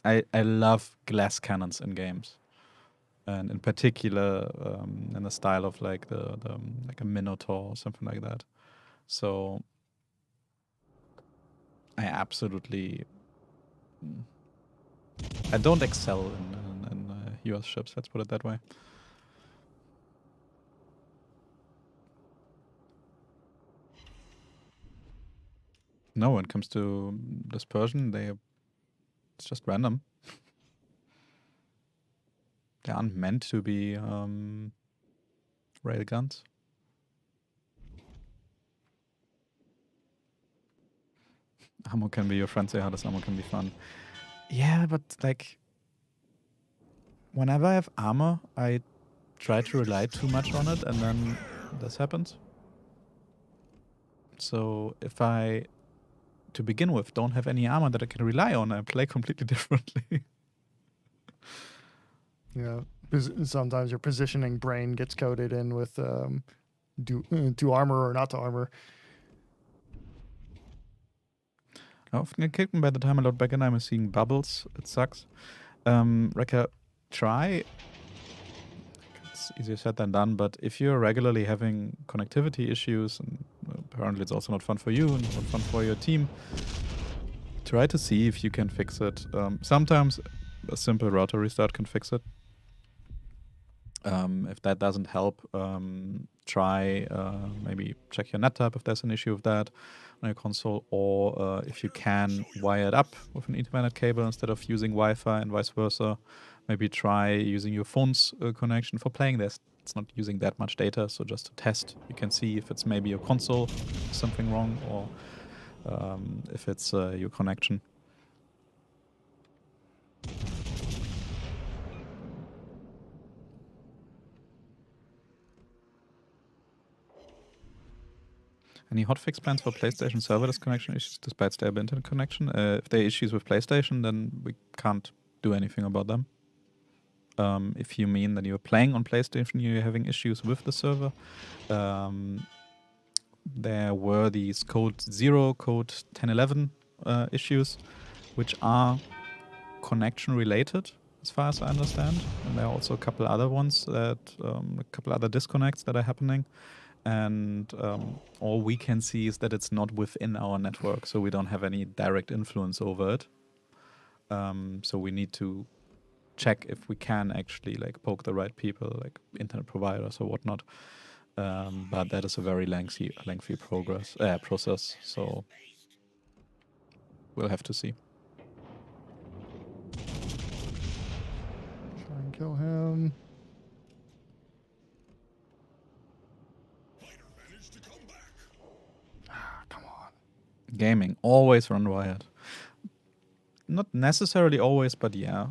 I love glass cannons in games, and in particular in the style of like the like a Minotaur or something like that. So I absolutely I don't excel in US ships. Let's put it that way. No, when it comes to dispersion, it's just random. They aren't meant to be railguns. Ammo can be your friend, say how this ammo can be fun. Yeah, but like whenever I have armor, I try to rely too much on it, and then this happens. So if I, to begin with, don't have any armor that I can rely on, I play completely differently. Yeah, sometimes your positioning brain gets coded in with to armor or not to armor. I often get kicked, and by the time I load back in, I'm seeing bubbles. It sucks. Rekka, try. It's easier said than done, but if you're regularly having connectivity issues, and apparently it's also not fun for you and not fun for your team, try to see if you can fix it. Sometimes a simple router restart can fix it. If that doesn't help, try maybe check your NetApp if there's an issue with that on your console, or if you can wire it up with an Ethernet cable instead of using Wi-Fi and vice versa. Maybe try using your phone's connection for playing this. It's not using that much data, so just to test, you can see if it's maybe your console, something wrong, or if it's your connection. Any hotfix plans for PlayStation server disconnection issues despite stable internet connection? If there are issues with PlayStation, then we can't do anything about them. If you mean that you're playing on PlayStation, you're having issues with the server, there were these code 0, code 1011 issues, which are connection related, as far as I understand. And there are also a couple other ones a couple other disconnects that are happening. And all we can see is that it's not within our network, so we don't have any direct influence over it. So we need to check if we can actually like poke the right people, like internet providers or whatnot. But that is a very lengthy process. So we'll have to see. Try and kill him. Come on. Gaming, always run wired. Not necessarily always, but yeah.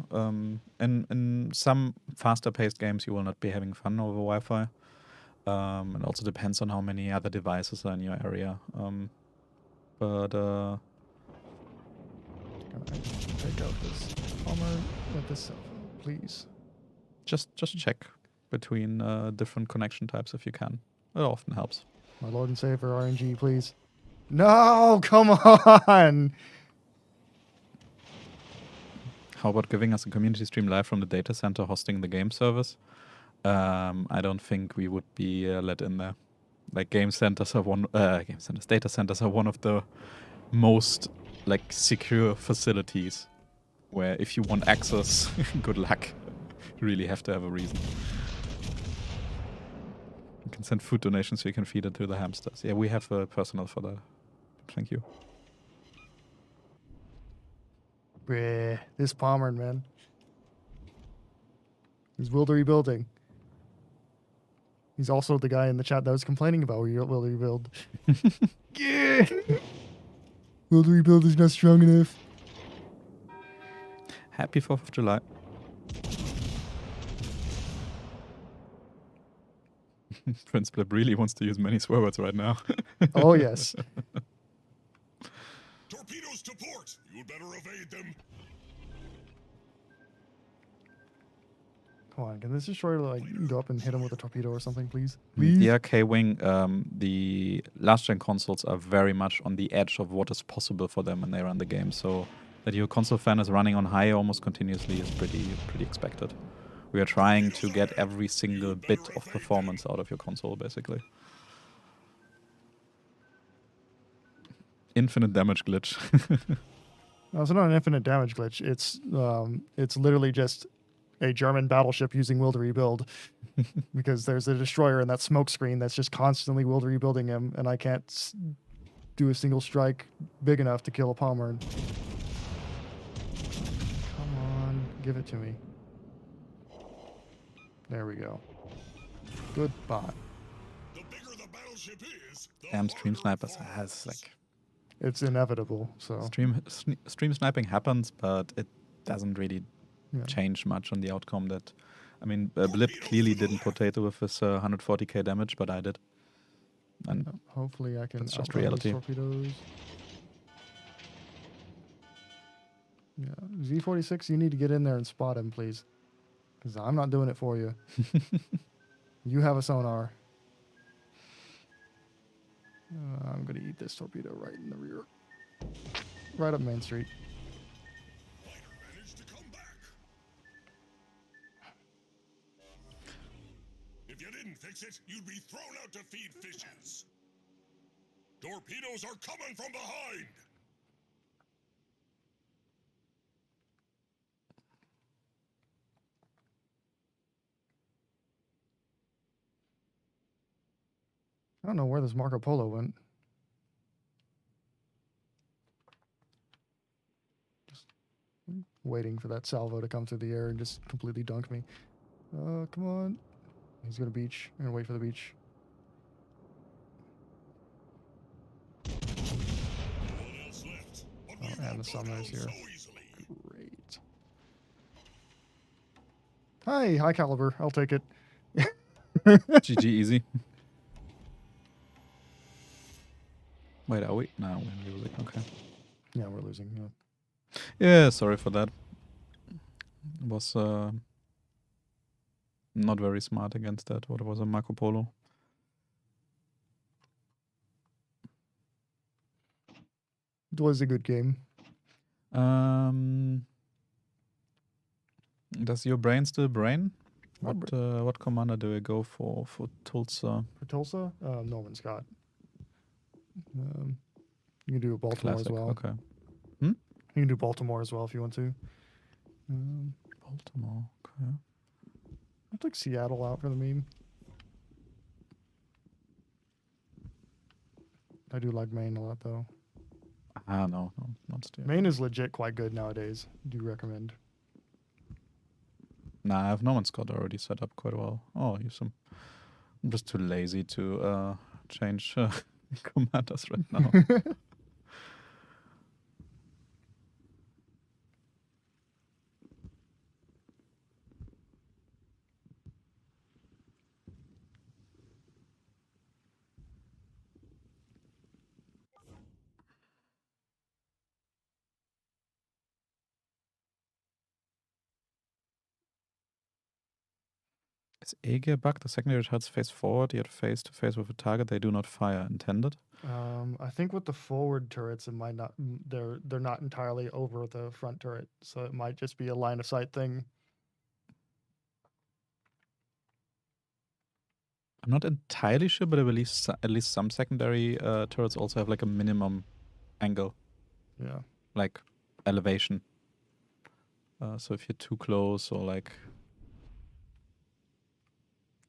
In some faster-paced games, you will not be having fun over Wi-Fi. It also depends on how many other devices are in your area. But Gonna take out this bomber with this cell phone, please. just check between different connection types if you can. It often helps. My lord and savior RNG, please. No, come on. How about giving us a community stream live from the data center hosting the game service? I don't think we would be let in there. Like game centers, data centers are one of the most like secure facilities where if you want access, good luck. You really have to have a reason. You can send food donations so you can feed it to the hamsters. Yeah, we have personnel for that. Thank you. Bleh, this Pommern, man. He's will to rebuilding. He's also the guy in the chat that was complaining about will to rebuild. Yeah. Will to rebuild is not strong enough. Happy 4th of July. Prince Blip really wants to use many swear words right now. Oh, yes. Torpedoes to port! You'd better evade them. Come on, can this destroyer like go up and hit him with a torpedo or something, please? The Please. RK Wing, the last gen consoles are very much on the edge of what is possible for them when they run the game. So that your console fan is running on high almost continuously is pretty expected. We are trying to get every single bit of performance out of your console, basically. Infinite damage glitch. No, it's not an infinite damage glitch. It's literally just a German battleship using will to rebuild because there's a destroyer in that smoke screen that's just constantly will to rebuilding him, and I can't do a single strike big enough to kill a Pommern. Come on, give it to me. There we go. Goodbye. The bigger the battleship is, the Damn, stream harder it snipers has like It's inevitable. So stream sniping happens, but it doesn't really yeah. change much on the outcome. That I mean, Blip clearly didn't potato with his 140k damage, but I did. And Hopefully I can that's just outrun these reality. torpedoes. Yeah, Z46, you need to get in there and spot him, please, because I'm not doing it for you. You have a sonar. I'm gonna eat this torpedo right in the rear, right up Main Street. fighter managed to come back. If you didn't fix it, you'd be thrown out to feed fishes. Torpedoes are coming from behind. I don't know where this Marco Polo went. Just waiting for that salvo to come through the air and just completely dunk me. Come on. He's gonna beach. I'm gonna wait for the beach. No one else left. But we And won't the go summoner's down here. so easily. Great. Hi, high caliber. I'll take it. GG easy. Wait, are we? No, we're losing. Okay. Yeah, we're losing. Yeah. Yeah, sorry for that. Was not very smart against that. What was a Marco Polo? It was a good game. Does your brain still brain? My What commander do I go for Tulsa? For Tulsa, Norman Scott. You can do Baltimore Classic. as well. Okay. You can do Baltimore as well if you want to. Baltimore. Okay. I'll take Seattle out for the meme. I do like Maine a lot, though. No, not still. Maine is legit quite good nowadays. Do recommend. Nah, I have Norman Scott already set up quite well. Oh, use some. I'm just too lazy to change commanders right now. Is A gear bug? The secondary shots face forward, yet face to face with a target they do not fire intended. I think with the forward turrets, it might not. They're not entirely over the front turret, so it might just be a line of sight thing. I'm not entirely sure, but I believe at least some secondary turrets also have like a minimum angle, Yeah. like elevation. So if you're too close or like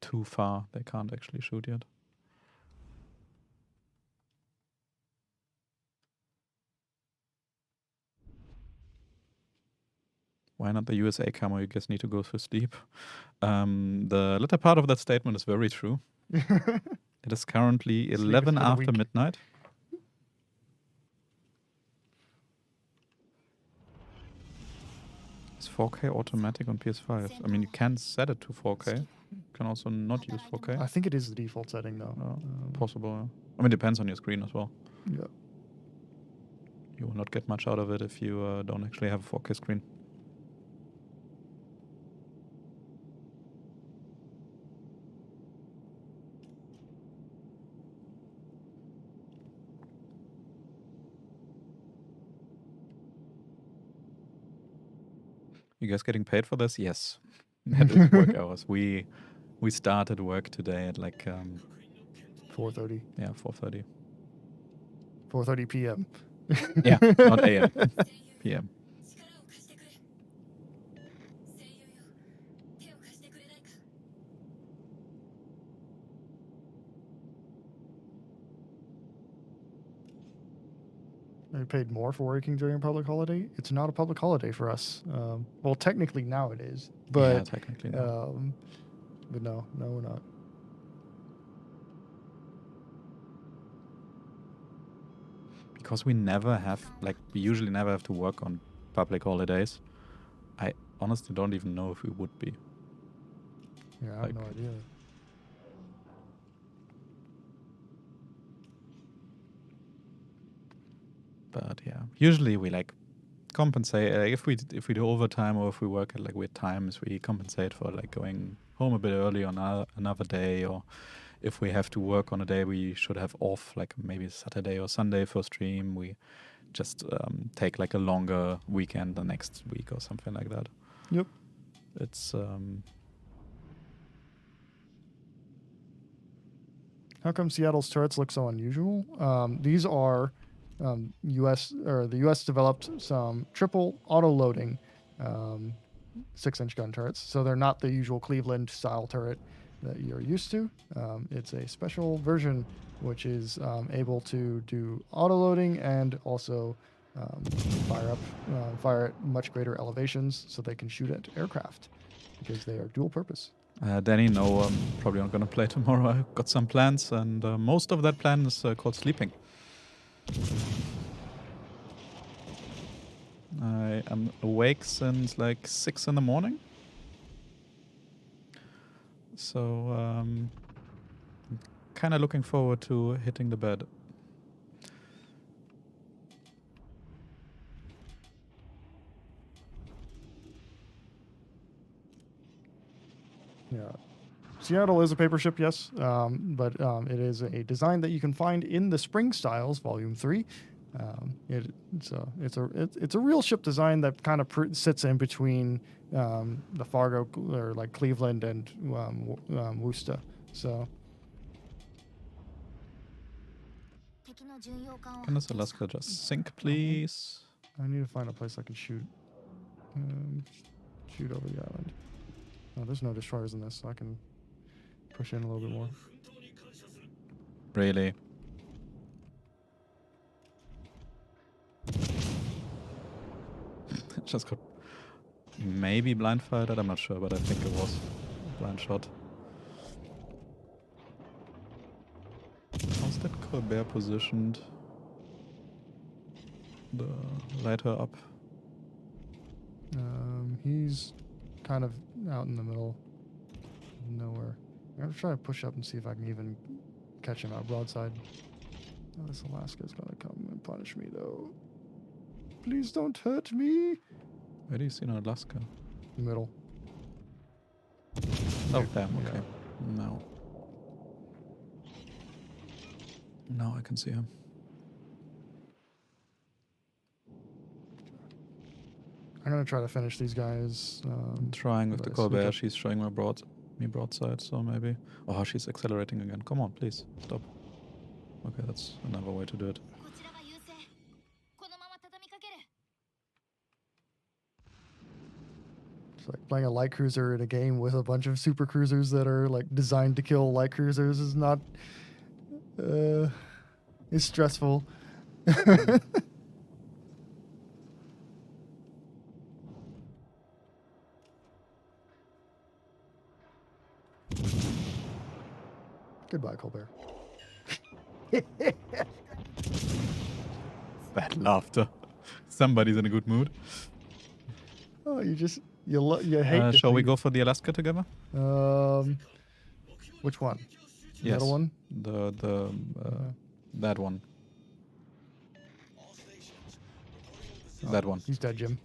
too far, they can't actually shoot yet. Why not the USA camo? You guys need to go through sleep. The latter part of that statement is very true. It is currently Sleep is 11 for the after weak. midnight. It's 4K automatic on PS5. I mean, you can set it to 4K. You can also not use 4K. I think it is the default setting though. Possible. Yeah. I mean, it depends on your screen as well. Yeah. You will not get much out of it if you don't actually have a 4K screen. You guys getting paid for this? Yes. That is work hours. We started work today at like 4:30. yeah, 4:30. 4:30 p.m. Yeah, not AM. PM. Are paid more for working during a public holiday? It's not a public holiday for us. Well, technically now it is, but yeah, technically no. but no, we're not. Because we usually never have to work on public holidays. I honestly don't even know if we would be. Yeah, I have no idea. But yeah, usually we like compensate if we do overtime or if we work at like weird times, we compensate for like going home a bit early on another day, or if we have to work on a day we should have off, like maybe Saturday or Sunday for stream, we just take like a longer weekend the next week or something like that. Yep. It's How come Seattle's turrets look so unusual? These are the U.S. developed some triple auto loading 6-inch gun turrets, so they're not the usual Cleveland style turret that you're used to. It's a special version which is able to do auto loading and also fire at much greater elevations, so they can shoot at aircraft because they are dual purpose. Danny, no, I'm probably not gonna play tomorrow. I've got some plans, and most of that plan is called sleeping. I am awake since like 6 in the morning. So I'm kind of looking forward to hitting the bed. Yeah. Seattle is a paper ship, yes, but it is a design that you can find in the Spring Styles Volume 3. It's a real ship design that kind of sits in between the Fargo or like Cleveland and Worcester. So Can this Alaska just sink, please? I need to find a place I can shoot. Shoot over the island. Oh, there's no destroyers in this, so I can push in a little bit more. Really? Just got maybe blind fired. I'm not sure, but I think it was a blind shot. How's that Colbert positioned? The lighter up. He's kind of out in the middle of nowhere. I'm gonna try to push up and see if I can even catch him out broadside. Oh, this Alaska's gonna come and punish me though. Please don't hurt me. Where do you see in Alaska? Middle. Oh, damn, Yeah. okay. No. Now I can see him. I'm gonna try to finish these guys. I'm trying with the but I sneak Colbert. up. She's showing me broadside, so maybe. Oh, she's accelerating again. Come on, please stop. Okay, that's another way to do it. こちらが優勢。このまま畳みかける。 It's like playing a light cruiser in a game with a bunch of super cruisers that are like designed to kill light cruisers is not. It's stressful. Goodbye, Colbert. Bad laughter. Somebody's in a good mood. Oh, you hate. Shall we defeat. go for the Alaska together? Which one? The Yes. other one? That one. Oh, That one. He's dead, Jim.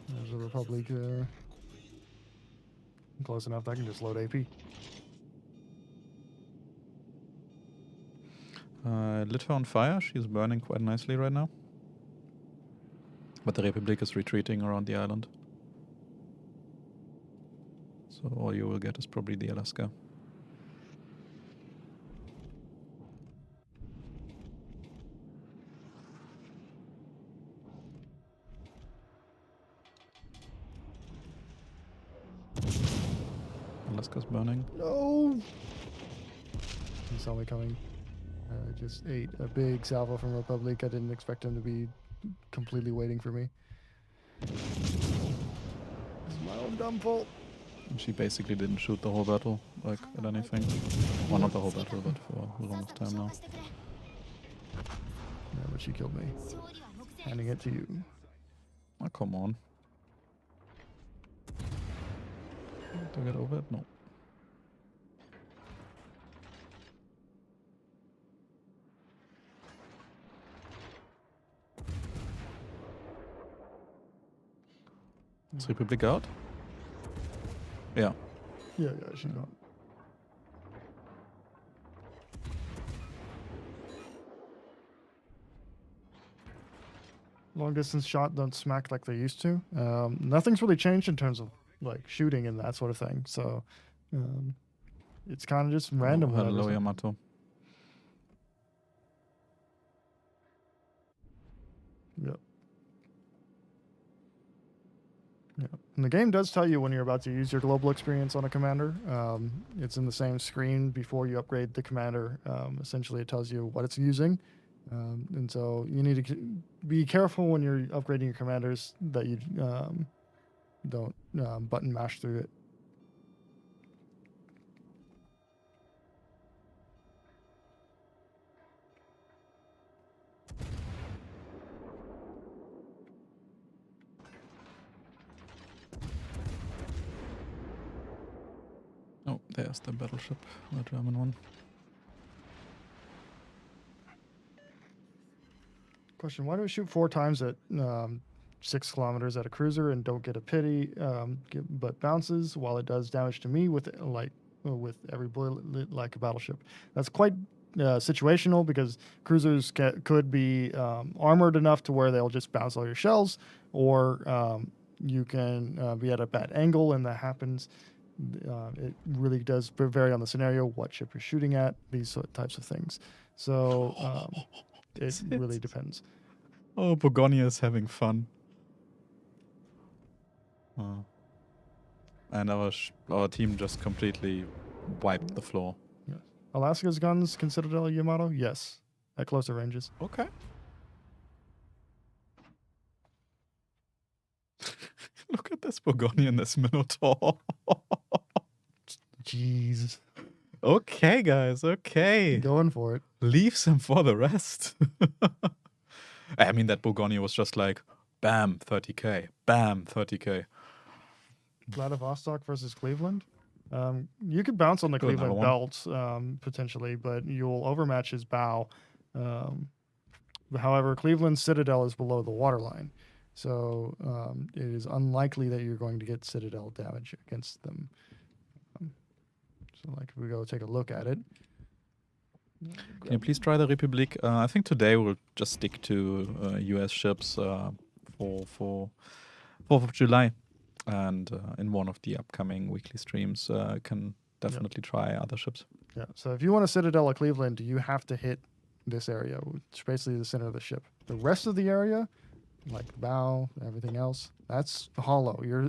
There's a Republic. Close enough. I can just load AP. Lit her on fire. She's burning quite nicely right now. But the Republic is retreating around the island. So all you will get is probably the Alaska. Alaska's burning. No! He saw me coming. Just ate a big salvo from Republic. I didn't expect him to be completely waiting for me. It's my own dumb fault. And she basically didn't shoot the whole battle, like, at anything. Well, not the whole battle, but for the longest time now. してくれ。 Yeah, but she killed me. 勝利は目前。 Handing it to you. Oh, come on. Do I get over it? No. Is Republic out? Yeah. Yeah, she's gone. Long distance shot don't smack like they used to. Nothing's really changed in terms of like shooting and that sort of thing. So it's kind of just random. Oh, hello, whatever's- Yamato. Yep. Yeah. And the game does tell you when you're about to use your global experience on a commander. It's in the same screen before you upgrade the commander. Essentially, it tells you what it's using. And so you need to be careful when you're upgrading your commanders that you don't button mash through it. Oh, there's the battleship, the German one. Question: why do we shoot 4 times at 6 kilometers at a cruiser and don't get a pity, but bounces while it does damage to me with every bullet like a battleship? That's quite situational because cruisers could be armored enough to where they'll just bounce all your shells, or you can be at a bad angle and that happens. It really does vary on the scenario, what ship you're shooting at, these types of things. So it really depends. Oh, Bogonia is having fun. And our team just completely wiped the floor. Alaska's guns can Citadel Yamato? Yes, at closer ranges. Okay. Look at this Bogonia and this Minotaur. Jeez. Okay, guys, okay. Going for it. Leave some for the rest. I mean, that Bogonia was just like, bam, 30k, bam, 30k. Vladivostok versus Cleveland. You could bounce on the Good, Cleveland another belt potentially, but you'll overmatch his bow. However, Cleveland's Citadel is below the waterline. So it is unlikely that you're going to get Citadel damage against them. So like if we go take a look at it, Can you please try the Republic? I think today we'll just stick to US ships for 4th of July. And in one of the upcoming weekly streams, can definitely try other ships. Yeah. So if you want a Citadel at Cleveland, you have to hit this area, which is basically the center of the ship. The rest of the area, like the bow, everything else, that's hollow. You're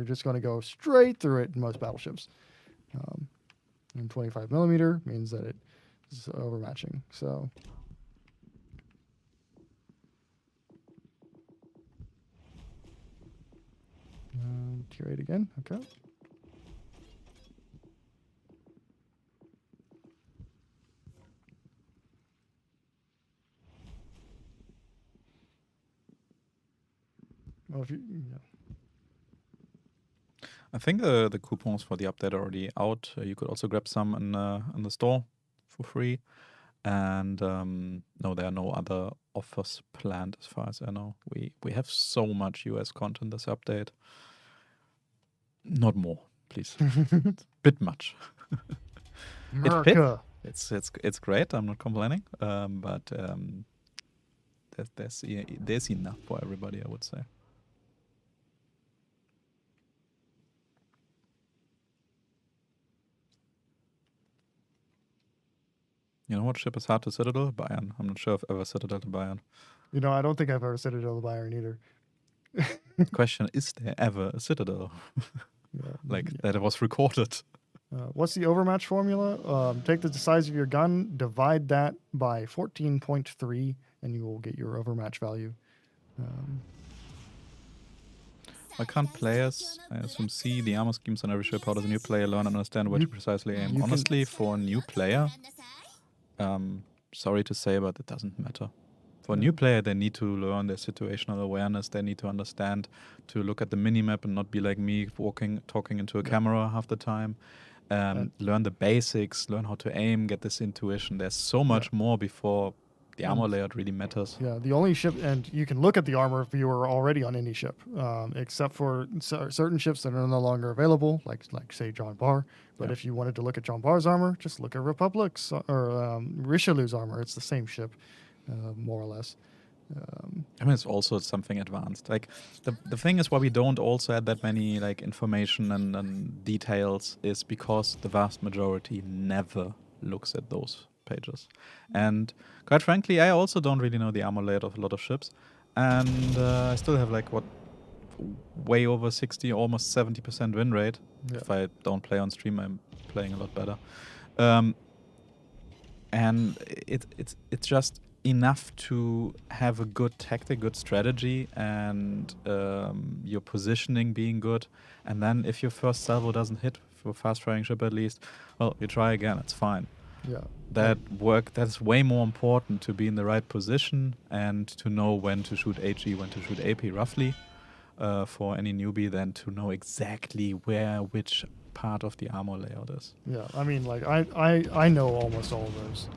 just going to go straight through it in most battleships. And 25 millimeter means that it is overmatching. So tier 8 again. Okay. Well, if you, yeah. I think the coupons for the update are already out. You could also grab some in the store for free. And no, there are no other offers planned as far as I know. We have so much US content this update. Not more, please. Bit much. America. It's great. I'm not complaining. But there's enough for everybody, I would say. You know what ship is hard to Citadel? Bayern. I'm not sure if ever Citadel to Bayern. I don't think I've ever Citadel to Bayern either. Question, is there ever a Citadel? Yeah. That was recorded. What's the overmatch formula? Take the size of your gun, divide that by 14.3, and you will get your overmatch value. Why can't players, I assume, see the armor schemes on every ship? How does a new player learn and understand where to precisely aim? you can- Honestly, for a new player, sorry to say, but it doesn't matter. For a new player, they need to learn their situational awareness. They need to understand to look at the minimap and not be like me, talking into a camera half the time. Learn the basics, learn how to aim, get this intuition. There's so much more before the armor layout really matters. Yeah, the only ship, and you can look at the armor viewer already on any ship, except for certain ships that are no longer available, like say John Barr. But if you wanted to look at John Barr's armor, just look at Republic's or Richelieu's armor. It's the same ship, more or less. I mean, it's also something advanced. Like the thing is why we don't also add that many like information and details is because the vast majority never looks at those pages. And quite frankly, I also don't really know the armor layout of a lot of ships, and I still have like way over 60, almost 70% win rate. Yeah. If I don't play on stream, I'm playing a lot better. And it's just enough to have a good tactic, good strategy, and your positioning being good. And then if your first salvo doesn't hit for fast firing ship at least, well, you try again. It's fine. Yeah. That's way more important to be in the right position and to know when to shoot HE, when to shoot AP roughly for any newbie than to know exactly which part of the armor layout is. Yeah, I mean, like I know almost all of those,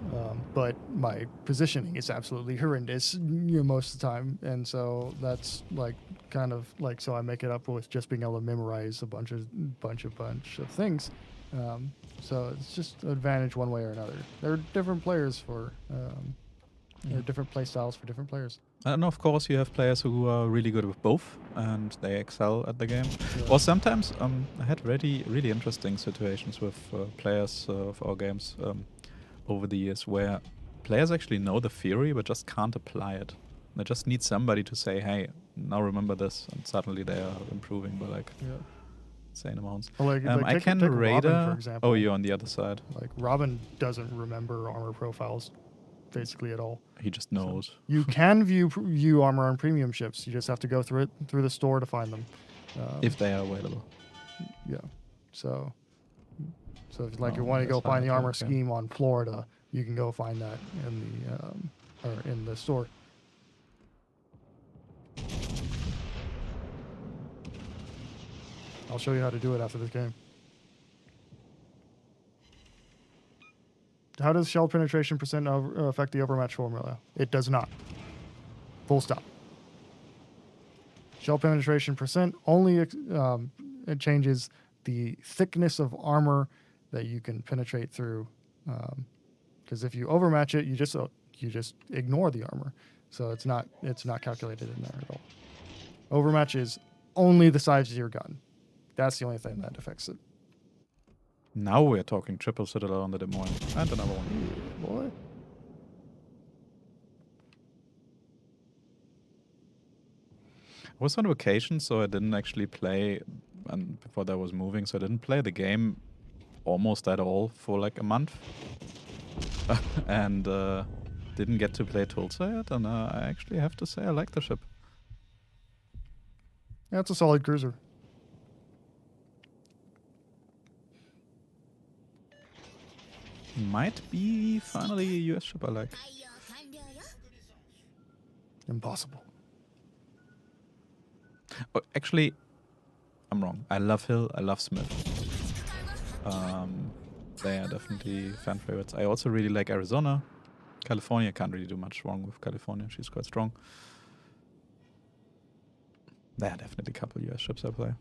but my positioning is absolutely horrendous most of the time, and so that's like kind of like so I make it up with just being able to memorize a bunch of things. So it's just an advantage one way or another. There are different players for there are different play styles for different players. And of course, you have players who are really good with both, and they excel at the game. Yeah. Or sometimes, I had really interesting situations with players of our games over the years where players actually know the theory but just can't apply it. They just need somebody to say, "Hey, now remember this," and suddenly they are improving by like insane amounts. Well, like I take can Robin, radar. for example. Oh, you're on the other side. Like Robin doesn't remember armor profiles basically at all. He just knows. So you can view armor on premium ships. You just have to go through the store to find them. If they are available. Yeah. So if like you Oh, want to go that's find the fine. armor Okay. scheme on Florida, you can go find that in the store. I'll show you how to do it after this game. How does shell penetration percent affect the overmatch formula? It does not. Full stop. Shell penetration percent only it changes the thickness of armor that you can penetrate through. Because if you overmatch it, you just ignore the armor, so it's not calculated in there at all. Overmatch is only the size of your gun. That's the only thing that affects it. Now we're talking triple Citadel on the Des Moines. And another one. Yeah, boy. I was on vacation, so I didn't actually play, and before that was moving, so I didn't play the game almost at all for like a month. And didn't get to play Tulsa yet, and I actually have to say I like the ship. Yeah, it's a solid cruiser. Might be finally a US ship I like. 対応完了よ Impossible. Oh, actually, I'm wrong. I love Hill, I love Smith. 駆逐艦の発見 They are definitely fan favorites. I also really like Arizona. California, can't really do much wrong with California. She's quite strong. There are definitely a couple US ships I play.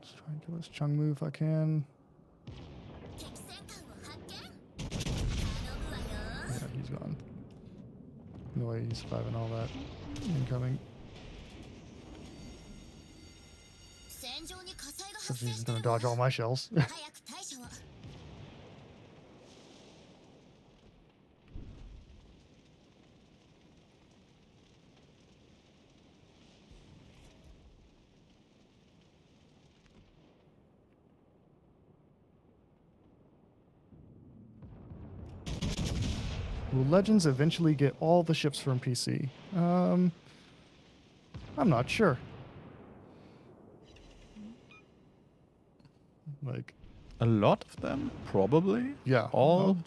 Let's try and kill this Chung move if I can. 敵戦艦を発見頼むわよ Yeah, he's gone. No way he's surviving all that incoming. 戦場に火災が Since 発生 he's してる gonna わ dodge all my shells. 早く対処を Will Legends eventually get all the ships from PC? I'm not sure. Like, A lot of them, probably. yeah, All?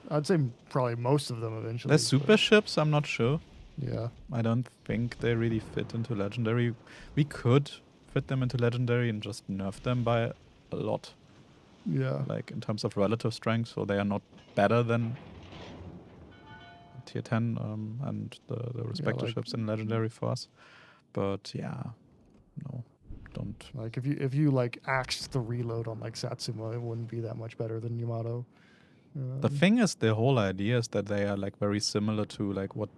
I'd say probably most of them eventually. The super but ships, I'm not sure. yeah, I don't think they really fit into Legendary. We could fit them into Legendary and just nerf them by a lot. yeah. Like in terms of relative strength, so they are not better than tier 10 and the respective like- ships in Legendary for us. But yeah, no, don't. Like if you like axed the reload on like Satsuma, it wouldn't be that much better than Yamato. The thing is, the whole idea is that they are like very similar to like what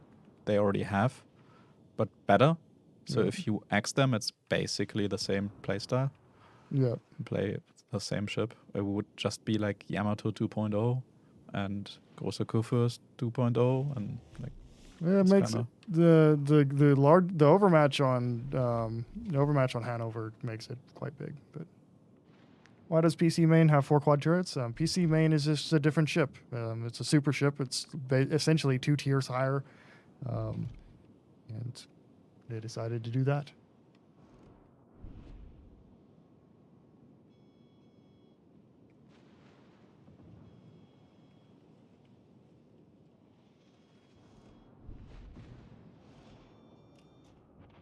they already have, but better. So Yeah. if you axe them, it's basically the same playstyle. Yeah, Play the same ship. It would just be like Yamato 2.0 and Große 2.0 and like yeah. It It's makes kinda- the overmatch on Hanover makes it quite big. But why does PC main have 4 quad turrets? PC main is just a different ship. It's a super ship. It's essentially 2 tiers higher, and they decided to do that.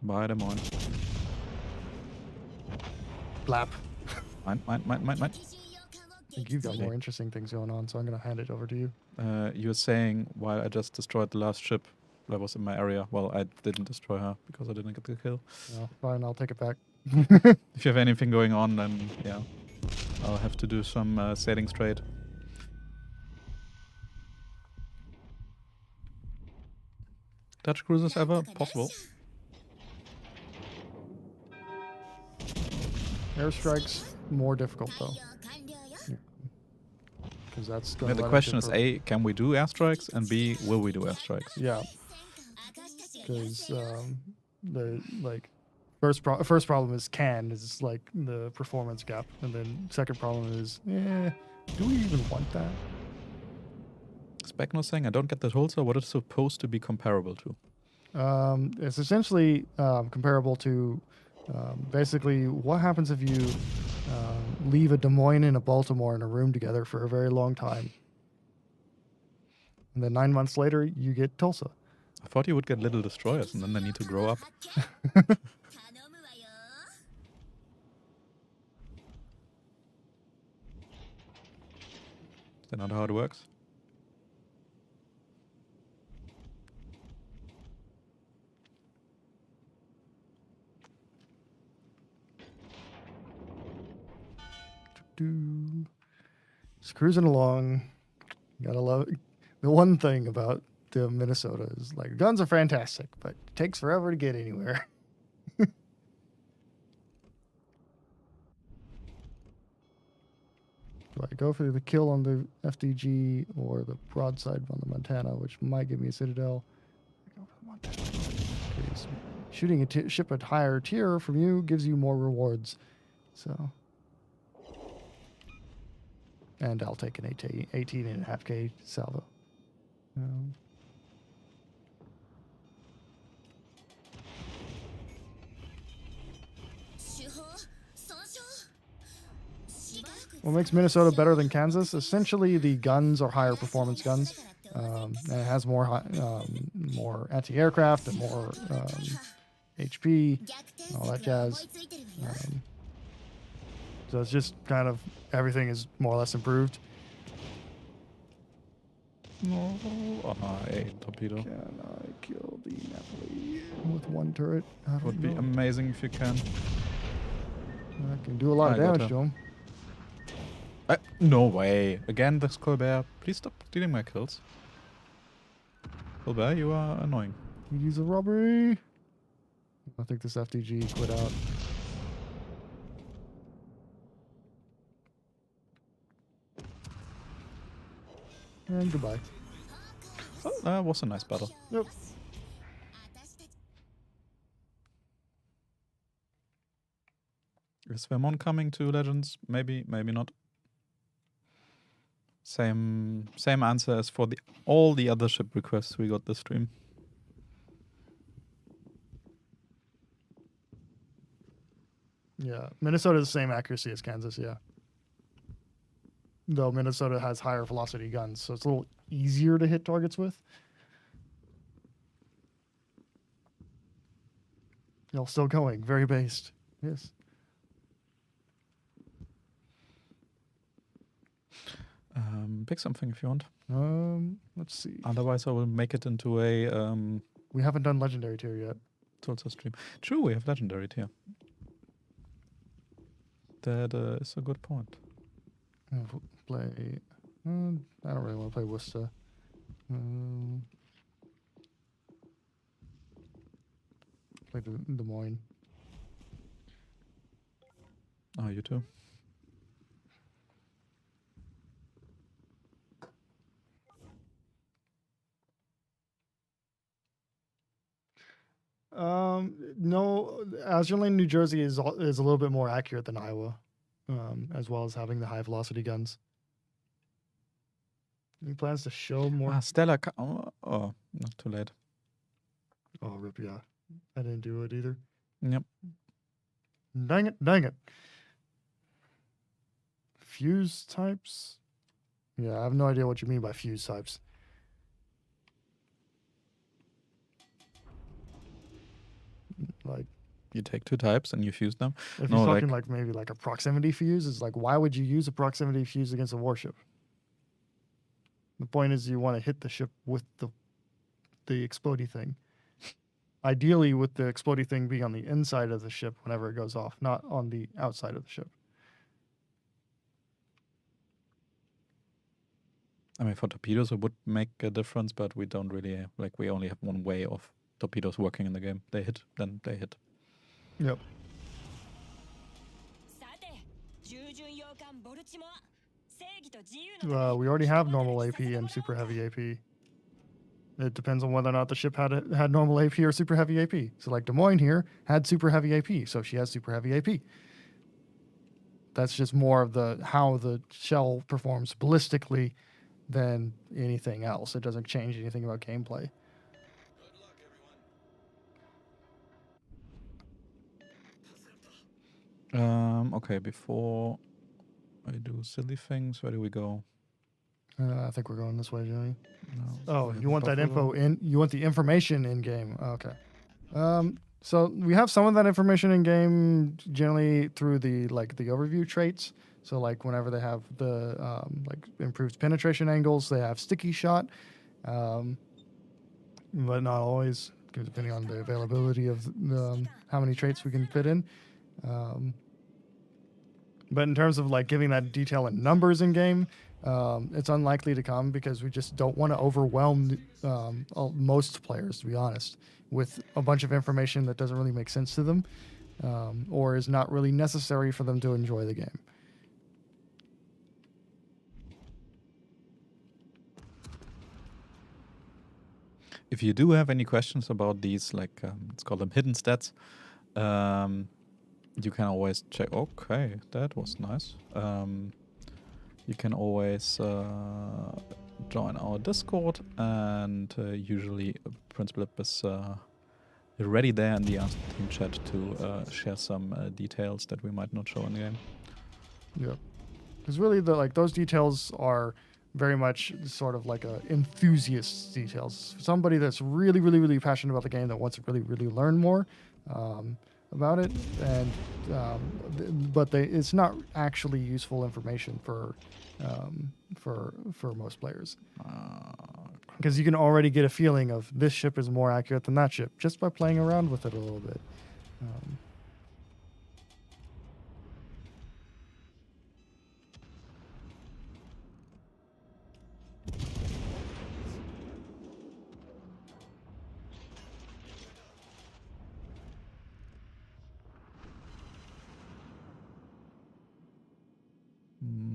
Bye, Des Moines. Blap. Mine. 敵巡洋艦を I think you've got 撃墜 more interesting things going on, so I'm gonna hand it over to you. You're saying while I just destroyed the last ship that was in my area. Well, I didn't destroy her because I didn't get the kill. Fine, I'll take it back. If you have anything going on, then yeah, I'll have to do some sailing straight. Dutch cruises ever possible? Airstrikes more difficult 対 though, 応完了よ because that's Yeah, going the to question is A, can we do airstrikes? And B, will we do airstrikes? Yeah, 私たちがいます because よ the like first problem is like the performance gap, and then second problem is do we even want that? Specno saying I don't get the Tulsa. What is it supposed to be comparable to? It's essentially comparable to basically what happens if you leave a Des Moines and a Baltimore in a room together for a very long time, and then 9 months later you get Tulsa. I thought you would get little destroyers and then they need to grow up. 頼むわよ Is that not how it works? do. Just cruising along. Gotta love it. The one thing about the Minnesota is like guns are fantastic, but it takes forever to get anywhere. Do I go for the kill on the FDG or the broadside on the Montana, which might give me a Citadel? I go for the Montana. Okay, so shooting a ship at higher tier from you gives you more rewards. So, and I'll take an 18.5K salvo. Um, what makes Minnesota better than Kansas? Essentially, the guns are higher performance guns. And it has more more anti-aircraft and more HP, and all that jazz. So it's just kind of everything is more or less improved. No, torpedo. Can I kill the Napoli with one turret? I don't Would be know. amazing if you can. I can do a lot of I got damage her. to him. No way. Again, this Colbert. Please stop stealing my kills. Colbert, you are annoying. You use a robbery. I think this FDG quit out. And goodbye. Oh, that was a nice battle. Yep. Is Vermont coming to Legends? Maybe, maybe not. Same answer as for all the other ship requests we got this stream. Yeah, Minnesota has the same accuracy as Kansas, yeah. Though Minnesota has higher velocity guns, so it's a little easier to hit targets with. Y'all still going, very based. Yes. Pick something if you want. Let's see. Otherwise, I will make it into a We haven't done legendary tier yet. Tulsa stream. True, we have legendary tier. That is a good point. Play. I don't really want to play Worcester. Play Des Moines. Oh, you too. No, Azure Lane, New Jersey is a little bit more accurate than Iowa, as well as having the high velocity guns. Any plans to show more? Ah, Stella. Oh, not too late. Oh, rip, yeah. I didn't do it either. Yep. Dang it, dang it. Fuse types? Yeah, I have no idea what you mean by fuse types. Like, You take two types and you fuse them. if No, you're talking like maybe like a proximity fuse, it's like, why would you use a proximity fuse against a warship? The point is you want to hit the ship with the explodey thing. Ideally, with the explodey thing being on the inside of the ship whenever it goes off, not on the outside of the ship. I mean, for torpedoes, it would make a difference, but we don't really we only have one way of torpedoes working in the game. They hit, then they hit. Yep. We already have normal AP and super heavy AP. It depends on whether or not the ship had normal AP or super heavy AP. So like Des Moines here had super heavy AP, so she has super heavy AP. That's just more of how the shell performs ballistically than anything else. It doesn't change anything about gameplay. Good luck, everyone. Okay, before I do silly things, where do we go? I think we're going this way, Joey. No, Oh, we have you want that Buffalo. info in? You want the information in game? Okay. So we have some of that information in game generally through the overview traits. So like whenever they have the improved penetration angles, they have sticky shot, but not always, depending on the availability of how many traits we can fit in. But in terms of like giving that detail in numbers in game, it's unlikely to come because we just don't want to overwhelm most players, to be honest, with a bunch of information that doesn't really make sense to them, or is not really necessary for them to enjoy the game. If you do have any questions about these, like let's call them hidden stats, you can always check. Okay, that was nice. You can always join our Discord, and usually Principal is ready there in the Ask the Team chat to share some details that we might not show in the game. Yeah, because really those details are very much sort of like a enthusiast details. Somebody that's really, really, really passionate about the game that wants to really, really learn more about it, and but it's not actually useful information for most players. Because you can already get a feeling of this ship is more accurate than that ship just by playing around with it a little bit.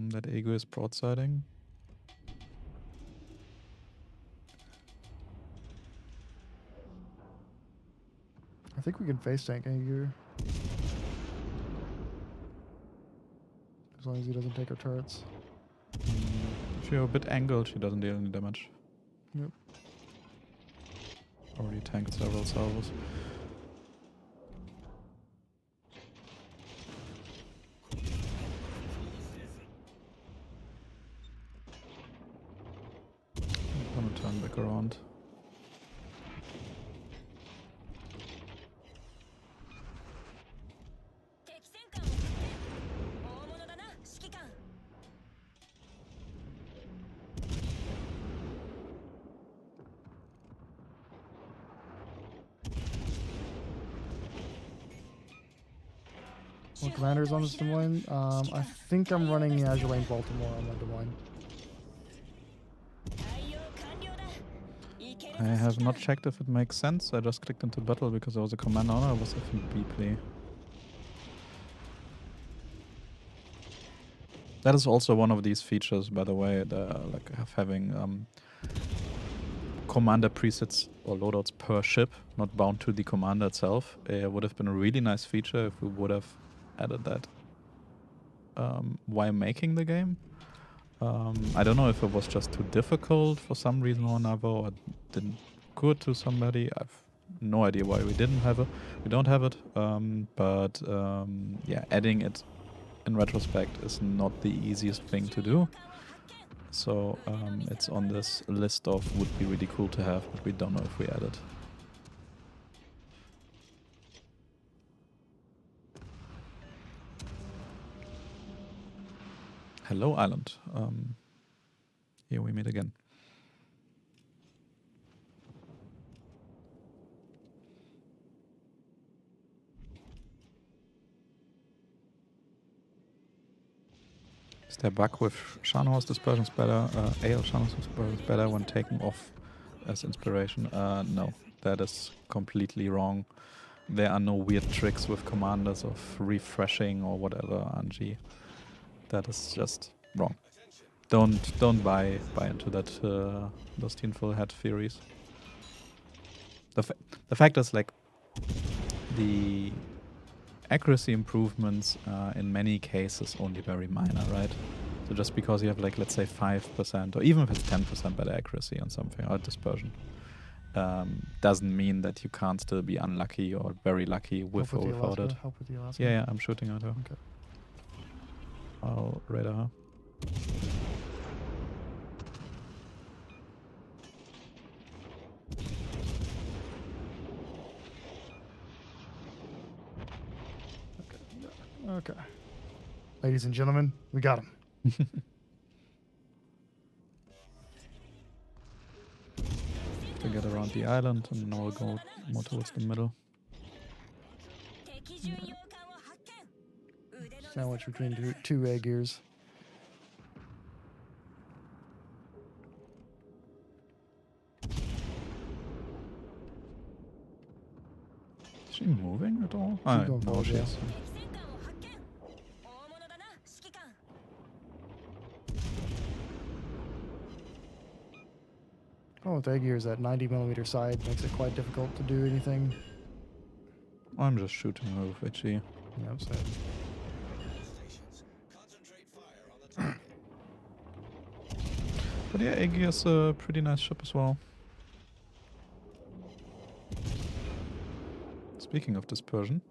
That Ego is broadsiding. I think we can face tank Aegir. As long as he doesn't take our turrets. If you're a bit angled, she doesn't deal any damage. Yep. Already tanked several salvos. I'm gonna turn back around. What commanders on this Des Moines? I think I'm running Azulane Baltimore on my Des Moines. I have not checked if it makes sense. I just clicked into battle because there was a command on it. I was FNB play. That is also one of these features, by the way, like having commander presets or loadouts per ship, not bound to the commander itself. It would have been a really nice feature if we would have added that while making the game. I don't know if it was just too difficult for some reason or another, or didn't good to somebody. I've no idea why we didn't have it. We don't have it, but yeah, adding it in retrospect is not the easiest thing to do. So it's on this list of would be really cool to have, but we don't know if we add it. Hello, Island. Here we meet again. Is there a bug with Shanhorse dispersions better? AL Shanhorse dispersions better when taken off as inspiration? No, that is completely wrong. There are no weird tricks with commanders of refreshing or whatever, RNG. That is just wrong. Don't buy into that those tinfoil hat theories. The fact is, like, the accuracy improvements are in many cases only very minor, right? So just because you have, like, let's say 5% or even if it's 10% better accuracy on something or dispersion, doesn't mean that you can't still be unlucky or very lucky with or without it. Help with the Alaska. Yeah, I'm shooting at her. Okay. I'll radar her. Okay. Ladies and gentlemen, we got him. To get around the island, and now we'll go more towards the middle. Sandwich between two egg gears. Is she moving at all? She's going No, forward, she yeah. is. 敵戦艦を発見。大物だな指揮官。 Oh, with egg gears, that 90mm side makes it quite difficult to do anything. I'm just shooting her with HE. Yep, so Stations. Concentrate fire on the target. But yeah, Iggy is a pretty nice ship as well. Speaking of dispersion,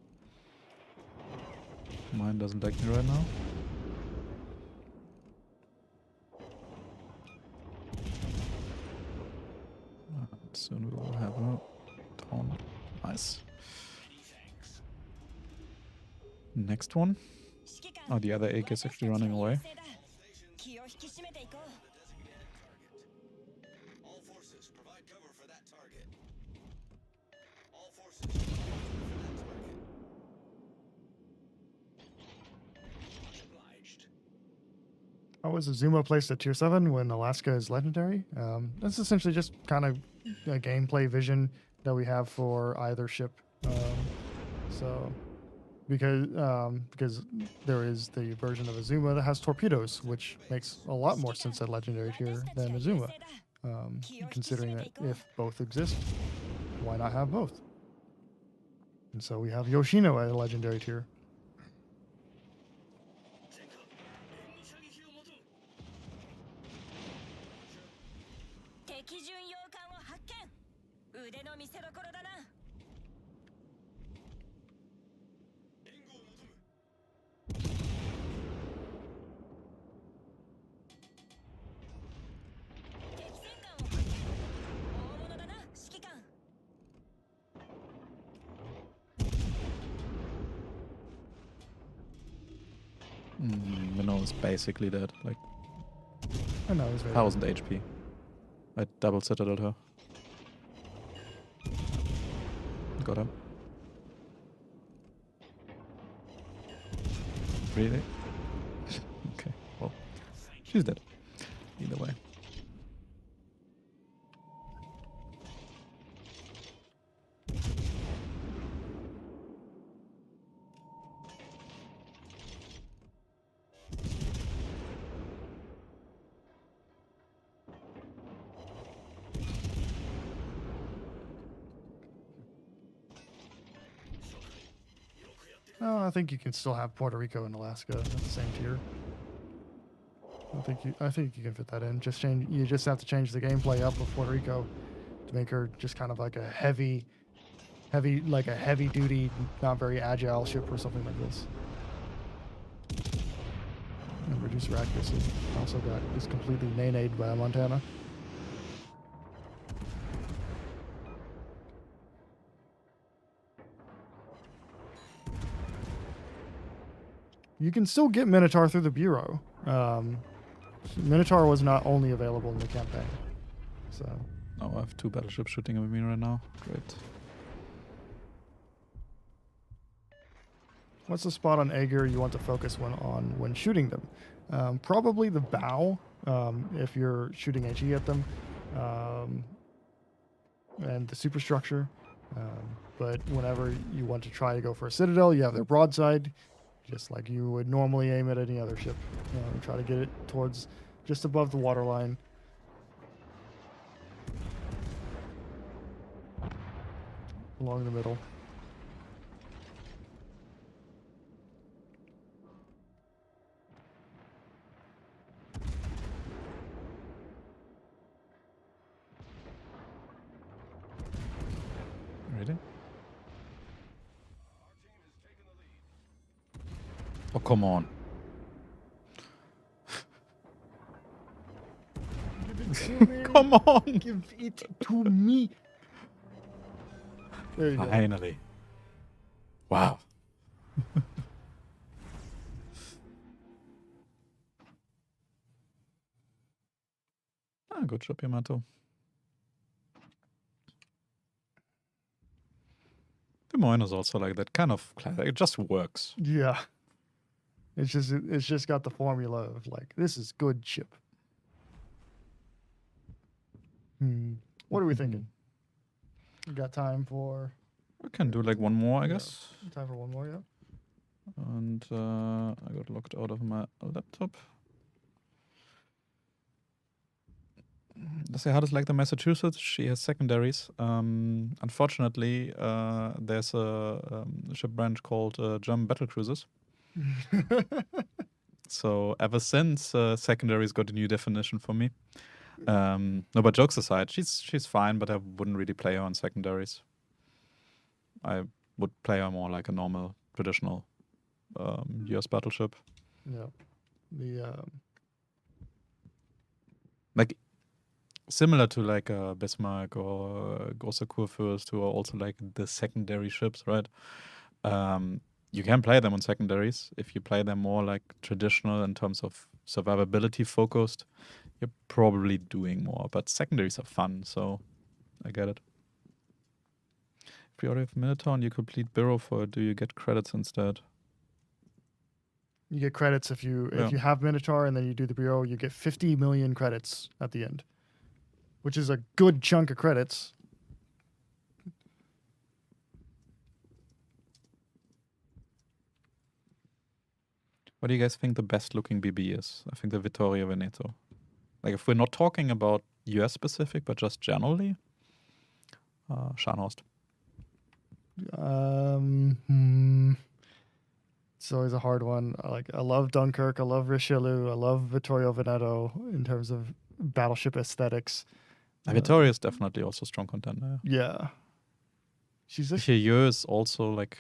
mine doesn't like me right now. And soon we will have a town. Nice. Next one. 指揮官 Oh, the other egg is actually running away. 気を引き締めていこう。 All forces, provide cover for that target. All forces, provide cover for that target. Much obliged. how was Azuma placed at tier 7 when Alaska is legendary? That's essentially just kind of a gameplay vision that we have for either ship. So because there is the version of Azuma that has torpedoes, which makes a lot more sense at legendary tier than Azuma. Considering that if both exist, why not have both? And so we have Yoshino at a legendary tier. 敵巡洋艦を発見。腕の見せ所だな。 援護を求む。敵戦艦を発見。大物だな指揮官。 Minnow is basically dead. Like I know it's very 1000 HP. I double citadeled her. Got her. Really? Okay, well, she's dead. Either way. No, I think you can still have Puerto Rico and Alaska at the same tier. I think you can fit that in. You just have to change the gameplay up of Puerto Rico to make her just kind of like a heavy duty, not very agile ship or something like this. And reduce her accuracy. Also got just completely nay-nayed by Montana. You can still get Minotaur through the Bureau. Minotaur was not only available in the campaign. So Oh, I have 2 battleships shooting at me right now. Great. what's the spot on Aegir you want to focus when shooting them? Probably the bow, if you're shooting HE at them, and the superstructure. But whenever you want to try to go for a citadel, you have their broadside, just like you would normally aim at any other ship. Try to get it towards just above the waterline. Along the middle. Ready? Oh, come on. Come on! Give it to me. There you go. Finally. Wow. Good job, Yamato. The Moine is also like that kind of classic. It just works. Yeah. It's just got the formula of like this is good ship. What are we thinking? We got time for We can do like one more, I Yeah. guess. time for one more, yeah. And I got locked out of my laptop. Let's say how does like the Massachusetts? She has secondaries. Unfortunately, there's a ship branch called German battle cruisers. So ever since secondaries got a new definition for me. No, but jokes aside, she's fine, but I wouldn't really play her on secondaries. I would play her more like a normal, traditional US battleship. Yeah. The Like similar to like Bismarck or Großer Kurfürst, who are also like the secondary ships, right? You can play them on secondaries. If you play them more like traditional in terms of survivability focused, you're probably doing more. But secondaries are fun, so I get it. If you already have Minotaur and you complete Bureau for it, do you get credits instead? you get credits if you Yeah. have Minotaur and then you do the bureau, you get 50 million credits at the end, which is a good chunk of credits. What do you guys think the best looking BB is? I think the Vittorio Veneto. Like if we're not talking about US specific, but just generally, Scharnhorst. It's always a hard one. I love Dunkirk, I love Richelieu, I love Vittorio Veneto in terms of battleship aesthetics. Vittorio is definitely also strong contender. Yeah. She's this. Richelieu is also like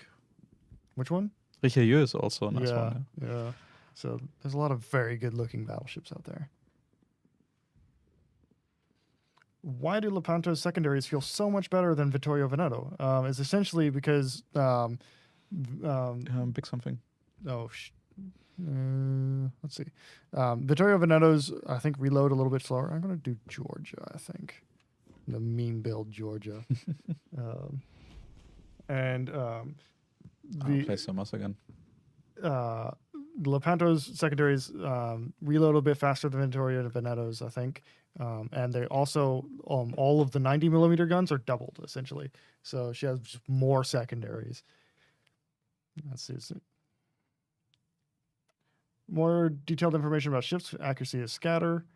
Which one? Richelieu is also a nice yeah, one. yeah. So there's a lot of very good looking battleships out there. Why do Lepanto's secondaries feel so much better than Vittorio Veneto? It's essentially because Big something. let's see. Vittorio Veneto's, I think, reload a little bit slower. I'm going to do Georgia, I think. The mean build Georgia. Play Summers again. Lepanto's secondaries reload a bit faster than Vittorio Veneto's, I think. And they also, all of the 90 millimeter guns are doubled, essentially. So she has just more secondaries. Let's see. More detailed information about ships. Accuracy is scatter.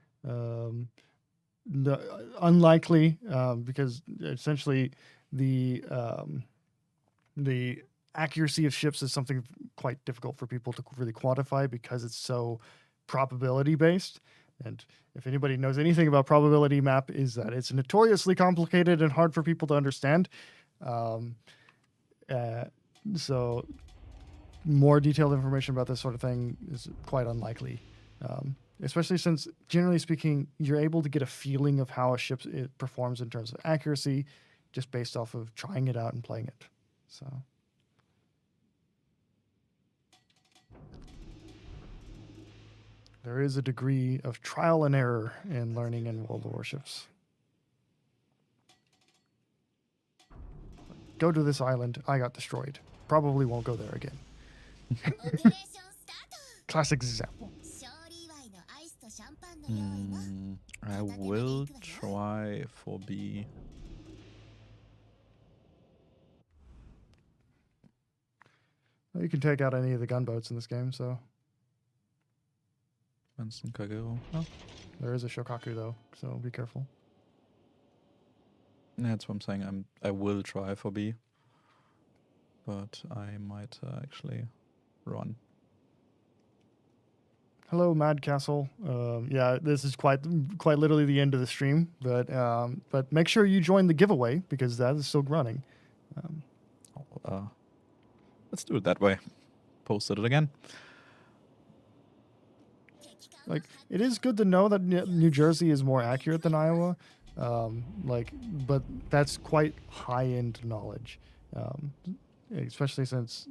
Unlikely, because essentially the accuracy of ships is something quite difficult for people to really quantify because it's so probability based. And if anybody knows anything about probability map, is that it's notoriously complicated and hard for people to understand. So more detailed information about this sort of thing is quite unlikely, especially since, generally speaking, you're able to get a feeling of how a ship it performs in terms of accuracy just based off of trying it out and playing it. So there is a degree of trial and error in learning in World of Warships. Go to this island. I got destroyed. Probably won't go there again. オペレーションスタート Classic example. 勝利祝いのアイスとシャンパンの用意は I will try for B. Well, you can take out any of the gunboats in this game, so Winston Kagero. there is a Shokaku though, so be careful. Yeah, that's what I'm saying. I will try for B, but I might actually run. Hello, Mad Castle. Yeah, this is quite literally the end of the stream, but make sure you join the giveaway because that is still running. Let's do it that way. Posted it again. Like, it is good to know that New Jersey is more accurate than Iowa, but that's quite high-end knowledge, especially since,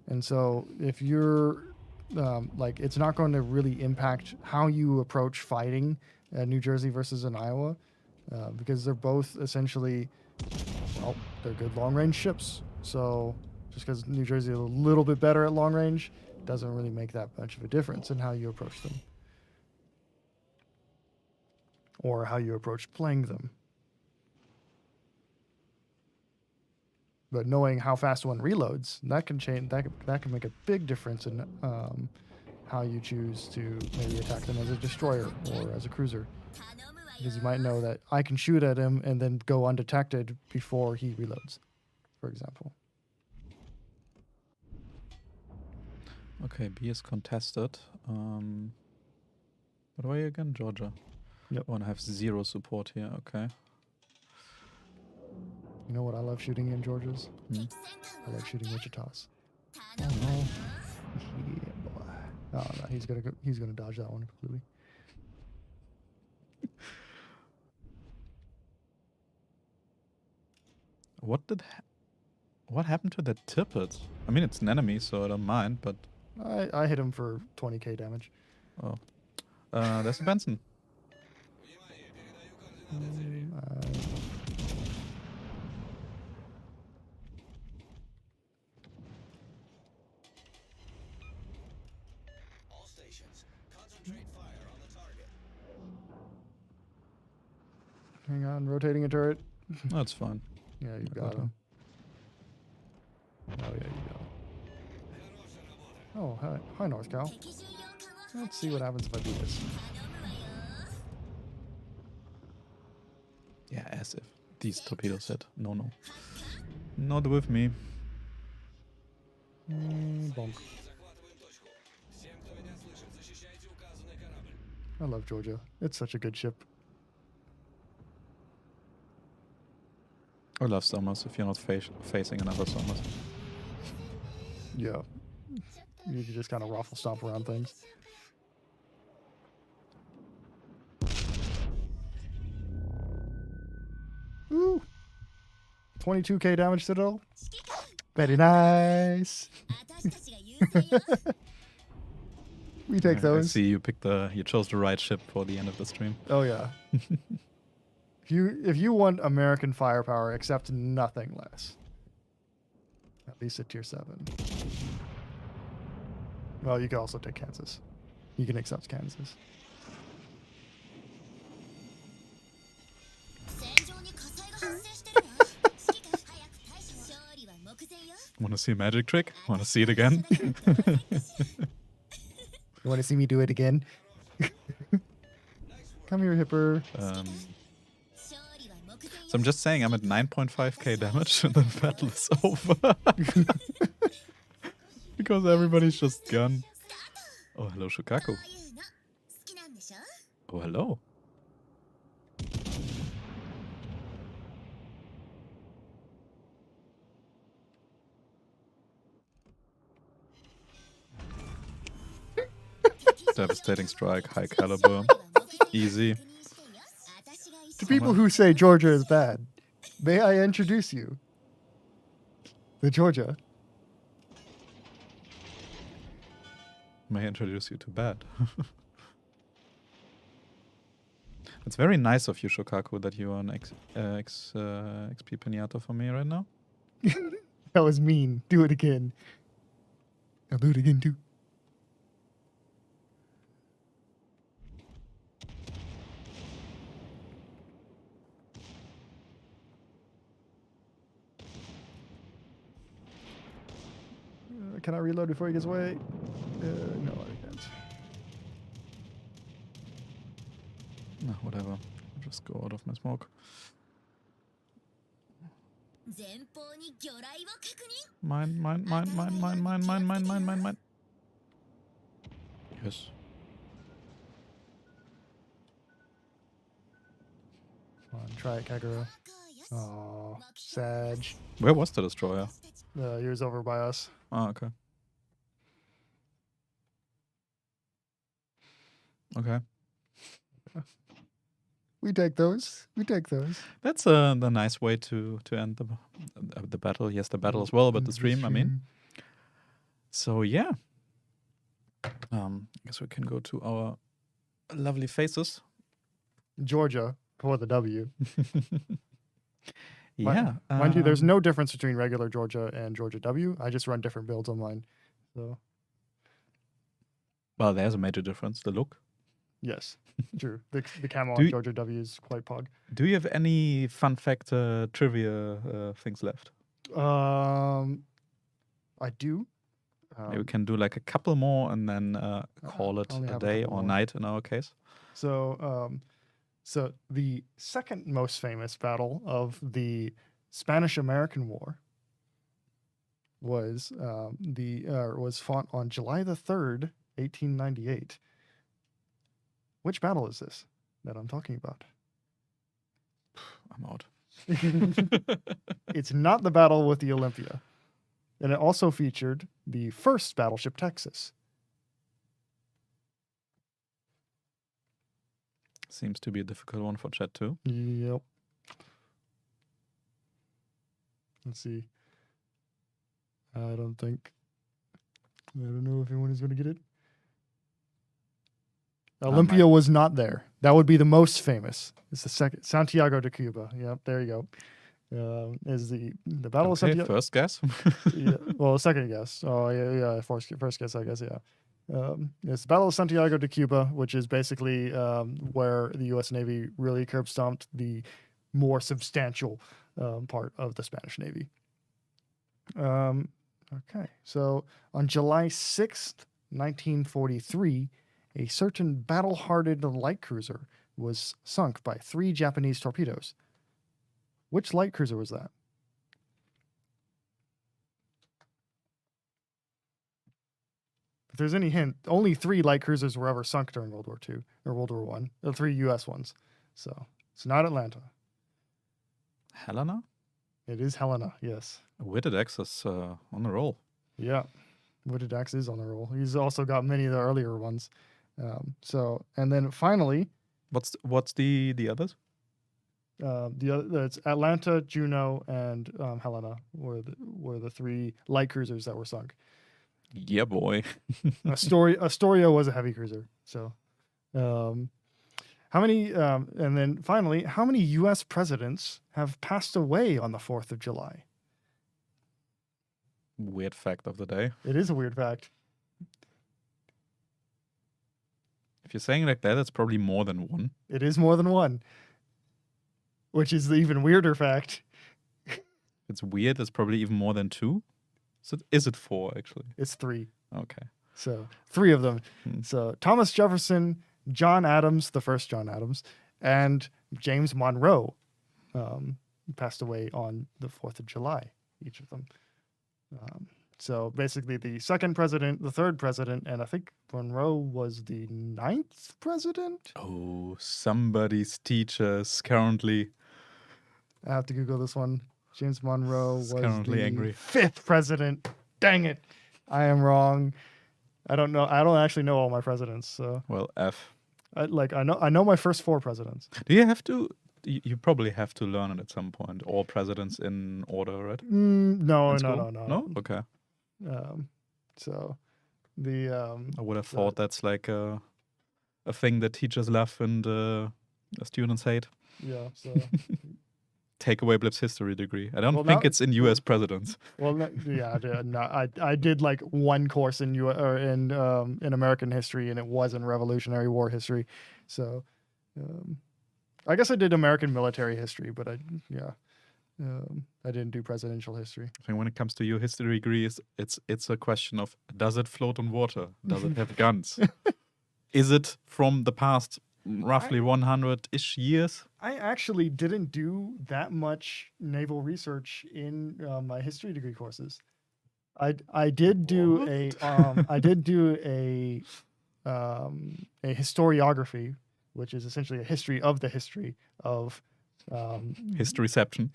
and so if you're, it's not going to really impact how you approach fighting New Jersey versus in Iowa, because they're both essentially, well, they're good long-range ships. So just because New Jersey is a little bit better at long range doesn't really make that much of a difference in how you approach them or how you approach playing them. But knowing how fast one reloads, that can change. That can make a big difference in how you choose to maybe attack them as a destroyer or as a cruiser. 頼むわよ Because you might know that I can shoot at him and then go undetected before he reloads, for example. Okay, B is contested. What are you again? Georgia. Yep. I want to have 0 support here. Okay. You know what I love shooting in Georgia's? Hmm. 敵戦 I 艦を love 発 shooting 見 Wichita's. 頼むわよ Yeah, boy. Oh no, he's gonna dodge that one completely. What happened to that tippet? I mean, it's an enemy, so I don't mind. But I hit him for 20k damage. there's a Benson. All stations, concentrate fire on the target. Hang on, rotating a turret. That's fine. Yeah, you I got got him. Oh yeah, you got him. Oh, hi North Cal. 敵巡洋艦を Let's see what happens if I do this. 頼むわよ Yeah, as if these torpedoes hit. No. Not with me. Bonk. Захватываем точку. Всем, кто меня слышит, защищайте указанный корабль. I love Georgia. It's such a good ship. I love summers if you're not facing another summers. Yeah. You can just kind of raffle stomp around things. Ooh. 22k damage Citadel. Very nice. 私たちが優勢よ We take I those. see you chose the right ship for the end of the stream. Oh yeah. if you want American firepower, accept nothing less. At least at tier 7. Well, you can also take Kansas. You can accept Kansas. 戦場に火災が発生してるわ指揮官早く対処を勝利は目前よ Wanna see a magic trick? Wanna see it again? You want to see me do it again? Come here, Hipper. 勝利は目前 So I'm just saying I'm at 9.5k damage and the battle is over. Because everybody's just gone. Oh, hello, Shukaku. こういうの好きなんでしょ Oh, hello. Devastating strike, high caliber. Easy. To people who say Georgia is bad, may I introduce you? The Georgia. May I introduce you to bad. It's very nice of you, Shokaku, that you are an XP Pinato for me right now. That was mean. Do it again. I'll do it again too. Can I reload before he gets away? No, I can't. No, whatever. I'll just go out of my smoke. 前方に魚雷を確認 Mine. Yes. Come on, try it, Kagura. Oh, Sag. Where was the destroyer? He was over by us. Oh, okay. Okay. We take those. We take those. That's the nice way to end the battle. Yes, the battle as well, but the stream, I mean. So, yeah. I guess we can go to our lovely faces. Georgia for the W. Yeah. Mind you, there's no difference between regular Georgia and Georgia W. I just run different builds on mine. So Well, there's a major difference. The look. Yes, true. The camo Do on you- Georgia W is quite pog. Do you have any fun fact trivia things left? I do. Maybe we can do like a couple more and then call it only a have a day couple or more. night in our case. So the second most famous battle of the Spanish-American War was was fought on July the 3rd, 1898. Which battle is this that I'm talking about? I'm out. It's not the battle with the Olympia, and it also featured the first battleship Texas. Seems to be a difficult one for chat too. Yep. Let's see. I don't know if anyone is going to get it. Olympia was not there. That would be the most famous. It's the second. Santiago de Cuba. Yep, there you go. Is the Battle of Okay, Santiago? first guess. Yeah, well, second guess. Oh, yeah. First guess, I guess. Yeah. It's the Battle of Santiago de Cuba, which is basically where the U.S. Navy really curb stomped the more substantial part of the Spanish Navy. Okay, so on July 6th, 1943, a certain battle-hardened light cruiser was sunk by 3 Japanese torpedoes. Which light cruiser was that? If there's any hint, only 3 light cruisers were ever sunk during World War II or World War One. The 3 U.S. ones. So it's not Atlanta. Helena? It is Helena. Yes. Witted X is on the roll. Yeah. Wooded Axe is on the roll. He's also got many of the earlier ones. And then finally, What's the others? it's Atlanta, Juno, and Helena were the 3 light cruisers that were sunk. Yeah, boy. Astoria was a heavy cruiser. So, how many? And then finally, how many U.S. presidents have passed away on the 4th of July? Weird fact of the day. It is a weird fact. If you're saying it like that, it's probably more than one. It is more than one, which is the even weirder fact. It's weird. It's probably even more than 2. So is it 4 actually? It's 3. Okay. So 3 of them. Hmm. So Thomas Jefferson, John Adams, the first John Adams, and James Monroe passed away on the 4th of July, each of them. So basically the second president, the third president, and I think Monroe was the 9th president. Oh, somebody's teachers currently. I have to Google this one. James Monroe Is was currently the angry. 5th president. Dang it. I am wrong. I don't know. I don't actually know all my presidents. So Well, F. I know my first 4 presidents. Do you have to? You probably have to learn it at some point. All presidents in order, right? No. In school? No. Okay. So the I would have thought that's like a thing that teachers love and students hate. yeah. So Take away Blip's history degree. I don't Well, think now- it's in U.S. presidents. well, yeah. No, I did like one course in in American history, and it was in Revolutionary War history. So I guess I did American military history, but I didn't do presidential history. I think when it comes to your history degree, it's a question of does it float on water? Does it have guns? Is it from the past roughly 100-ish years? I actually didn't do that much naval research in my history degree courses. I did do a historiography, which is essentially a history of the history of Historyception.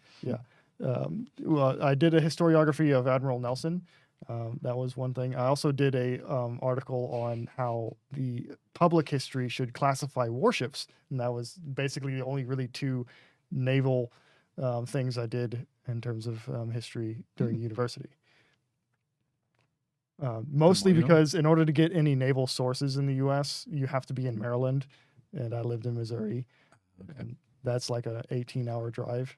well, I did a historiography of Admiral Nelson. That was one thing. I also did a article on how the public history should classify warships, and that was basically the only really 2 naval things I did in terms of history during university. Mostly you know. because in order to get any naval sources in the U.S., you have to be in Maryland, and I lived in Missouri, and that's like a 18-hour drive.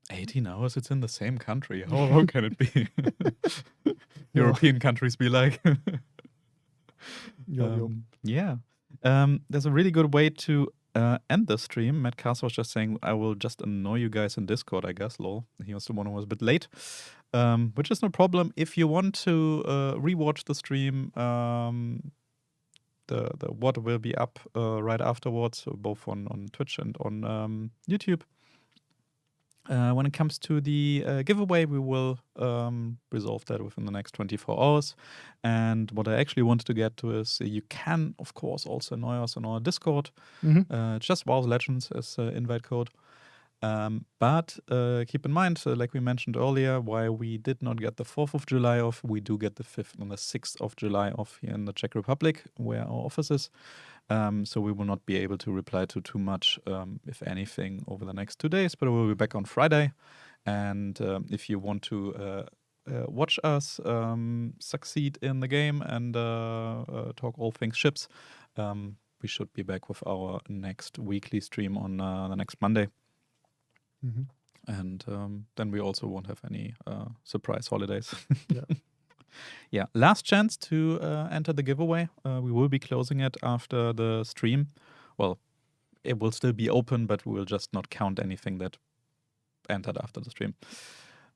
18 hours, it's in the same country. How long can it be? European countries be like. Yo. Yeah. There's a really good way to end the stream. Matt Castle was just saying, I will just annoy you guys in Discord, I guess, lol. He was the one who was a bit late, which is no problem. If you want to rewatch the stream, the what will be up right afterwards, so both on Twitch and on YouTube. When it comes to the giveaway, we will resolve that within the next 24 hours. And what I actually wanted to get to is you can, of course, also annoy us on our Discord. Just WoW Legends as invite code. But keep in mind, like we mentioned earlier, while we did not get the 4th of July off, we do get the 5th and the 6th of July off here in the Czech Republic, where our office is. So we will not be able to reply to too much, if anything, over the next 2 days, but we'll be back on Friday. And if you want to watch us succeed in the game and talk all things ships, we should be back with our next weekly stream on the next Monday. And then we also won't have any surprise holidays. Yeah. Yeah, last chance to enter the giveaway. We will be closing it after the stream. Well, it will still be open, but we will just not count anything that entered after the stream.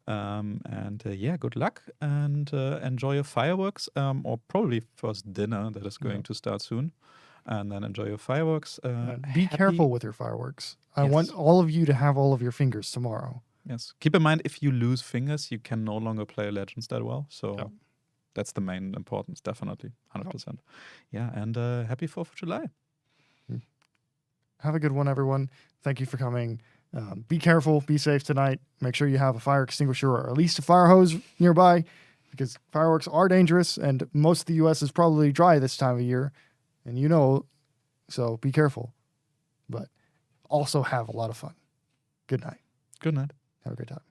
Yeah, good luck and enjoy your fireworks, or probably first dinner that is going to start soon. And then enjoy your fireworks. Be careful with your fireworks. I Yes. want all of you to have all of your fingers tomorrow. Yes. Keep in mind, if you lose fingers, you can no longer play Legends that well. So that's the main importance, definitely. 100%. Yeah, and happy 4th of July. Have a good one, everyone. Thank you for coming. Be careful. Be safe tonight. Make sure you have a fire extinguisher or at least a fire hose nearby, because fireworks are dangerous, and most of the U.S. is probably dry this time of year. And so be careful. But also have a lot of fun. Good night. Good night. Have a great time.